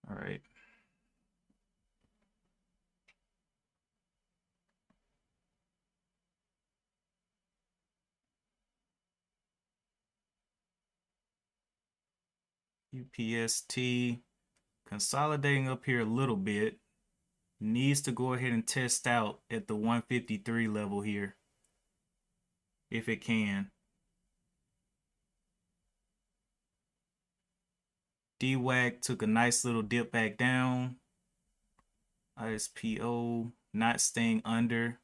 S1: All right. UPST consolidating up here a little bit. Needs to go ahead and test out at the 153 level here if it can. DWAC took a nice little dip back down. ISPO not staying under.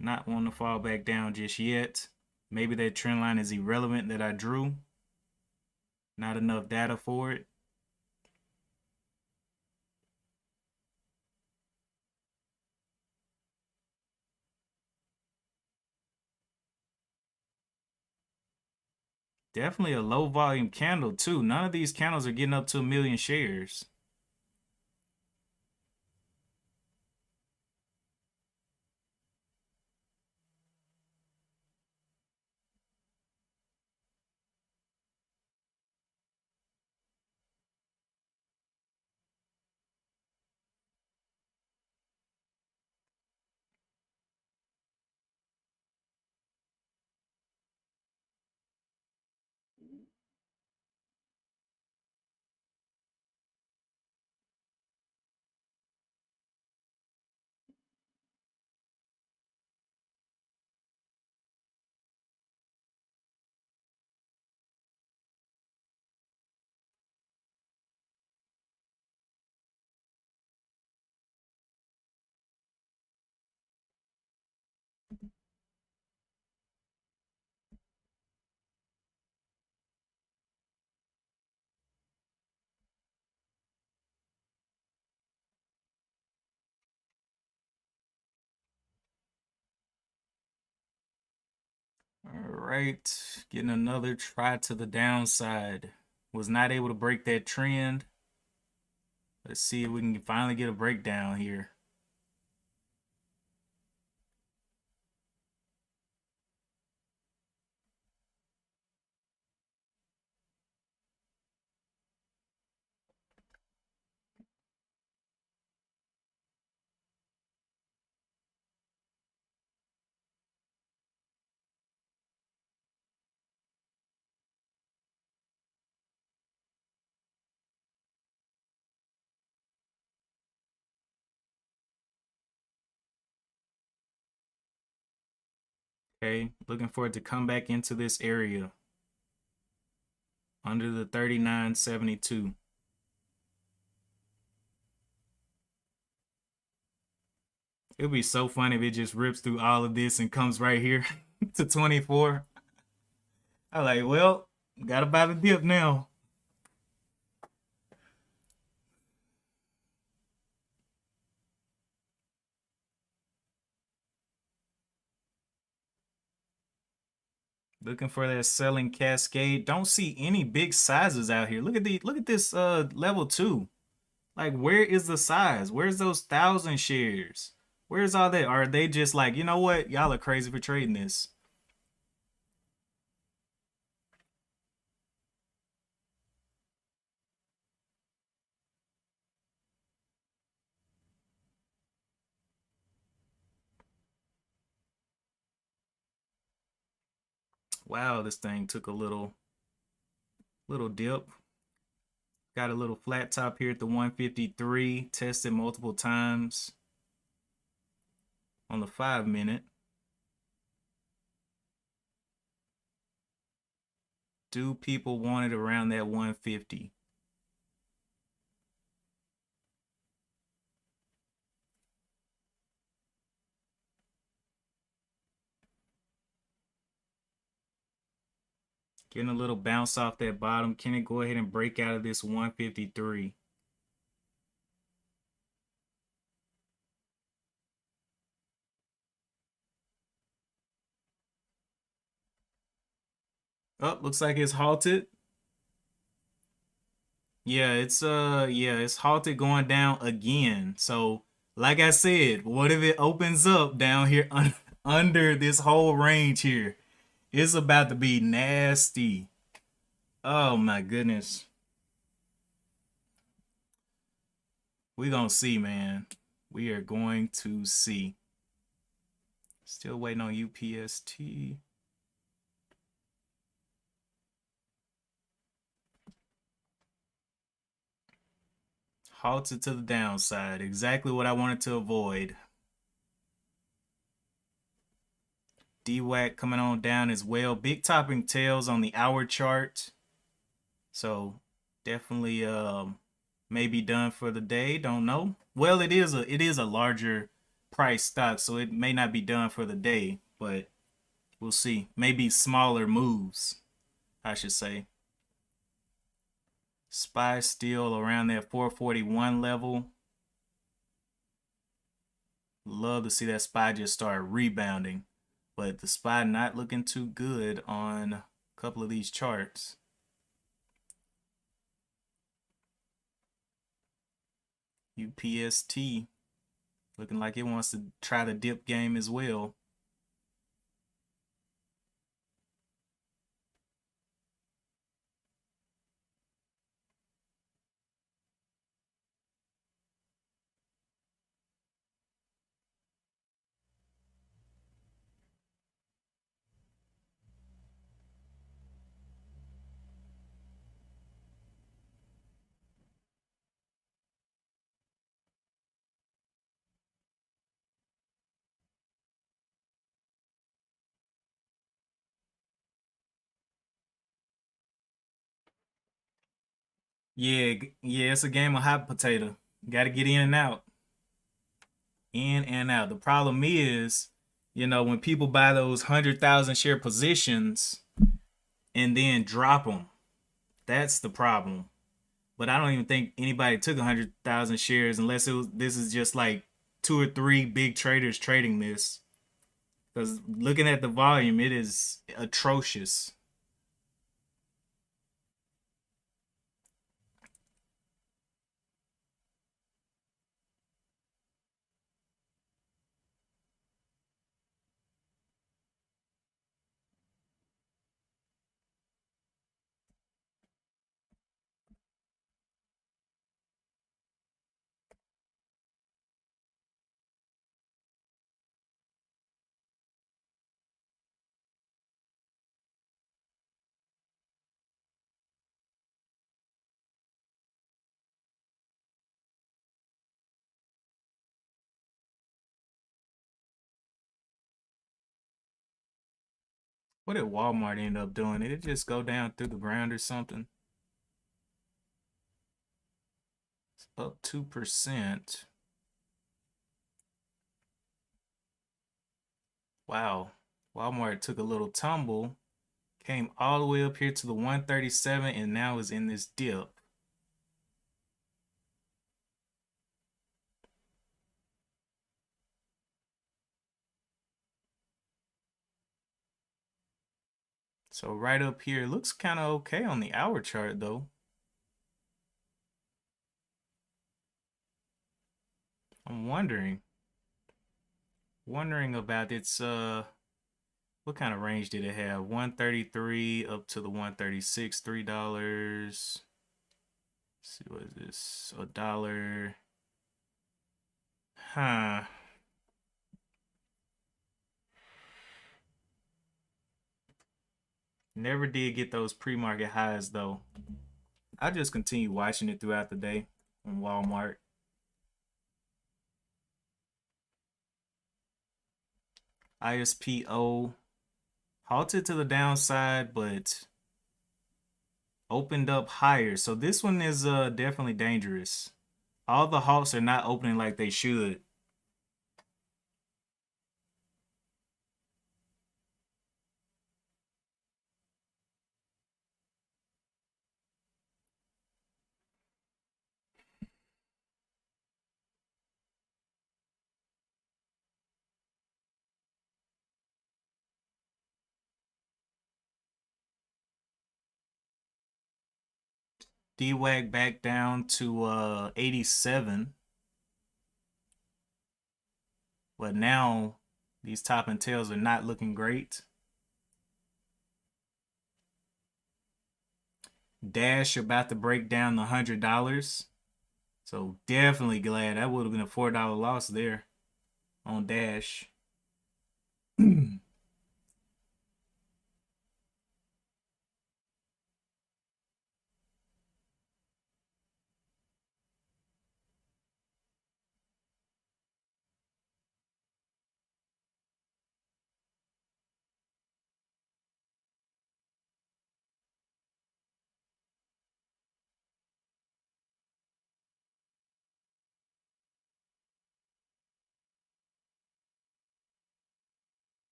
S1: Not wanting to fall back down just yet. Maybe that trend line is irrelevant that I drew. Not enough data for it. Definitely a low volume candle too. None of these candles are getting up to 1 million shares. All right, getting another try to the downside. Was not able to break that trend. Let's see if we can finally get a breakdown here. Okay, looking for it to come back into this area under the 39.72. It'll be so funny if it just rips through all of this and comes right here to 24. I'm like, well, gotta buy the dip now. Looking for that selling cascade. Don't see any big sizes out here. Look at this level 2. Like, where is the size? Where's those 1,000 shares? Where's all that? Are they just like, you know what? Y'all are crazy for trading this. Wow, this thing took a little dip. Got a little flat top here at the 153. Tested multiple times on the 5-minute. Do people want it around that 150? Getting a little bounce off that bottom. Can it go ahead and break out of this 153? Oh, looks like it's halted. Yeah, it's halted going down again. So, like I said, what if it opens up down here under this whole range here? It's about to be nasty. Oh my goodness. We gonna see, man. We are going to see. Still waiting on UPST. Halted to the downside. Exactly what I wanted to avoid. DWAC coming on down as well. Big topping tails on the hour chart. So definitely may be done for the day. Don't know. Well, it is a larger price stock, so it may not be done for the day, but we'll see. Maybe smaller moves, I should say. SPY still around that 441 level. Love to see that SPY just start rebounding, but the SPY not looking too good on a couple of these charts. UPST looking like it wants to try the dip game as well. Yeah, yeah, it's a game of hot potato. Got to get in and out. In and out. The problem is, when people buy those 100,000 share positions and then drop them, that's the problem. But I don't even think anybody took 100,000 shares unless this is just like 2 or 3 big traders trading this. Because looking at the volume, it is atrocious. What did Walmart end up doing? Did it just go down through the ground or something? It's up 2%. Wow. Walmart took a little tumble, came all the way up here to the 137, and now is in this dip. So right up here, looks kind of okay on the hour chart though. I'm wondering about its what kind of range did it have? 133 up to the 136, $3. Let's see, what is this? A dollar. Huh. Never did get those pre-market highs though. I just continue watching it throughout the day on Walmart. ISPO halted to the downside, but opened up higher. So this one is definitely dangerous. All the halts are not opening like they should. DWAG back down to 87. But now these top and tails are not looking great. Dash about to break down the $100. So definitely glad. That would have been a $4 loss there on Dash.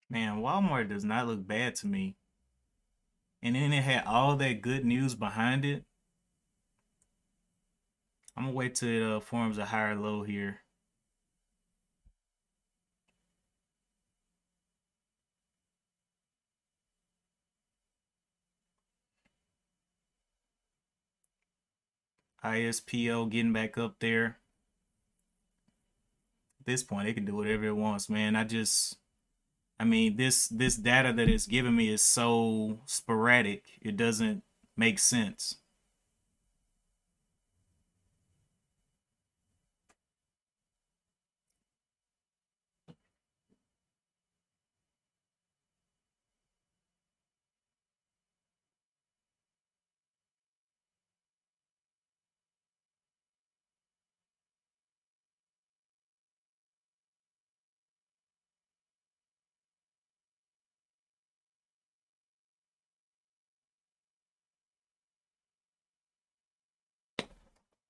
S1: Man, Walmart does not look bad to me. And then it had all that good news behind it. I'm gonna wait till it forms a higher low here. ISPO getting back up there. At this point, it can do whatever it wants, man. I mean, this data that it's giving me is so sporadic. It doesn't make sense.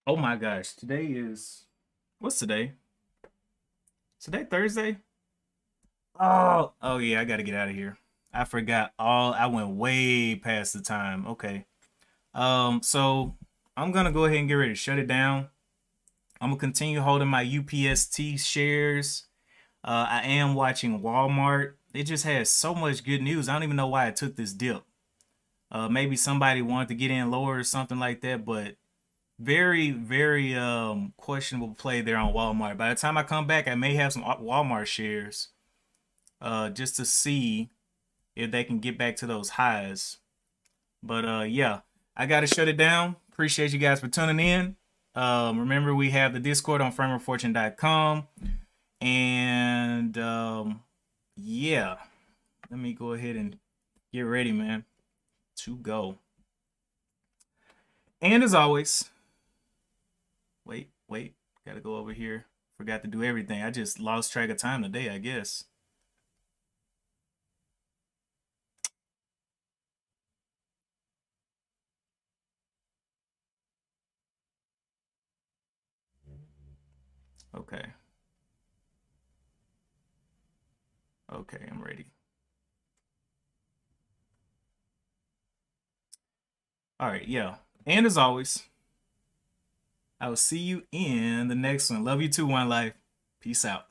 S1: Oh my gosh, today is what's today? Today Thursday? Oh yeah, I gotta get out of here. I forgot all. I went way past the time. Okay. So I'm gonna go ahead and get ready to shut it down. I'm gonna continue holding my UPST shares. I am watching Walmart. It just has so much good news. I don't even know why I took this dip. Maybe somebody wanted to get in lower or something like that, but very, very questionable play there on Walmart. By the time I come back, I may have some Walmart shares just to see if they can get back to those highs. But yeah, I got to shut it down. Appreciate you guys for tuning in. Remember, we have the Discord on framerfortune.com. And yeah, let me go ahead and get ready, man, to go. And as always, wait, gotta go over here. Forgot to do everything. I just lost track of time today, I guess. Okay. Okay, I'm ready. All right, yeah. And as always, I will see you in the next one. Love you too, One Life. Peace out.